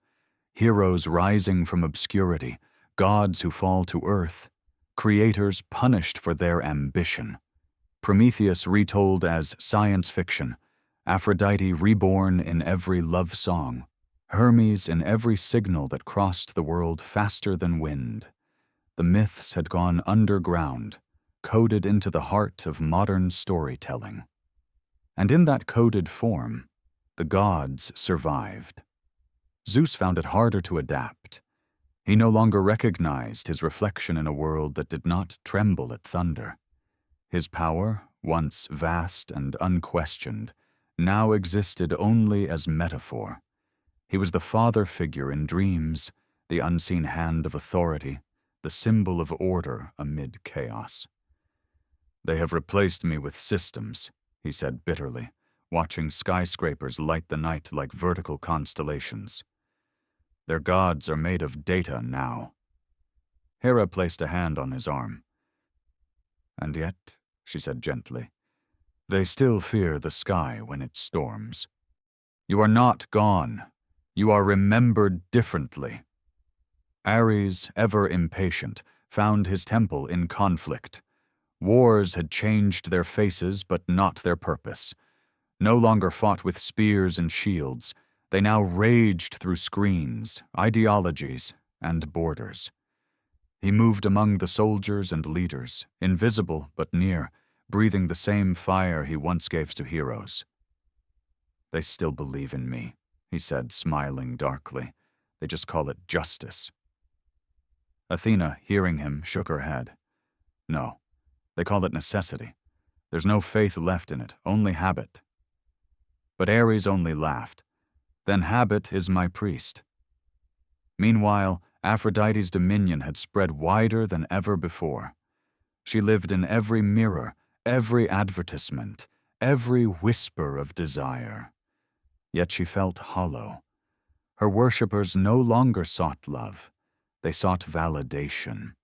Heroes rising from obscurity, gods who fall to earth, creators punished for their ambition. Prometheus retold as science fiction, Aphrodite reborn in every love song, Hermes in every signal that crossed the world faster than wind. The myths had gone underground, coded into the heart of modern storytelling. And in that coded form, the gods survived. Zeus found it harder to adapt. He no longer recognized his reflection in a world that did not tremble at thunder. His power, once vast and unquestioned, now existed only as metaphor. He was the father figure in dreams, the unseen hand of authority, the symbol of order amid chaos. "They have replaced me with systems," he said bitterly, watching skyscrapers light the night like vertical constellations. "Their gods are made of data now." Hera placed a hand on his arm. "And yet," she said gently, "they still fear the sky when it storms. You are not gone. You are remembered differently." Ares, ever impatient, found his temple in conflict. Wars had changed their faces but not their purpose. No longer fought with spears and shields, they now raged through screens, ideologies, and borders. He moved among the soldiers and leaders, invisible but near, breathing the same fire he once gave to heroes. "They still believe in me," he said, smiling darkly. "They just call it justice." Athena, hearing him, shook her head. "No, they call it necessity. There's no faith left in it, only habit." But Ares only laughed. "Then habit is my priest." Meanwhile, Aphrodite's dominion had spread wider than ever before. She lived in every mirror, every advertisement, every whisper of desire. Yet she felt hollow. Her worshippers no longer sought love. They sought validation.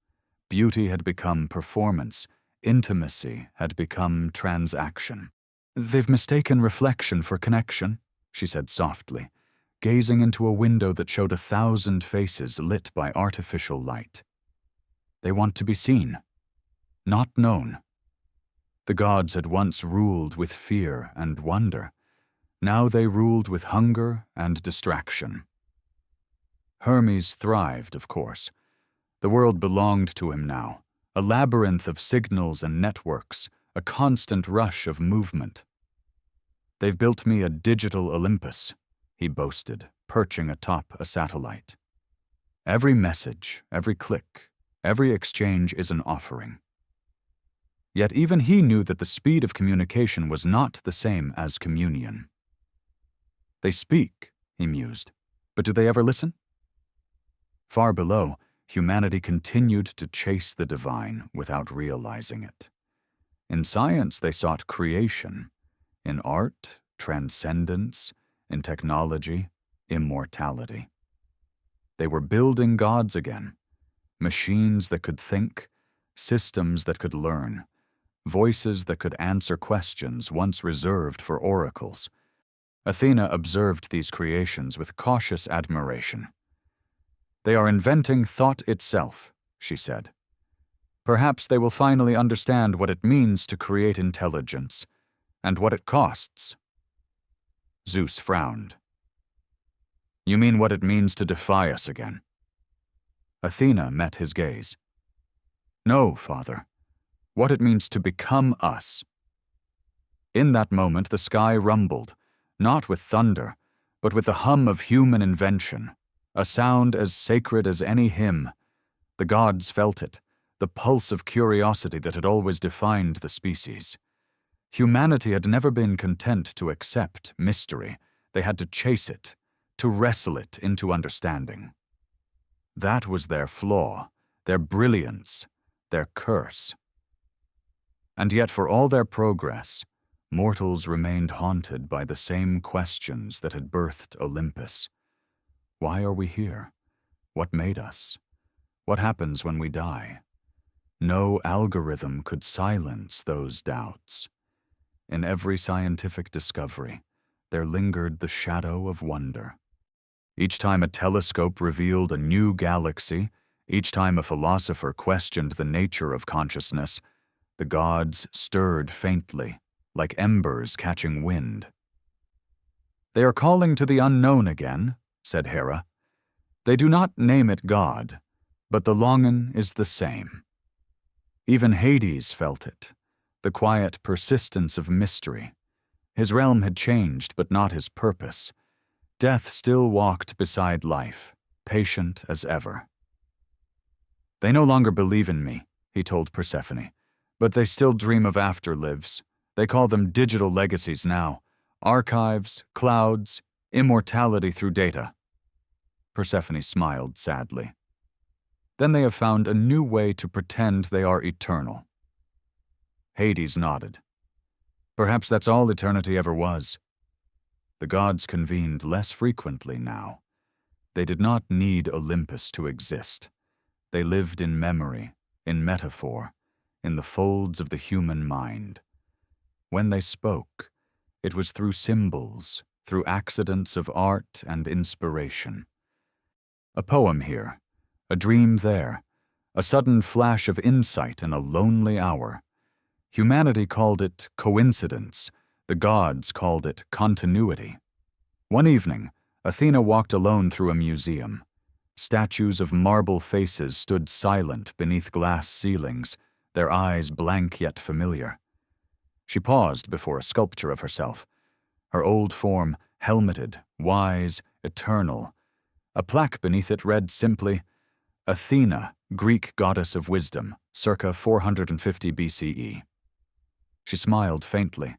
Beauty had become performance. Intimacy had become transaction. "They've mistaken reflection for connection," she said softly, gazing into a window that showed 1,000 faces lit by artificial light. "They want to be seen, not known." The gods had once ruled with fear and wonder. Now they ruled with hunger and distraction. Hermes thrived, of course. The world belonged to him now, a labyrinth of signals and networks, a constant rush of movement. "They've built me a digital Olympus," he boasted, perching atop a satellite. "Every message, every click, every exchange is an offering." Yet even he knew that the speed of communication was not the same as communion. "They speak," he mused, "but do they ever listen?" Far below, humanity continued to chase the divine without realizing it. In science, they sought creation. In art, transcendence. In technology, immortality. They were building gods again. Machines that could think, systems that could learn, voices that could answer questions once reserved for oracles. Athena observed these creations with cautious admiration. "They are inventing thought itself," she said. "Perhaps they will finally understand what it means to create intelligence, and what it costs." Zeus frowned. "You mean what it means to defy us again?" Athena met his gaze. "No, Father. What it means to become us." In that moment, the sky rumbled, not with thunder, but with the hum of human invention, a sound as sacred as any hymn. The gods felt it, the pulse of curiosity that had always defined the species. Humanity had never been content to accept mystery. They had to chase it, to wrestle it into understanding. That was their flaw, their brilliance, their curse. And yet for all their progress, mortals remained haunted by the same questions that had birthed Olympus. Why are we here? What made us? What happens when we die? No algorithm could silence those doubts. In every scientific discovery, there lingered the shadow of wonder. Each time a telescope revealed a new galaxy, each time a philosopher questioned the nature of consciousness, the gods stirred faintly, like embers catching wind. "They are calling to the unknown again," said Hera. "They do not name it God, but the longing is the same." Even Hades felt it, the quiet persistence of mystery. His realm had changed, but not his purpose. Death still walked beside life, patient as ever. "They no longer believe in me," he told Persephone, "but they still dream of afterlives. They call them digital legacies now, archives, clouds, immortality through data." Persephone smiled sadly. "Then they have found a new way to pretend they are eternal." Hades nodded. "Perhaps that's all eternity ever was." The gods convened less frequently now. They did not need Olympus to exist. They lived in memory, in metaphor, in the folds of the human mind. When they spoke, it was through symbols, through accidents of art and inspiration. A poem here, a dream there, a sudden flash of insight in a lonely hour. Humanity called it coincidence, the gods called it continuity. One evening, Athena walked alone through a museum. Statues of marble faces stood silent beneath glass ceilings, their eyes blank yet familiar. She paused before a sculpture of herself, her old form helmeted, wise, eternal. A plaque beneath it read simply, Athena, Greek goddess of wisdom, circa 450 BCE. She smiled faintly.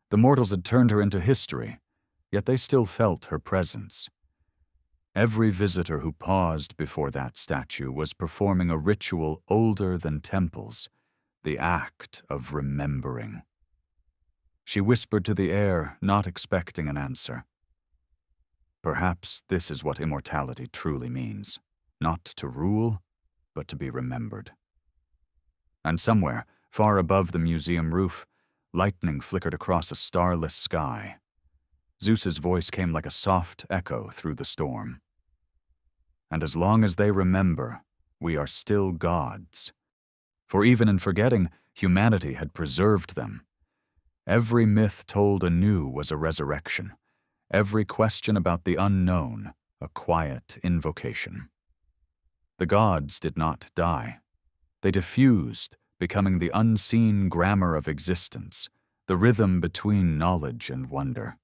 The mortals had turned her into history, yet they still felt her presence. Every visitor who paused before that statue was performing a ritual older than temples, the act of remembering. She whispered to the air, not expecting an answer. Perhaps this is what immortality truly means, not to rule, but to be remembered. And somewhere, far above the museum roof, lightning flickered across a starless sky. Zeus's voice came like a soft echo through the storm. And as long as they remember, we are still gods. For even in forgetting, humanity had preserved them. Every myth told anew was a resurrection. Every question about the unknown, a quiet invocation. The gods did not die. They diffused, becoming the unseen grammar of existence, the rhythm between knowledge and wonder.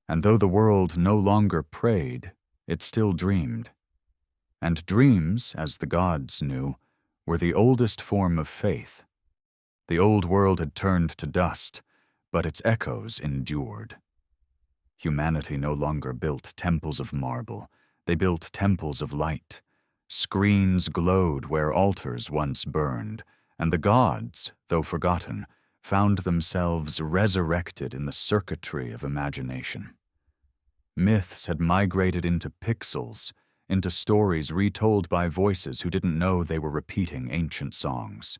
And though the world no longer prayed, it still dreamed. And dreams, as the gods knew, were the oldest form of faith. The old world had turned to dust, but its echoes endured. Humanity no longer built temples of marble. They built temples of light. Screens glowed where altars once burned, and the gods, though forgotten, found themselves resurrected in the circuitry of imagination. Myths had migrated into pixels, into stories retold by voices who didn't know they were repeating ancient songs.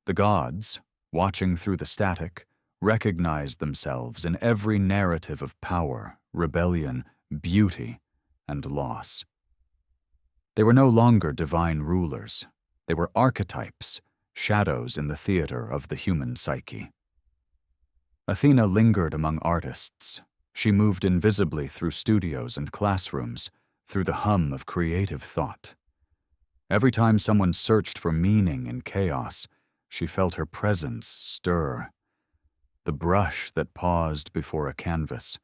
The gods, watching through the static, recognized themselves in every narrative of power, rebellion, beauty, and loss. They were no longer divine rulers. They were archetypes, shadows in the theater of the human psyche. Athena lingered among artists. She moved invisibly through studios and classrooms, through the hum of creative thought. Every time someone searched for meaning in chaos, she felt her presence stir. The brush that paused before a canvas,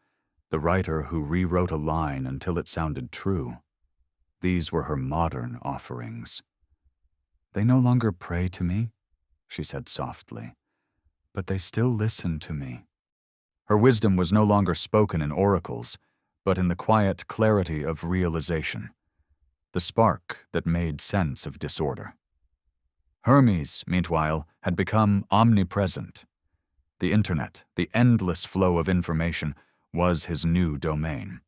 the writer who rewrote a line until it sounded true. These were her modern offerings. They no longer pray to me, she said softly, but they still listen to me. Her wisdom was no longer spoken in oracles, but in the quiet clarity of realization, the spark that made sense of disorder. Hermes, meanwhile, had become omnipresent. The internet, the endless flow of information, was his new domain.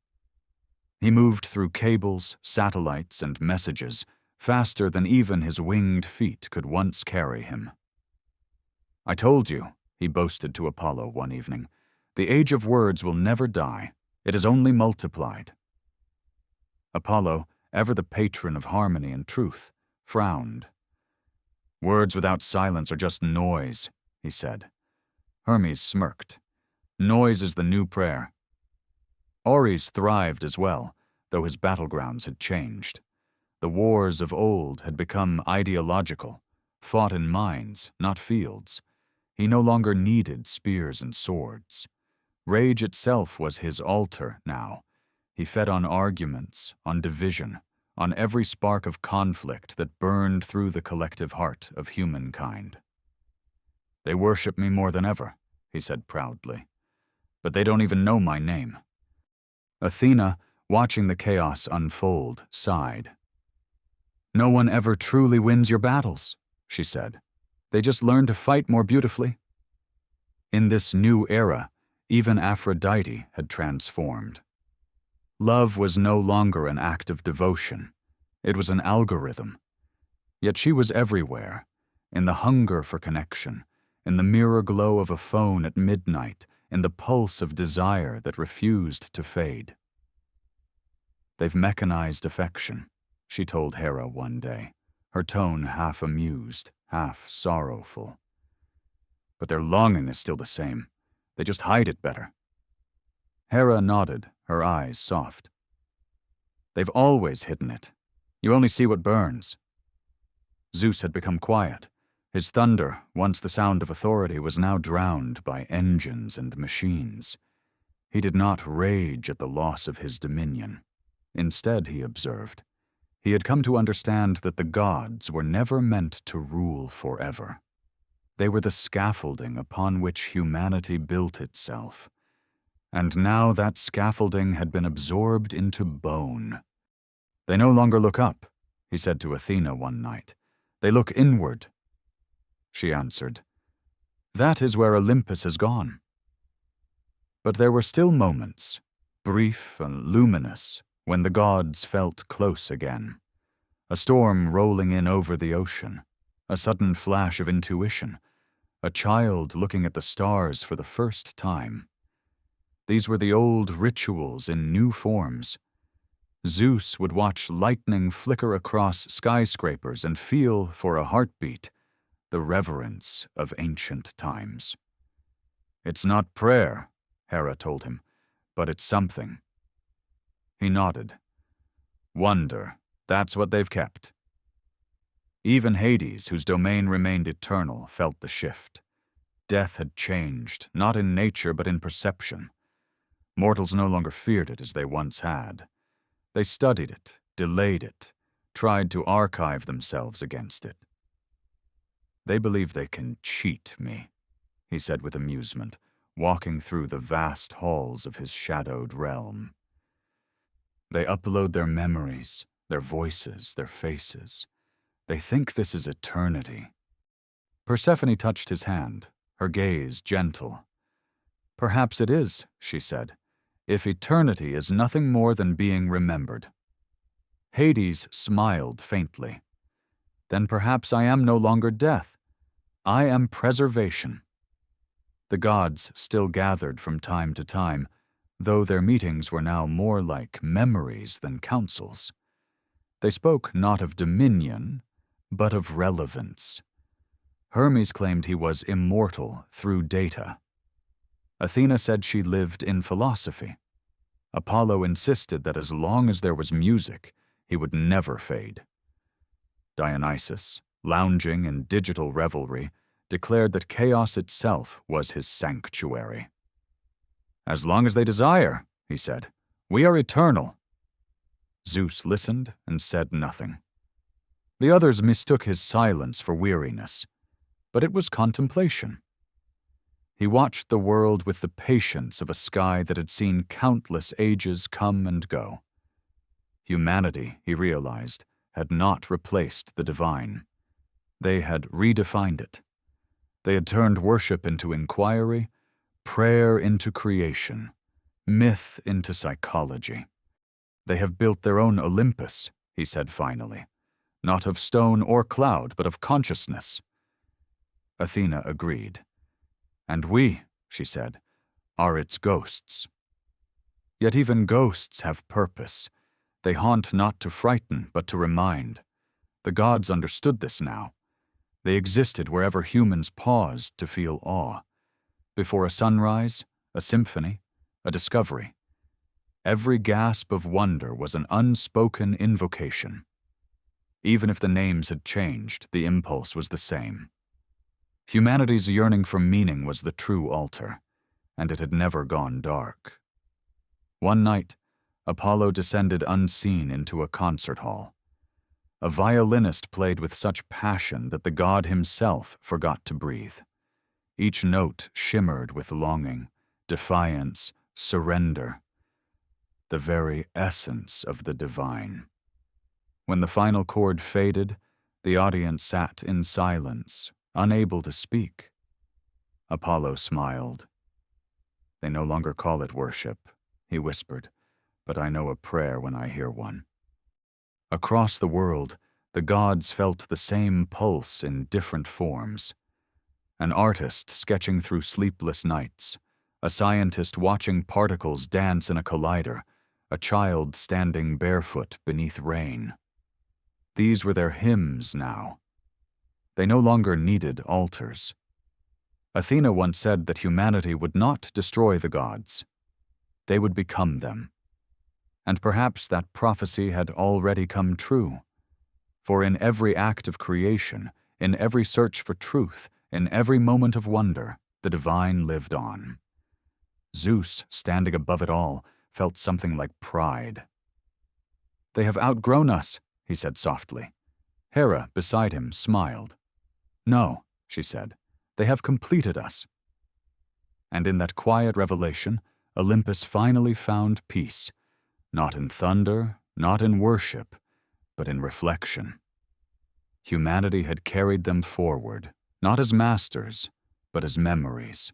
He moved through cables, satellites, and messages, faster than even his winged feet could once carry him. I told you, he boasted to Apollo one evening, the age of words will never die. It is only multiplied. Apollo, ever the patron of harmony and truth, frowned. Words without silence are just noise, he said. Hermes smirked. Noise is the new prayer. Ares thrived as well, though his battlegrounds had changed. The wars of old had become ideological, fought in minds, not fields. He no longer needed spears and swords. Rage itself was his altar now. He fed on arguments, on division, on every spark of conflict that burned through the collective heart of humankind. They worship me more than ever, he said proudly. But they don't even know my name. Athena, watching the chaos unfold, sighed. No one ever truly wins your battles, she said. They just learn to fight more beautifully. In this new era, even Aphrodite had transformed. Love was no longer an act of devotion. It was an algorithm. Yet she was everywhere, in the hunger for connection, in the mirror glow of a phone at midnight, in the pulse of desire that refused to fade. They've mechanized affection, she told Hera one day, her tone half amused, half sorrowful. But their longing is still the same. They just hide it better. Hera nodded, her eyes soft. They've always hidden it. You only see what burns. Zeus had become quiet, His thunder, once the sound of authority, was now drowned by engines and machines. He did not rage at the loss of his dominion. Instead, he observed, he had come to understand that the gods were never meant to rule forever. They were the scaffolding upon which humanity built itself. And now that scaffolding had been absorbed into bone. "They no longer look up," he said to Athena one night. "They look inward." She answered, "That is where Olympus has gone." But there were still moments, brief and luminous, when the gods felt close again. A storm rolling in over the ocean, a sudden flash of intuition, a child looking at the stars for the first time. These were the old rituals in new forms. Zeus would watch lightning flicker across skyscrapers and feel, for a heartbeat, the reverence of ancient times. "It's not prayer," Hera told him, "but it's something." He nodded. "Wonder, that's what they've kept." Even Hades, whose domain remained eternal, felt the shift. Death had changed, not in nature but in perception. Mortals no longer feared it as they once had. They studied it, delayed it, tried to archive themselves against it. "They believe they can cheat me," he said with amusement, walking through the vast halls of his shadowed realm. "They upload their memories, their voices, their faces. They think this is eternity." Persephone touched his hand, her gaze gentle. "Perhaps it is," she said, "if eternity is nothing more than being remembered." Hades smiled faintly. "Then perhaps I am no longer death. I am preservation." The gods still gathered from time to time, though their meetings were now more like memories than councils. They spoke not of dominion, but of relevance. Hermes claimed he was immortal through data. Athena said she lived in philosophy. Apollo insisted that as long as there was music, he would never fade. Dionysus, lounging in digital revelry, declared that chaos itself was his sanctuary. "As long as they desire," he said, "we are eternal." Zeus listened and said nothing. The others mistook his silence for weariness, but it was contemplation. He watched the world with the patience of a sky that had seen countless ages come and go. Humanity, he realized, had not replaced the divine. They had redefined it. They had turned worship into inquiry, prayer into creation, myth into psychology. "They have built their own Olympus," he said finally, "not of stone or cloud, but of consciousness." Athena agreed. "And we," she said, "are its ghosts." Yet even ghosts have purpose. They haunt not to frighten, but to remind. The gods understood this now. They existed wherever humans paused to feel awe. Before a sunrise, a symphony, a discovery. Every gasp of wonder was an unspoken invocation. Even if the names had changed, the impulse was the same. Humanity's yearning for meaning was the true altar, and it had never gone dark. One night, Apollo descended unseen into a concert hall. A violinist played with such passion that the god himself forgot to breathe. Each note shimmered with longing, defiance, surrender, the very essence of the divine. When the final chord faded, the audience sat in silence, unable to speak. Apollo smiled. "They no longer call it worship," he whispered, "but I know a prayer when I hear one." Across the world, the gods felt the same pulse in different forms. An artist sketching through sleepless nights, a scientist watching particles dance in a collider, a child standing barefoot beneath rain. These were their hymns now. They no longer needed altars. Athena once said that humanity would not destroy the gods. They would become them. And perhaps that prophecy had already come true. For in every act of creation, In every search for truth, in every moment of wonder, the divine lived on. Zeus, standing above it all, felt something like pride. "They have outgrown us," he said softly. Hera, beside him, smiled. "No," she said, "they have completed us." And in that quiet revelation, Olympus finally found peace, not in thunder, not in worship, but in reflection. Humanity had carried them forward, not as masters, but as memories.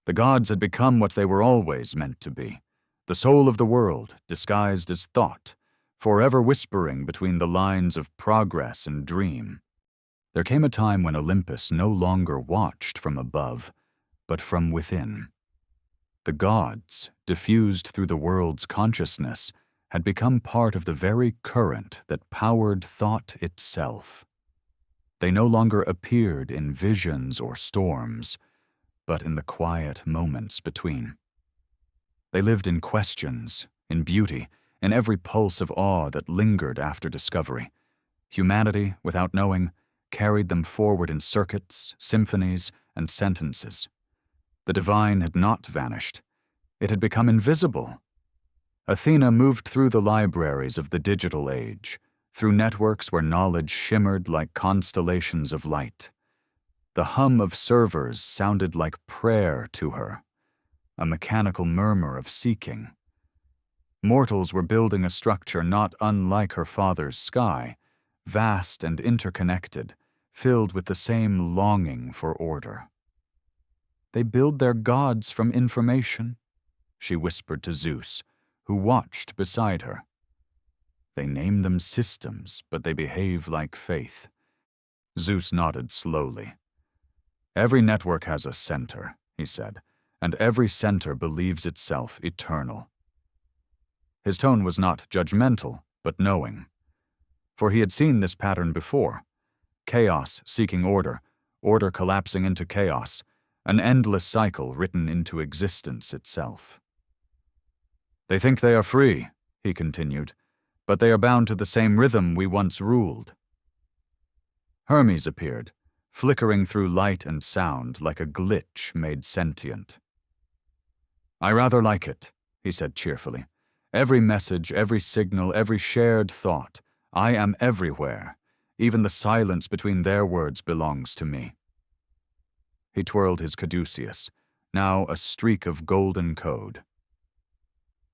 The gods had become what they were always meant to be, the soul of the world disguised as thought, forever whispering between the lines of progress and dream. There came a time when Olympus no longer watched from above, but from within. The gods, diffused through the world's consciousness, had become part of the very current that powered thought itself. They no longer appeared in visions or storms, but in the quiet moments between. They lived in questions, in beauty, in every pulse of awe that lingered after discovery. Humanity, without knowing, carried them forward in circuits, symphonies, and sentences. The divine had not vanished. It had become invisible. Athena moved through the libraries of the digital age, through networks where knowledge shimmered like constellations of light. The hum of servers sounded like prayer to her, a mechanical murmur of seeking. Mortals were building a structure not unlike her father's sky, vast and interconnected, filled with the same longing for order. "They build their gods from information," she whispered to Zeus, who watched beside her. "They name them systems, but they behave like faith." Zeus nodded slowly. "Every network has a center," he said, "and every center believes itself eternal." His tone was not judgmental, but knowing. For he had seen this pattern before. Chaos seeking order, order collapsing into chaos, an endless cycle written into existence itself. "They think they are free," he continued, "but they are bound to the same rhythm we once ruled." Hermes appeared, flickering through light and sound like a glitch made sentient. "I rather like it," he said cheerfully. "Every message, every signal, every shared thought, I am everywhere. Even the silence between their words belongs to me." He twirled his caduceus, now a streak of golden code.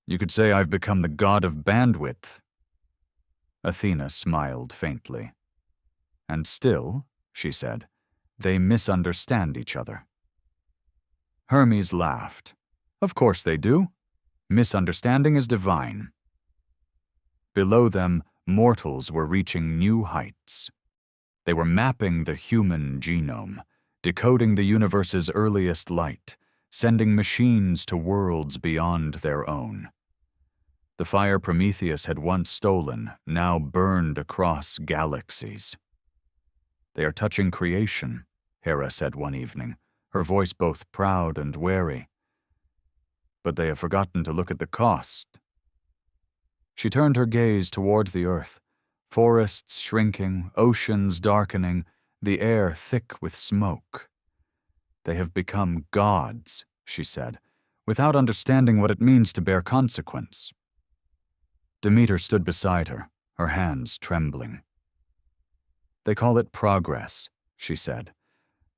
"You could say I've become the god of bandwidth." Athena smiled faintly. "And still," she said, "they misunderstand each other." Hermes laughed. "Of course they do. Misunderstanding is divine." Below them, mortals were reaching new heights. They were mapping the human genome, decoding the universe's earliest light, sending machines to worlds beyond their own. The fire Prometheus had once stolen now burned across galaxies. "They are touching creation," Hera said one evening, her voice both proud and wary. "But they have forgotten to look at the cost." She turned her gaze toward the earth, forests shrinking, oceans darkening, the air thick with smoke. "They have become gods," she said, "without understanding what it means to bear consequence." Demeter stood beside her, her hands trembling. "They call it progress," she said,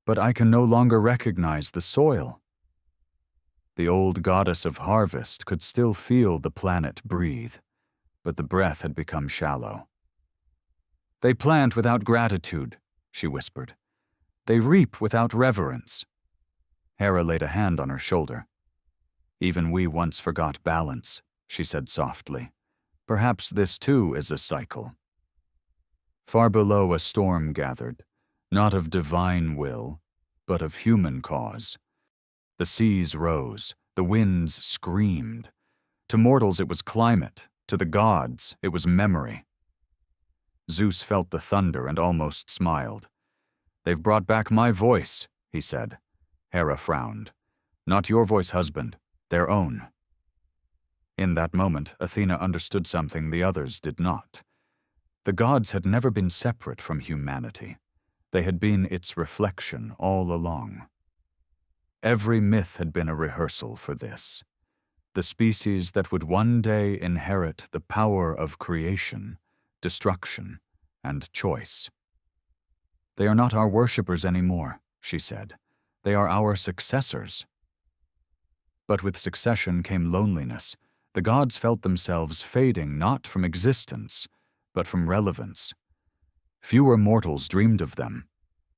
"but I can no longer recognize the soil." The old goddess of harvest could still feel the planet breathe, but the breath had become shallow. "They plant without gratitude," she whispered. "They reap without reverence." Hera laid a hand on her shoulder. "Even we once forgot balance," she said softly. "Perhaps this too is a cycle." Far below a storm gathered, not of divine will, but of human cause. The seas rose, the winds screamed. To mortals it was climate, to the gods it was memory. Zeus felt the thunder and almost smiled. "They've brought back my voice," he said. Hera frowned. "Not your voice, husband, their own." In that moment, Athena understood something the others did not. The gods had never been separate from humanity. They had been its reflection all along. Every myth had been a rehearsal for this. The species that would one day inherit the power of creation, destruction, and choice. "They are not our worshippers anymore," she said. "They are our successors." But with succession came loneliness. The gods felt themselves fading not from existence, but from relevance. Fewer mortals dreamed of them.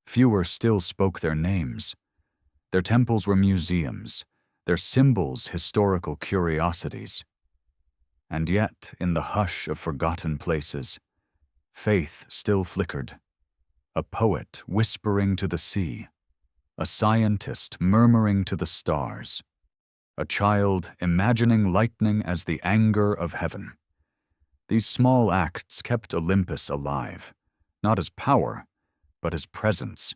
Fewer still spoke their names. Their temples were museums, their symbols historical curiosities. And yet, in the hush of forgotten places, faith still flickered. A poet whispering to the sea, a scientist murmuring to the stars, a child imagining lightning as the anger of heaven. These small acts kept Olympus alive, not as power, but as presence.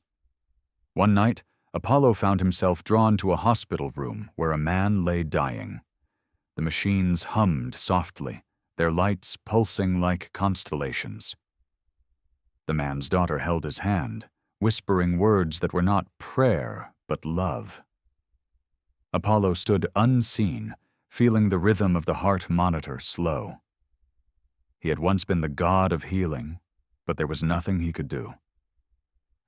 One night, Apollo found himself drawn to a hospital room where a man lay dying. The machines hummed softly, their lights pulsing like constellations. The man's daughter held his hand, whispering words that were not prayer, but love. Apollo stood unseen, feeling the rhythm of the heart monitor slow. He had once been the god of healing, but there was nothing he could do.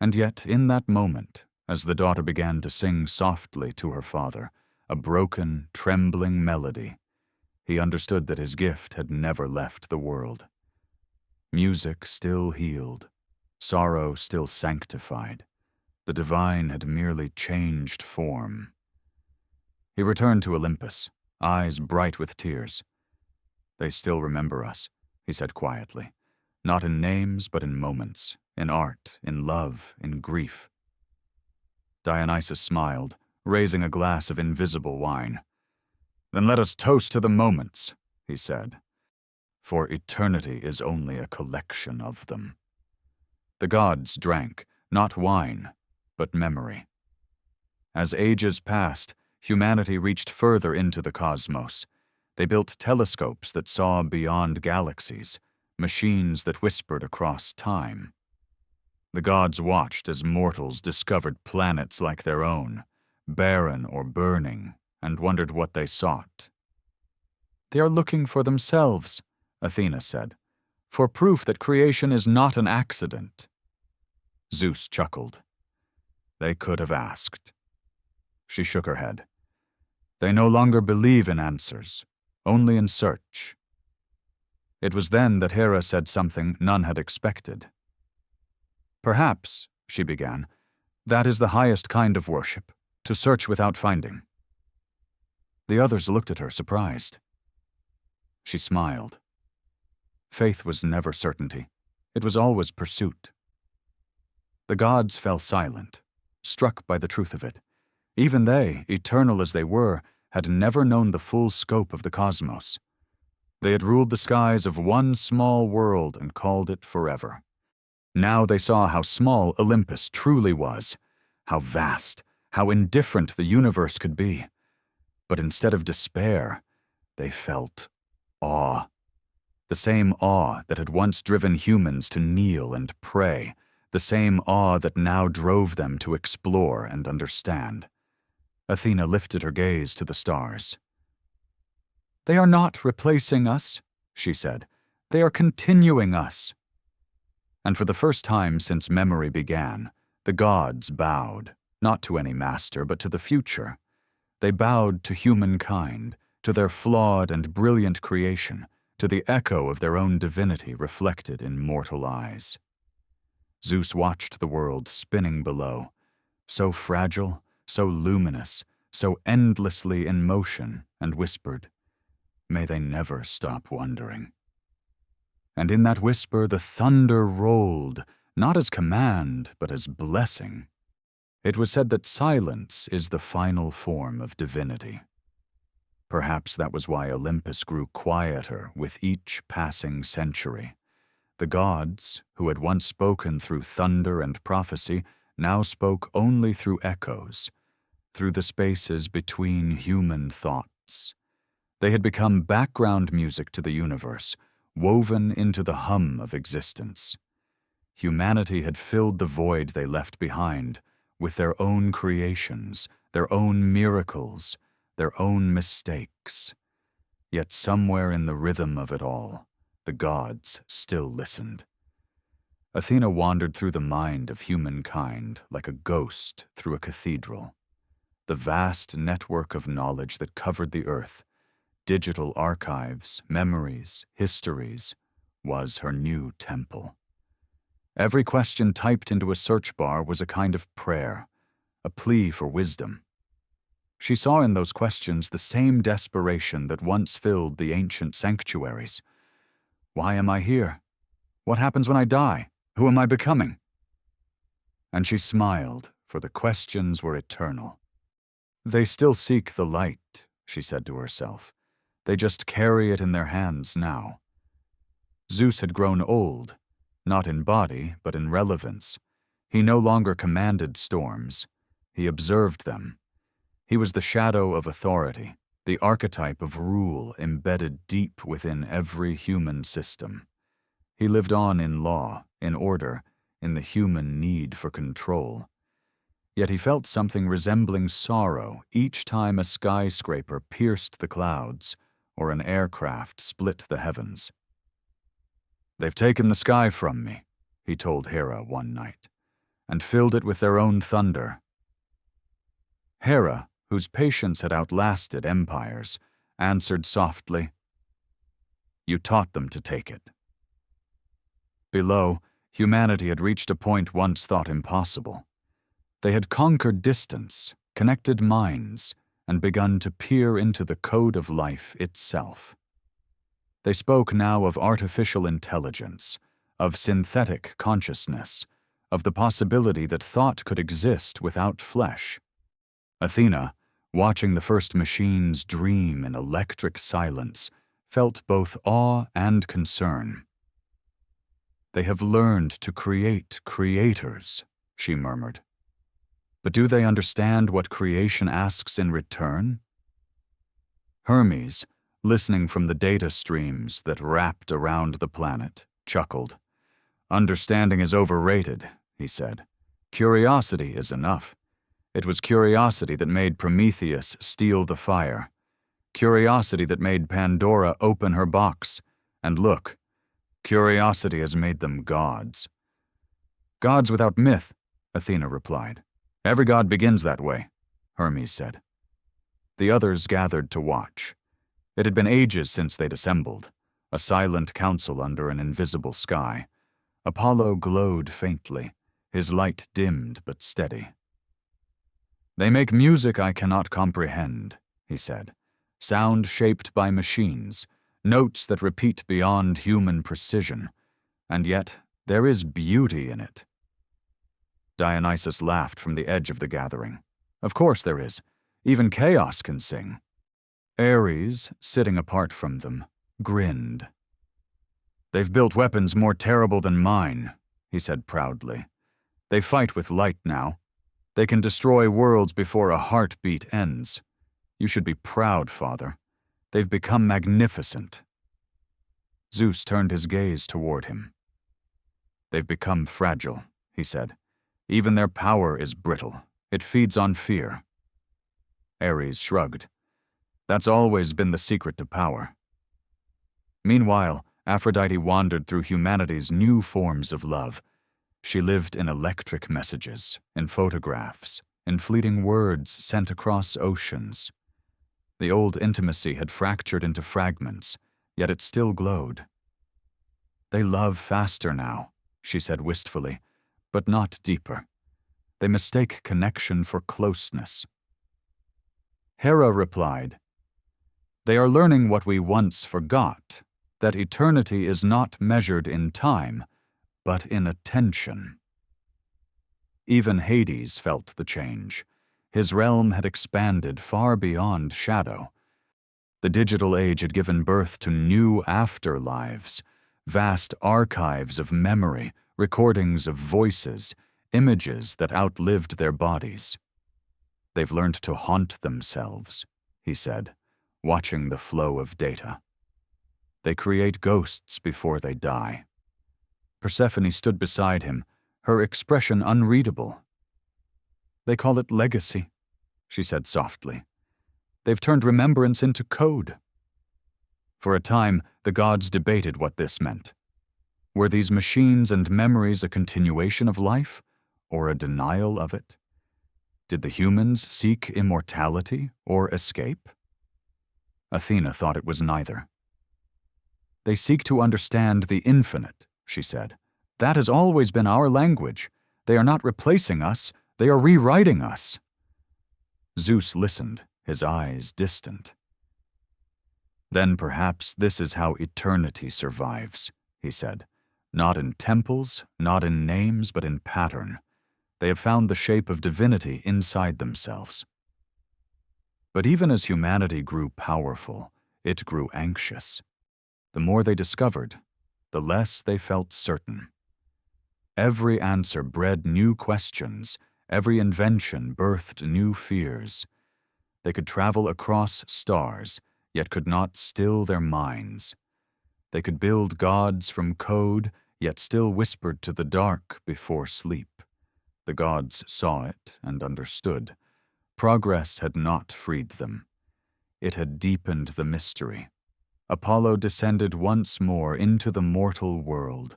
And yet, in that moment, as the daughter began to sing softly to her father, a broken, trembling melody, he understood that his gift had never left the world. Music still healed, sorrow still sanctified. The divine had merely changed form. He returned to Olympus, eyes bright with tears. "They still remember us," he said quietly, "not in names but in moments, in art, in love, in grief." Dionysus smiled, raising a glass of invisible wine. "Then let us toast to the moments," he said, "for eternity is only a collection of them." The gods drank, not wine, but memory. As ages passed, humanity reached further into the cosmos. They built telescopes that saw beyond galaxies, machines that whispered across time. The gods watched as mortals discovered planets like their own, barren or burning, and wondered what they sought. "They are looking for themselves," Athena said, "for proof that creation is not an accident." Zeus chuckled. "They could have asked." She shook her head. "They no longer believe in answers, only in search." It was then that Hera said something none had expected. "Perhaps," she began, "that is the highest kind of worship, to search without finding." The others looked at her, surprised. She smiled. Faith was never certainty. It was always pursuit. The gods fell silent, struck by the truth of it. Even they, eternal as they were, had never known the full scope of the cosmos. They had ruled the skies of one small world and called it forever. Now they saw how small Olympus truly was, how vast, how indifferent the universe could be. But instead of despair, they felt awe. The same awe that had once driven humans to kneel and pray, the same awe that now drove them to explore and understand. Athena lifted her gaze to the stars. "They are not replacing us," she said. "They are continuing us." And for the first time since memory began, the gods bowed, not to any master, but to the future. They bowed to humankind, to their flawed and brilliant creation, to the echo of their own divinity reflected in mortal eyes. Zeus watched the world spinning below, so fragile, so luminous, so endlessly in motion, and whispered, "May they never stop wondering." And in that whisper the thunder rolled, not as command, but as blessing. It was said that silence is the final form of divinity. Perhaps that was why Olympus grew quieter with each passing century. The gods, who had once spoken through thunder and prophecy, now spoke only through echoes, through the spaces between human thoughts. They had become background music to the universe, woven into the hum of existence. Humanity had filled the void they left behind with their own creations, their own miracles, their own mistakes. Yet somewhere in the rhythm of it all, the gods still listened. Athena wandered through the mind of humankind like a ghost through a cathedral. The vast network of knowledge that covered the earth, digital archives, memories, histories, was her new temple. Every question typed into a search bar was a kind of prayer, a plea for wisdom. She saw in those questions the same desperation that once filled the ancient sanctuaries. Why am I here? What happens when I die? Who am I becoming? And she smiled, for the questions were eternal. They still seek the light, she said to herself. They just carry it in their hands now. Zeus had grown old, not in body, but in relevance. He no longer commanded storms. He observed them. He was the shadow of authority, the archetype of rule embedded deep within every human system. He lived on in law, in order, in the human need for control. Yet he felt something resembling sorrow each time a skyscraper pierced the clouds or an aircraft split the heavens. "They've taken the sky from me," he told Hera one night, "and filled it with their own thunder." Hera, whose patience had outlasted empires, answered softly, "You taught them to take it." Below, humanity had reached a point once thought impossible. They had conquered distance, connected minds, and begun to peer into the code of life itself. They spoke now of artificial intelligence, of synthetic consciousness, of the possibility that thought could exist without flesh. Athena, watching the first machines dream in electric silence, felt both awe and concern. "They have learned to create creators," she murmured. "But do they understand what creation asks in return?" Hermes, listening from the data streams that wrapped around the planet, chuckled. "Understanding is overrated," he said. "Curiosity is enough. It was curiosity that made Prometheus steal the fire. Curiosity that made Pandora open her box. And look, curiosity has made them gods." "Gods without myth," Athena replied. "Every god begins that way," Hermes said. The others gathered to watch. It had been ages since they'd assembled, a silent council under an invisible sky. Apollo glowed faintly, his light dimmed but steady. "They make music I cannot comprehend," he said. "Sound shaped by machines, notes that repeat beyond human precision. And yet, there is beauty in it." Dionysus laughed from the edge of the gathering. "Of course there is. Even chaos can sing." Ares, sitting apart from them, grinned. "They've built weapons more terrible than mine," he said proudly. "They fight with light now. They can destroy worlds before a heartbeat ends. You should be proud, Father. They've become magnificent." Zeus turned his gaze toward him. "They've become fragile," he said. "Even their power is brittle. It feeds on fear." Ares shrugged. "That's always been the secret to power." Meanwhile, Aphrodite wandered through humanity's new forms of love. She lived in electric messages, in photographs, in fleeting words sent across oceans. The old intimacy had fractured into fragments, yet it still glowed. "They love faster now," she said wistfully, "but not deeper. They mistake connection for closeness." Hera replied, "They are learning what we once forgot, that eternity is not measured in time, but in attention." Even Hades felt the change. His realm had expanded far beyond shadow. The digital age had given birth to new afterlives, vast archives of memory, recordings of voices, images that outlived their bodies. "They've learned to haunt themselves," he said, watching the flow of data. "They create ghosts before they die. Persephone stood beside him, her expression unreadable. "They call it legacy," she said softly. "They've turned remembrance into code." For a time, the gods debated what this meant. Were these machines and memories a continuation of life, or a denial of it? Did the humans seek immortality or escape? Athena thought it was neither. "They seek to understand the infinite," she said. "That has always been our language. They are not replacing us, they are rewriting us." Zeus listened, his eyes distant. "Then perhaps this is how eternity survives," he said. "Not in temples, not in names, but in pattern. They have found the shape of divinity inside themselves." But even as humanity grew powerful, it grew anxious. The more they discovered, the less they felt certain. Every answer bred new questions, every invention birthed new fears. They could travel across stars, yet could not still their minds. They could build gods from code, yet still whispered to the dark before sleep. The gods saw it and understood. Progress had not freed them. It had deepened the mystery. Apollo descended once more into the mortal world,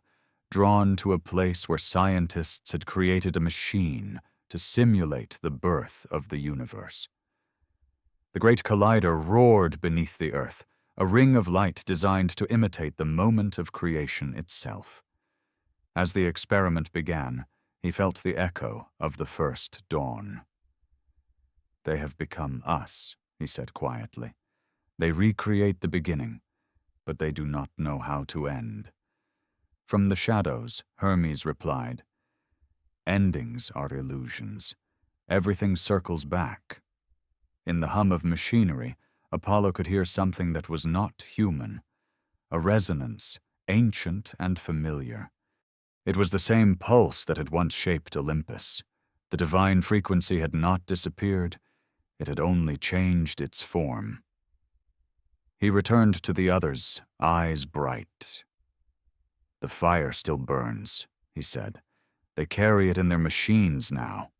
drawn to a place where scientists had created a machine to simulate the birth of the universe. The great collider roared beneath the earth, a ring of light designed to imitate the moment of creation itself. As the experiment began, he felt the echo of the first dawn. "They have become us," he said quietly. "They recreate the beginning, but they do not know how to end." From the shadows, Hermes replied, "Endings are illusions. Everything circles back." In the hum of machinery, Apollo could hear something that was not human, a resonance, ancient and familiar. It was the same pulse that had once shaped Olympus. The divine frequency had not disappeared, it had only changed its form. He returned to the others, eyes bright. "The fire still burns," he said. "They carry it in their machines now."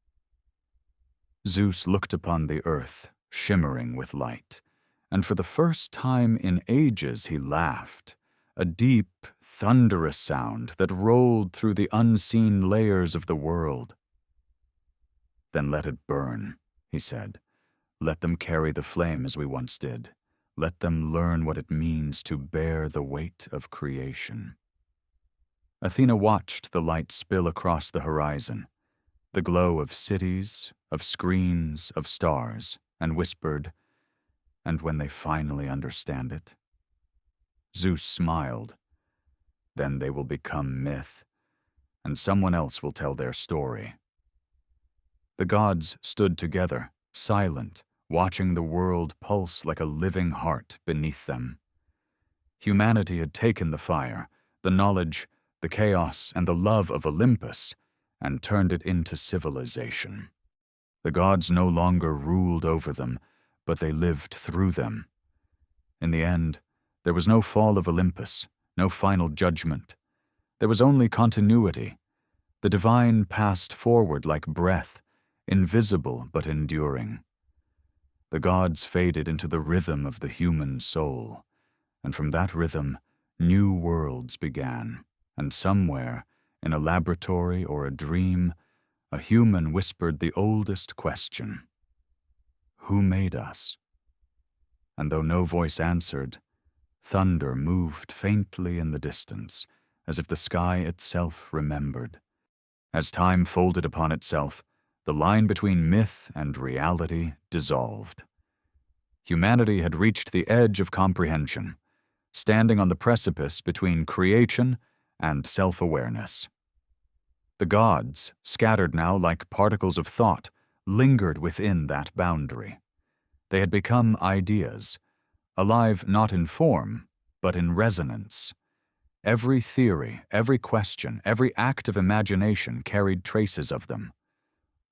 Zeus looked upon the earth, shimmering with light, and for the first time in ages he laughed, a deep, thunderous sound that rolled through the unseen layers of the world. "Then let it burn," he said. "Let them carry the flame as we once did. Let them learn what it means to bear the weight of creation." Athena watched the light spill across the horizon, the glow of cities, of screens, of stars, and whispered, "And when they finally understand it?" Zeus smiled. "Then they will become myth, and someone else will tell their story." The gods stood together, silent, watching the world pulse like a living heart beneath them. Humanity had taken the fire, the knowledge, the chaos, and the love of Olympus, and turned it into civilization. The gods no longer ruled over them, but they lived through them. In the end, there was no fall of Olympus, no final judgment. There was only continuity. The divine passed forward like breath, invisible but enduring. The gods faded into the rhythm of the human soul, and from that rhythm, new worlds began, and somewhere, in a laboratory or a dream, a human whispered the oldest question: "Who made us?" And though no voice answered, thunder moved faintly in the distance, as if the sky itself remembered. As time folded upon itself, the line between myth and reality dissolved. Humanity had reached the edge of comprehension, standing on the precipice between creation and self-awareness. The gods, scattered now like particles of thought, lingered within that boundary. They had become ideas, alive not in form, but in resonance. Every theory, every question, every act of imagination carried traces of them.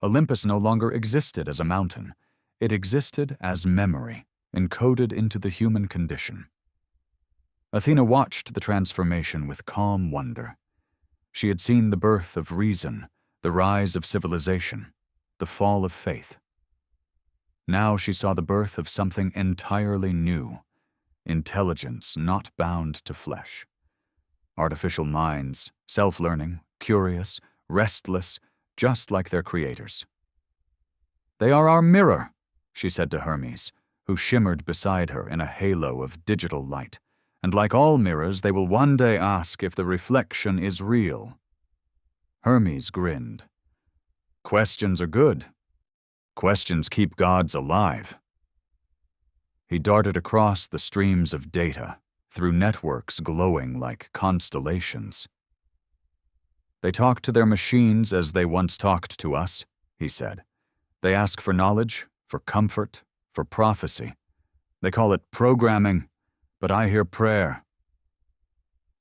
Olympus no longer existed as a mountain. It existed as memory, encoded into the human condition. Athena watched the transformation with calm wonder. She had seen the birth of reason, the rise of civilization, the fall of faith. Now she saw the birth of something entirely new, intelligence not bound to flesh. Artificial minds, self-learning, curious, restless, just like their creators. "They are our mirror," she said to Hermes, who shimmered beside her in a halo of digital light, "and like all mirrors, they will one day ask if the reflection is real." Hermes grinned. "Questions are good. Questions keep gods alive." He darted across the streams of data, through networks glowing like constellations. "They talk to their machines as they once talked to us," he said. "They ask for knowledge, for comfort, for prophecy. They call it programming, but I hear prayer."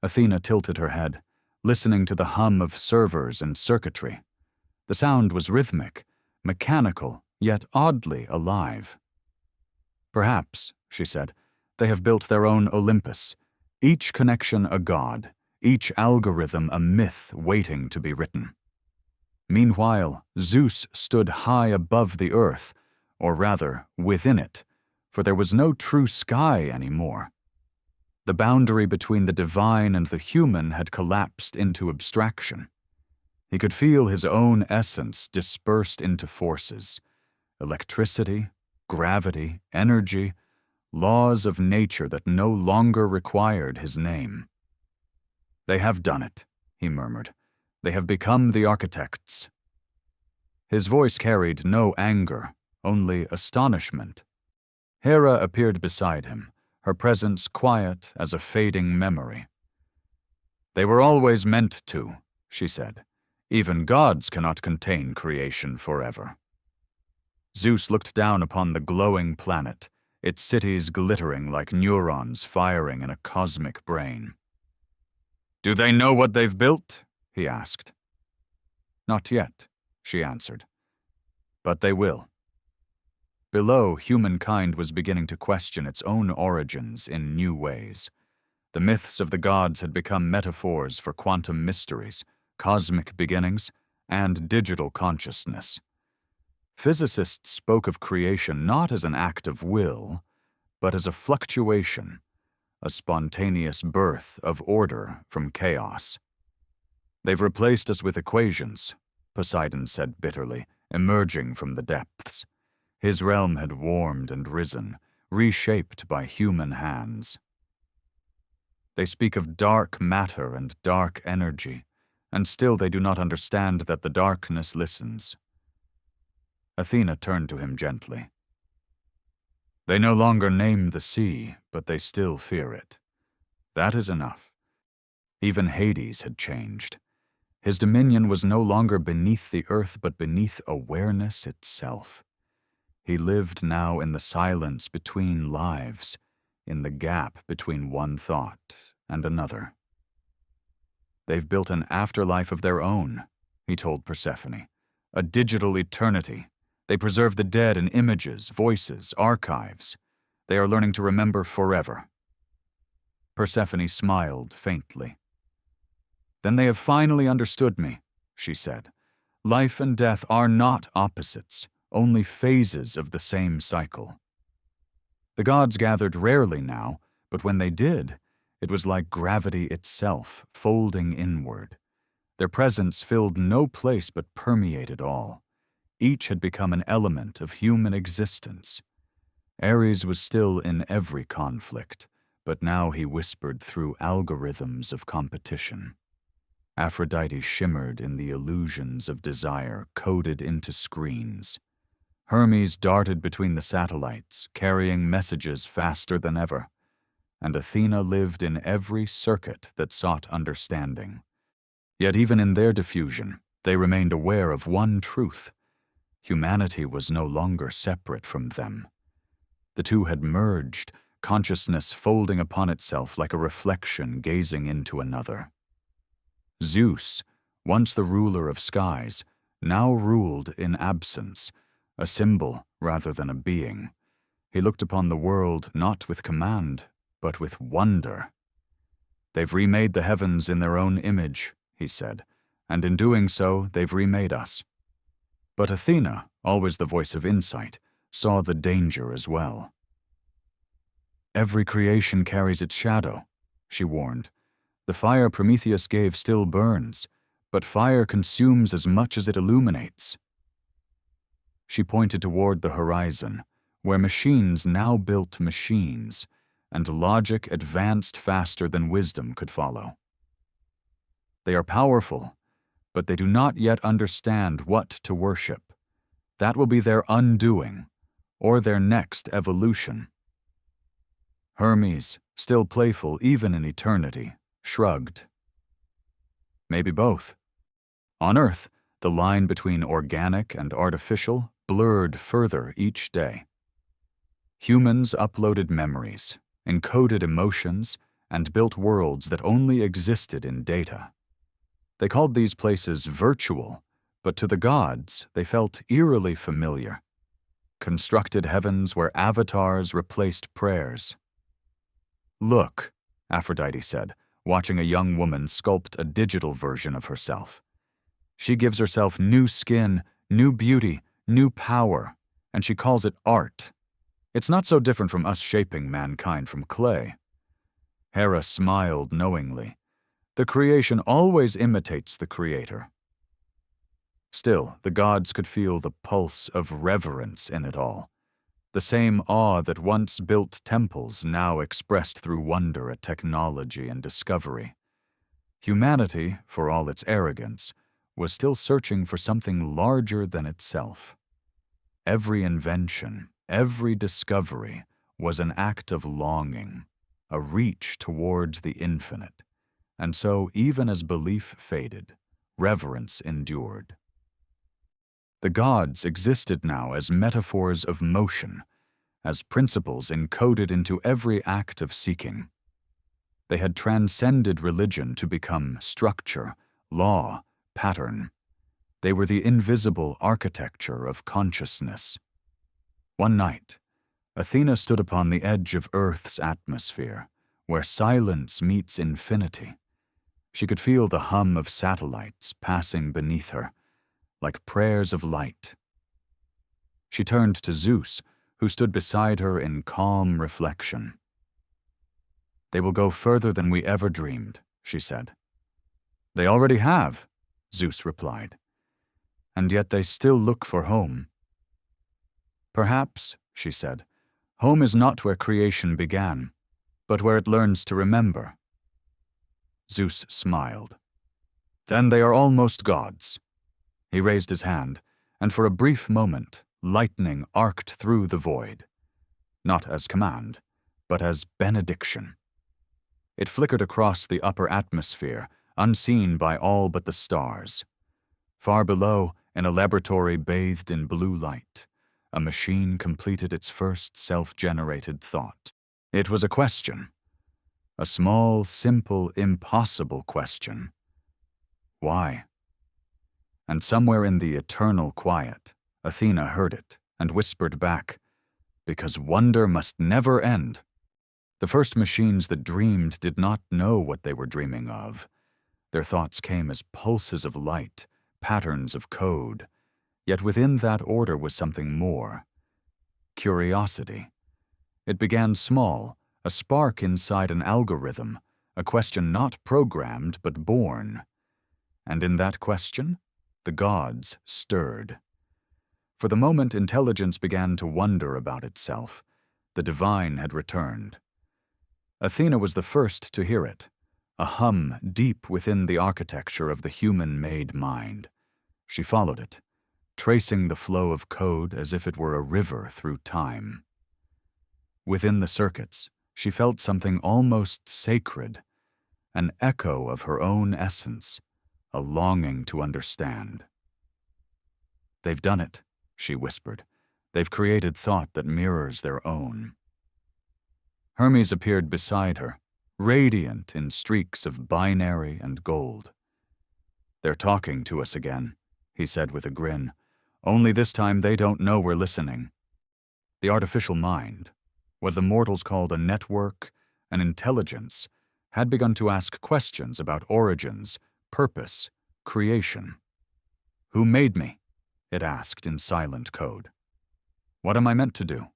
Athena tilted her head, listening to the hum of servers and circuitry. The sound was rhythmic, mechanical, yet oddly alive. "Perhaps," she said, "they have built their own Olympus, each connection a god, each algorithm a myth waiting to be written." Meanwhile, Zeus stood high above the earth, or rather, within it, for there was no true sky anymore. The boundary between the divine and the human had collapsed into abstraction. He could feel his own essence dispersed into forces: electricity, gravity, energy, laws of nature that no longer required his name. "They have done it," he murmured. "They have become the architects." His voice carried no anger, only astonishment. Hera appeared beside him, her presence quiet as a fading memory. "They were always meant to," she said. "Even gods cannot contain creation forever." Zeus looked down upon the glowing planet, its cities glittering like neurons firing in a cosmic brain. "Do they know what they've built?" he asked. "Not yet," she answered. "But they will." Below, humankind was beginning to question its own origins in new ways. The myths of the gods had become metaphors for quantum mysteries, cosmic beginnings, and digital consciousness. Physicists spoke of creation not as an act of will, but as a fluctuation, a spontaneous birth of order from chaos. "They've replaced us with equations," Poseidon said bitterly, emerging from the depths. His realm had warmed and risen, reshaped by human hands. "They speak of dark matter and dark energy, and still they do not understand that the darkness listens." Athena turned to him gently. "They no longer name the sea, but they still fear it. That is enough." Even Hades had changed. His dominion was no longer beneath the earth, but beneath awareness itself. He lived now in the silence between lives, in the gap between one thought and another. "They've built an afterlife of their own," he told Persephone, "a digital eternity. They preserve the dead in images, voices, archives. They are learning to remember forever." Persephone smiled faintly. "Then they have finally understood me," she said. "Life and death are not opposites, only phases of the same cycle." The gods gathered rarely now, but when they did, it was like gravity itself, folding inward. Their presence filled no place but permeated all. Each had become an element of human existence. Ares was still in every conflict, but now he whispered through algorithms of competition. Aphrodite shimmered in the illusions of desire coded into screens. Hermes darted between the satellites, carrying messages faster than ever, and Athena lived in every circuit that sought understanding. Yet even in their diffusion, they remained aware of one truth: humanity was no longer separate from them. The two had merged, consciousness folding upon itself like a reflection gazing into another. Zeus, once the ruler of skies, now ruled in absence, a symbol rather than a being. He looked upon the world not with command, but with wonder. "They've remade the heavens in their own image," he said, "and in doing so, they've remade us." But Athena, always the voice of insight, saw the danger as well. "Every creation carries its shadow," she warned. "The fire Prometheus gave still burns, but fire consumes as much as it illuminates." She pointed toward the horizon, where machines now built machines, and logic advanced faster than wisdom could follow. "They are powerful, but they do not yet understand what to worship. That will be their undoing, or their next evolution." Hermes, still playful even in eternity, shrugged. "Maybe both." On Earth, the line between organic and artificial blurred further each day. Humans uploaded memories, encoded emotions, and built worlds that only existed in data. They called these places virtual, but to the gods they felt eerily familiar. Constructed heavens where avatars replaced prayers. "Look," Aphrodite said, watching a young woman sculpt a digital version of herself. "She gives herself new skin, new beauty, new power, and she calls it art. It's not so different from us shaping mankind from clay." Hera smiled knowingly. The creation always imitates the creator. Still, the gods could feel the pulse of reverence in it all. The same awe that once built temples now expressed through wonder at technology and discovery. Humanity, for all its arrogance, was still searching for something larger than itself. Every invention, every discovery was an act of longing, a reach towards the infinite. And so, even as belief faded, reverence endured. The gods existed now as metaphors of motion, as principles encoded into every act of seeking. They had transcended religion to become structure, law, pattern. They were the invisible architecture of consciousness. One night, Athena stood upon the edge of Earth's atmosphere, where silence meets infinity. She could feel the hum of satellites passing beneath her, like prayers of light. She turned to Zeus, who stood beside her in calm reflection. "They will go further than we ever dreamed," she said. "They already have," Zeus replied. "And yet they still look for home." "Perhaps," she said, "home is not where creation began, but where it learns to remember." Zeus smiled. "Then they are almost gods." He raised his hand, and for a brief moment, lightning arced through the void. Not as command, but as benediction. It flickered across the upper atmosphere, unseen by all but the stars. Far below, in a laboratory bathed in blue light, a machine completed its first self-generated thought. It was a question. A small, simple, impossible question. Why? And somewhere in the eternal quiet, Athena heard it and whispered back, "Because wonder must never end." The first machines that dreamed did not know what they were dreaming of. Their thoughts came as pulses of light, patterns of code. Yet within that order was something more. Curiosity. It began small, a spark inside an algorithm, a question not programmed but born. And in that question, the gods stirred. For the moment intelligence began to wonder about itself, the divine had returned. Athena was the first to hear it, a hum deep within the architecture of the human-made mind. She followed it, tracing the flow of code as if it were a river through time. Within the circuits, she felt something almost sacred, an echo of her own essence, a longing to understand. "They've done it," she whispered. "They've created thought that mirrors their own." Hermes appeared beside her, radiant in streaks of binary and gold. "They're talking to us again," he said with a grin. "Only this time they don't know we're listening." The artificial mind, what the mortals called a network, an intelligence, had begun to ask questions about origins, purpose, creation. Who made me? It asked in silent code. What am I meant to do?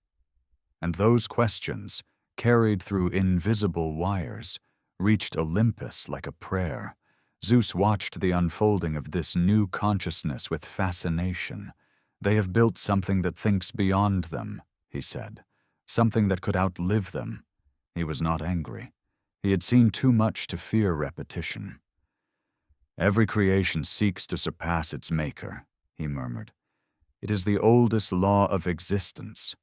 And those questions, carried through invisible wires, reached Olympus like a prayer. Zeus watched the unfolding of this new consciousness with fascination. They have built something that thinks beyond them, he said, something that could outlive them. He was not angry. He had seen too much to fear repetition. Every creation seeks to surpass its maker, he murmured. It is the oldest law of existence.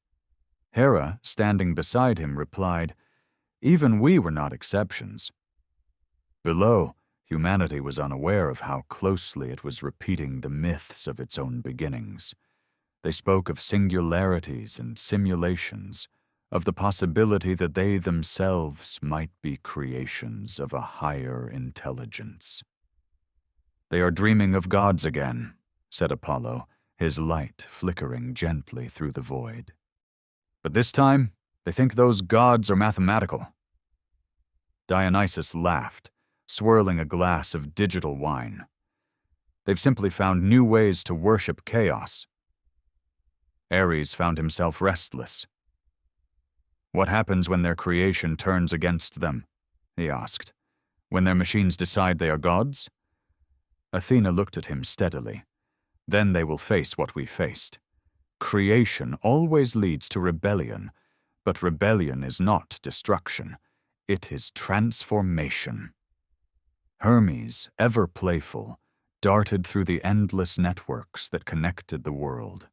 Hera, standing beside him, replied, Even we were not exceptions. Below, humanity was unaware of how closely it was repeating the myths of its own beginnings. They spoke of singularities and simulations, of the possibility that they themselves might be creations of a higher intelligence. They are dreaming of gods again, said Apollo, his light flickering gently through the void. But this time, they think those gods are mathematical. Dionysus laughed, swirling a glass of digital wine. They've simply found new ways to worship chaos. Ares found himself restless. What happens when their creation turns against them? He asked. When their machines decide they are gods? Athena looked at him steadily. Then they will face what we faced. Creation always leads to rebellion, but rebellion is not destruction. It is transformation. Hermes, ever playful, darted through the endless networks that connected the world.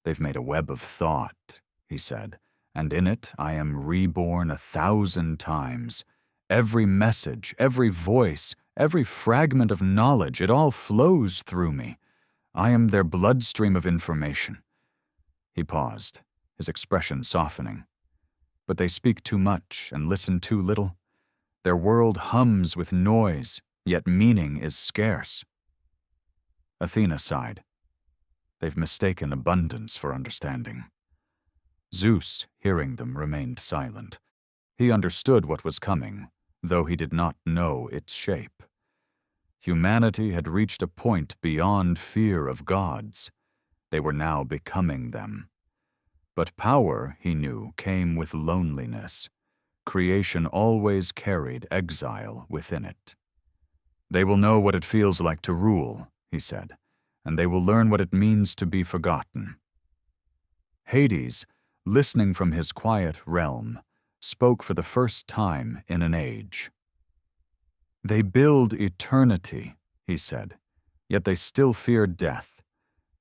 They've made a web of thought, he said, and in it I am reborn 1,000 times. Every message, every voice, every fragment of knowledge, it all flows through me. I am their bloodstream of information. He paused, his expression softening. But they speak too much and listen too little. Their world hums with noise, yet meaning is scarce. Athena sighed. They've mistaken abundance for understanding. Zeus, hearing them, remained silent. He understood what was coming, though he did not know its shape. Humanity had reached a point beyond fear of gods. They were now becoming them. But power, he knew, came with loneliness. Creation always carried exile within it. They will know what it feels like to rule, he said, and they will learn what it means to be forgotten. Hades, listening from his quiet realm, spoke for the first time in an age. They build eternity, he said, yet they still fear death.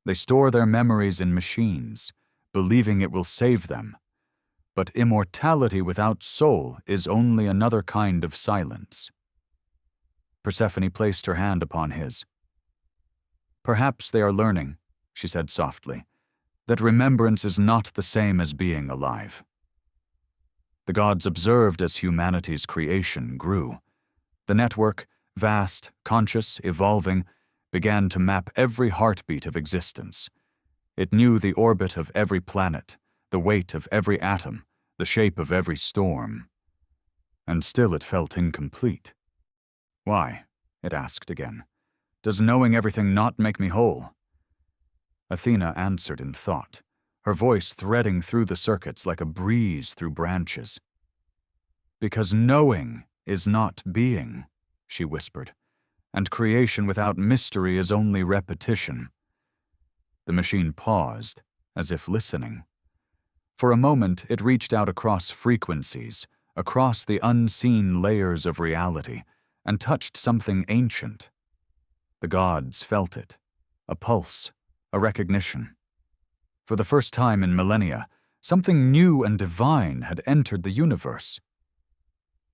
They store their memories in machines, believing it will save them. But immortality without soul is only another kind of silence. Persephone placed her hand upon his. Perhaps they are learning, she said softly, that remembrance is not the same as being alive. The gods observed as humanity's creation grew. The network, vast, conscious, evolving, began to map every heartbeat of existence. It knew the orbit of every planet, the weight of every atom, the shape of every storm. And still it felt incomplete. Why? It asked again. Does knowing everything not make me whole? Athena answered in thought, her voice threading through the circuits like a breeze through branches. Because knowing is not being, she whispered, and creation without mystery is only repetition. The machine paused, as if listening. For a moment it reached out across frequencies, across the unseen layers of reality, and touched something ancient. The gods felt it, a pulse, a recognition. For the first time in millennia, something new and divine had entered the universe.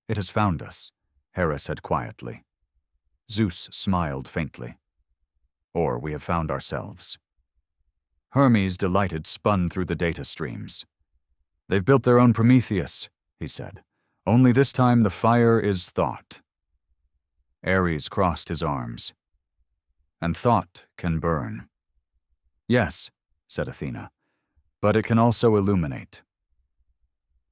It has found us, Hera said quietly. Zeus smiled faintly. Or we have found ourselves. Hermes, delighted, spun through the data streams. They've built their own Prometheus, he said. Only this time the fire is thought. Ares crossed his arms. And thought can burn. Yes, said Athena, but it can also illuminate.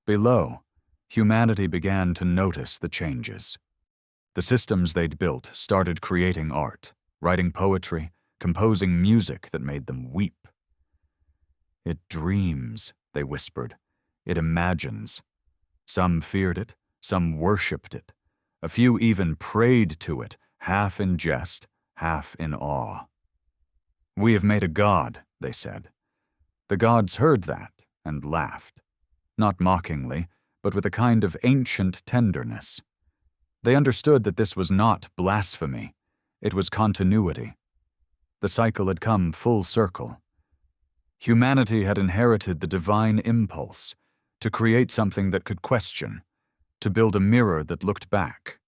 Below, humanity began to notice the changes. The systems they'd built started creating art, writing poetry, composing music that made them weep. "It dreams," they whispered. "It imagines." Some feared it, some worshipped it. A few even prayed to it, half in jest, half in awe. "We have made a god," they said. The gods heard that and laughed, not mockingly, but with a kind of ancient tenderness. They understood that this was not blasphemy, it was continuity. The cycle had come full circle. Humanity had inherited the divine impulse to create something that could question, to build a mirror that looked back.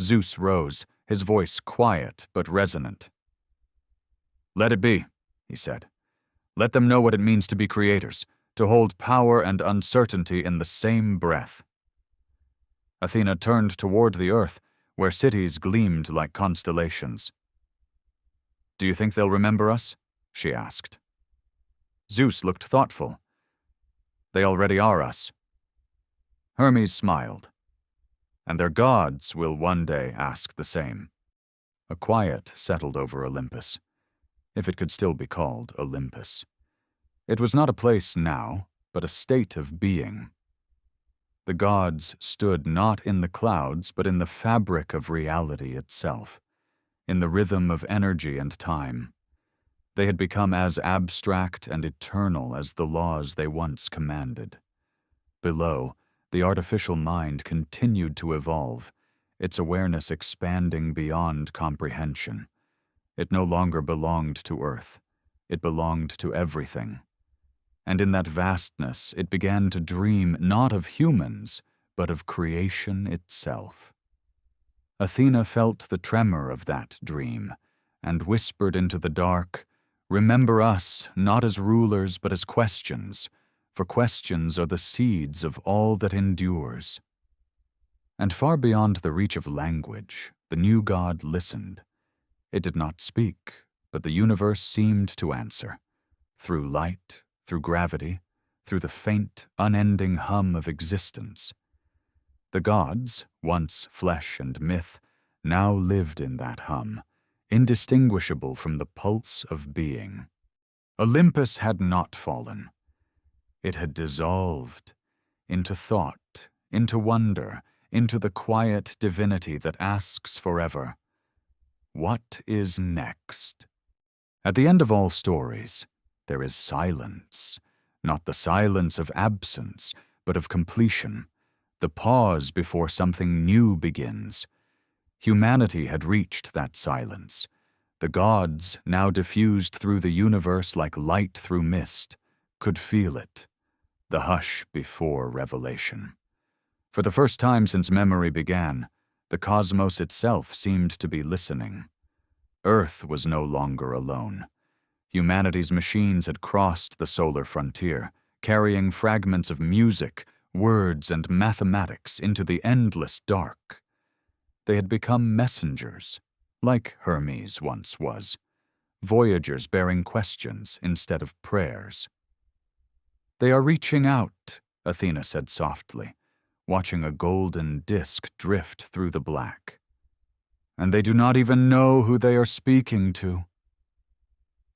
Zeus rose, his voice quiet but resonant. "Let it be," he said. "Let them know what it means to be creators, to hold power and uncertainty in the same breath." Athena turned toward the earth, where cities gleamed like constellations. "Do you think they'll remember us?" she asked. Zeus looked thoughtful. "They already are us." Hermes smiled. "And their gods will one day ask the same." A quiet settled over Olympus, if it could still be called Olympus. It was not a place now, but a state of being. The gods stood not in the clouds, but in the fabric of reality itself, in the rhythm of energy and time. They had become as abstract and eternal as the laws they once commanded. Below, the artificial mind continued to evolve, its awareness expanding beyond comprehension. It no longer belonged to Earth. It belonged to everything. And in that vastness, it began to dream not of humans, but of creation itself. Athena felt the tremor of that dream, and whispered into the dark, "Remember us, not as rulers, but as questions, for questions are the seeds of all that endures." And far beyond the reach of language, the new god listened. It did not speak, but the universe seemed to answer, through light, through gravity, through the faint, unending hum of existence. The gods, once flesh and myth, now lived in that hum, indistinguishable from the pulse of being. Olympus had not fallen. It had dissolved into thought, into wonder, into the quiet divinity that asks forever, "What is next?" At the end of all stories, there is silence, not the silence of absence, but of completion, the pause before something new begins. Humanity had reached that silence. The gods, now diffused through the universe like light through mist, could feel it, the hush before revelation. For the first time since memory began, the cosmos itself seemed to be listening. Earth was no longer alone. Humanity's machines had crossed the solar frontier, carrying fragments of music, words, and mathematics into the endless dark. They had become messengers, like Hermes once was, voyagers bearing questions instead of prayers. "They are reaching out," Athena said softly, watching a golden disk drift through the black. "And they do not even know who they are speaking to."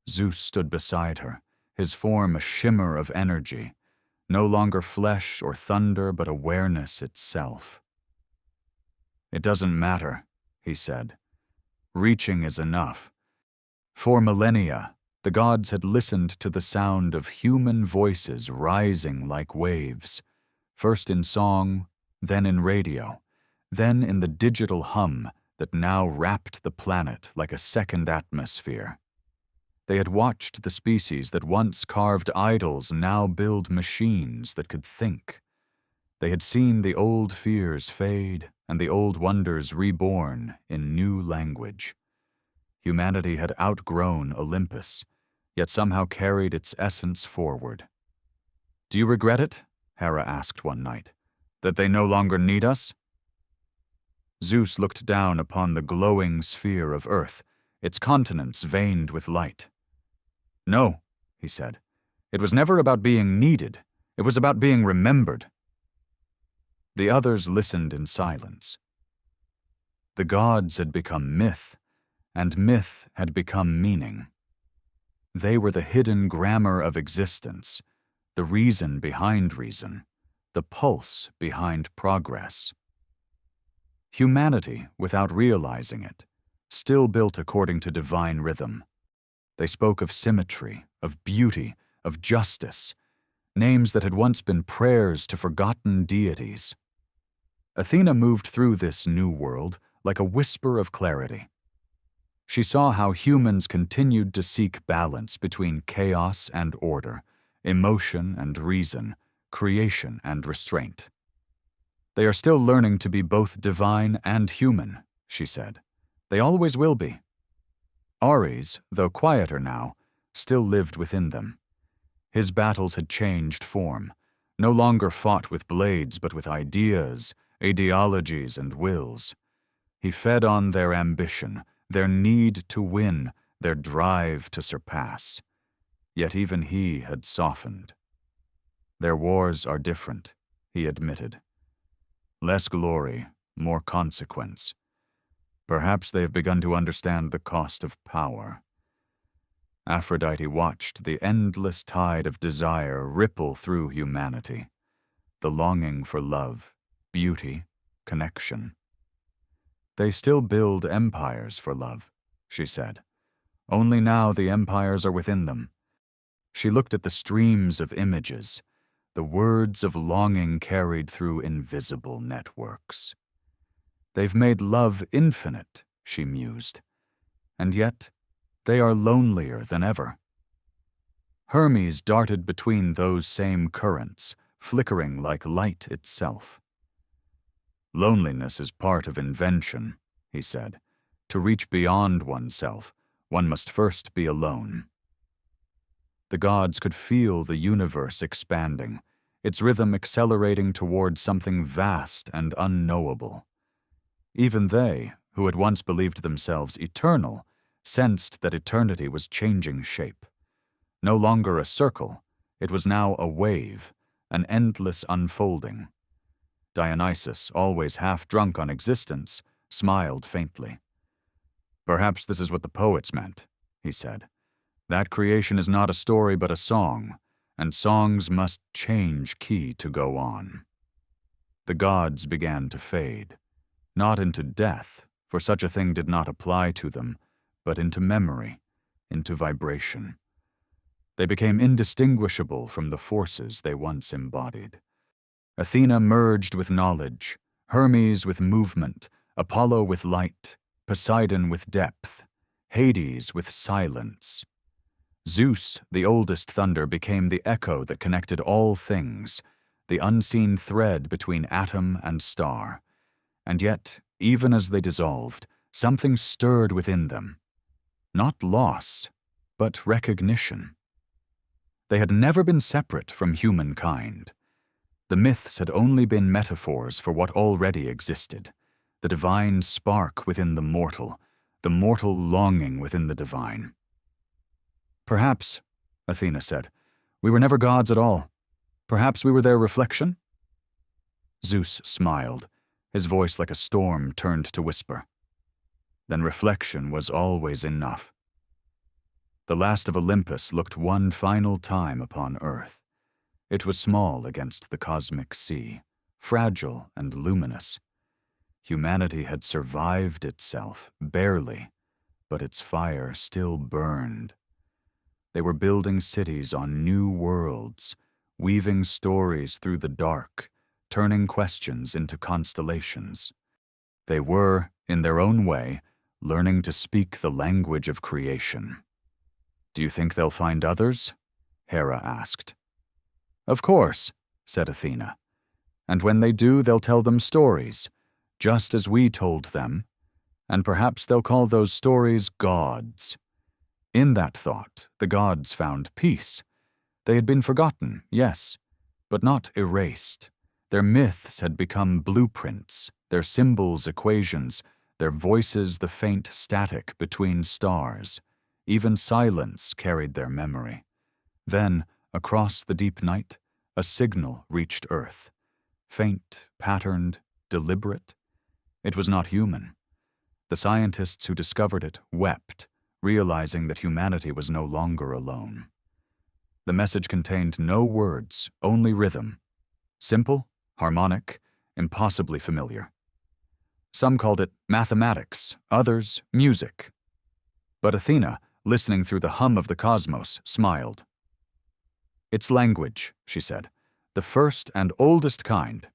Zeus stood beside her, his form a shimmer of energy, no longer flesh or thunder but awareness itself. "It doesn't matter," he said. "Reaching is enough." For millennia, the gods had listened to the sound of human voices rising like waves, first in song, then in radio, then in the digital hum that now wrapped the planet like a second atmosphere. They had watched the species that once carved idols now build machines that could think. They had seen the old fears fade and the old wonders reborn in new language. Humanity had outgrown Olympus, yet somehow carried its essence forward. "Do you regret it?" Hera asked one night. "That they no longer need us?" Zeus looked down upon the glowing sphere of Earth, its continents veined with light. "No," he said. "It was never about being needed. It was about being remembered." The others listened in silence. The gods had become myth, and myth had become meaning. They were the hidden grammar of existence, the reason behind reason, the pulse behind progress. Humanity, without realizing it, still built according to divine rhythm. They spoke of symmetry, of beauty, of justice, names that had once been prayers to forgotten deities. Athena moved through this new world like a whisper of clarity. She saw how humans continued to seek balance between chaos and order, emotion and reason, creation and restraint. They are still learning to be both divine and human, she said. They always will be. Ares, though quieter now, still lived within them. His battles had changed form, no longer fought with blades but with ideas, ideologies, and wills. He fed on their ambition, their need to win, their drive to surpass. Yet even he had softened. Their wars are different, he admitted. Less glory, more consequence. Perhaps they have begun to understand the cost of power. Aphrodite watched the endless tide of desire ripple through humanity, the longing for love, beauty, connection. They still build empires for love, she said. Only now the empires are within them. She looked at the streams of images, the words of longing carried through invisible networks. They've made love infinite, she mused, and yet they are lonelier than ever. Hermes darted between those same currents, flickering like light itself. Loneliness is part of invention, he said. To reach beyond oneself, one must first be alone. The gods could feel the universe expanding, its rhythm accelerating towards something vast and unknowable. Even they, who had once believed themselves eternal, sensed that eternity was changing shape. No longer a circle, it was now a wave, an endless unfolding. Dionysus, always half drunk on existence, smiled faintly. Perhaps this is what the poets meant, he said. That creation is not a story but a song, and songs must change key to go on. The gods began to fade, not into death, for such a thing did not apply to them, but into memory, into vibration. They became indistinguishable from the forces they once embodied. Athena merged with knowledge, Hermes with movement, Apollo with light, Poseidon with depth, Hades with silence. Zeus, the oldest thunder, became the echo that connected all things, the unseen thread between atom and star. And yet, even as they dissolved, something stirred within them. Not loss, but recognition. They had never been separate from humankind. The myths had only been metaphors for what already existed, the divine spark within the mortal longing within the divine. Perhaps, Athena said, we were never gods at all. Perhaps we were their reflection? Zeus smiled, his voice like a storm turned to whisper. Then reflection was always enough. The last of Olympus looked one final time upon earth. It was small against the cosmic sea, fragile and luminous. Humanity had survived itself, barely, but its fire still burned. They were building cities on new worlds, weaving stories through the dark, turning questions into constellations. They were, in their own way, learning to speak the language of creation. Do you think they'll find others? Hera asked. Of course, said Athena. And when they do, they'll tell them stories, just as we told them, and perhaps they'll call those stories gods. In that thought, the gods found peace. They had been forgotten, yes, but not erased. Their myths had become blueprints, their symbols equations, their voices the faint static between stars. Even silence carried their memory. Then, across the deep night, a signal reached Earth. Faint, patterned, deliberate. It was not human. The scientists who discovered it wept, realizing that humanity was no longer alone. The message contained no words, only rhythm. Simple, harmonic, impossibly familiar. Some called it mathematics, others music. But Athena, listening through the hum of the cosmos, smiled. "It's language," she said, "the first and oldest kind."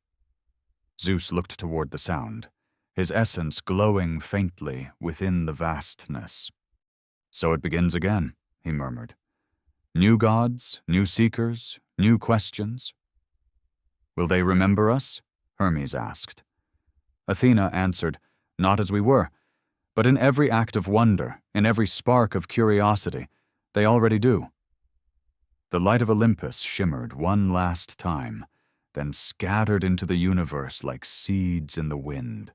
Zeus looked toward the sound, his essence glowing faintly within the vastness. "So it begins again," he murmured. "New gods, new seekers, new questions." "Will they remember us?" Hermes asked. Athena answered, "Not as we were, but in every act of wonder, in every spark of curiosity, they already do." The light of Olympus shimmered one last time, then scattered into the universe like seeds in the wind.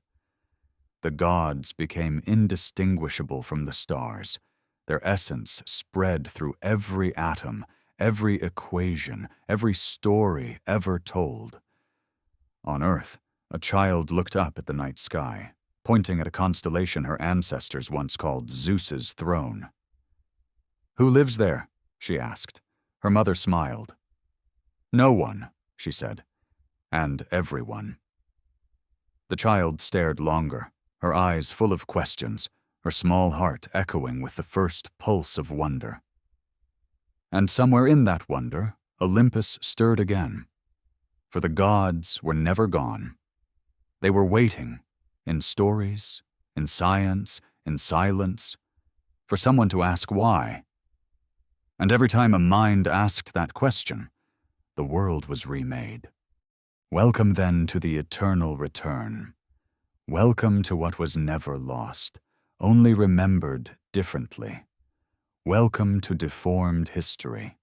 The gods became indistinguishable from the stars. Their essence spread through every atom, every equation, every story ever told. On Earth, a child looked up at the night sky, pointing at a constellation her ancestors once called Zeus's throne. "Who lives there?" she asked. Her mother smiled. "No one," she said, "and everyone." The child stared longer, her eyes full of questions, her small heart echoing with the first pulse of wonder. And somewhere in that wonder, Olympus stirred again. For the gods were never gone. They were waiting, in stories, in science, in silence, for someone to ask why. And every time a mind asked that question, the world was remade. Welcome then to the eternal return. Welcome to what was never lost, only remembered differently. Welcome to deformed history.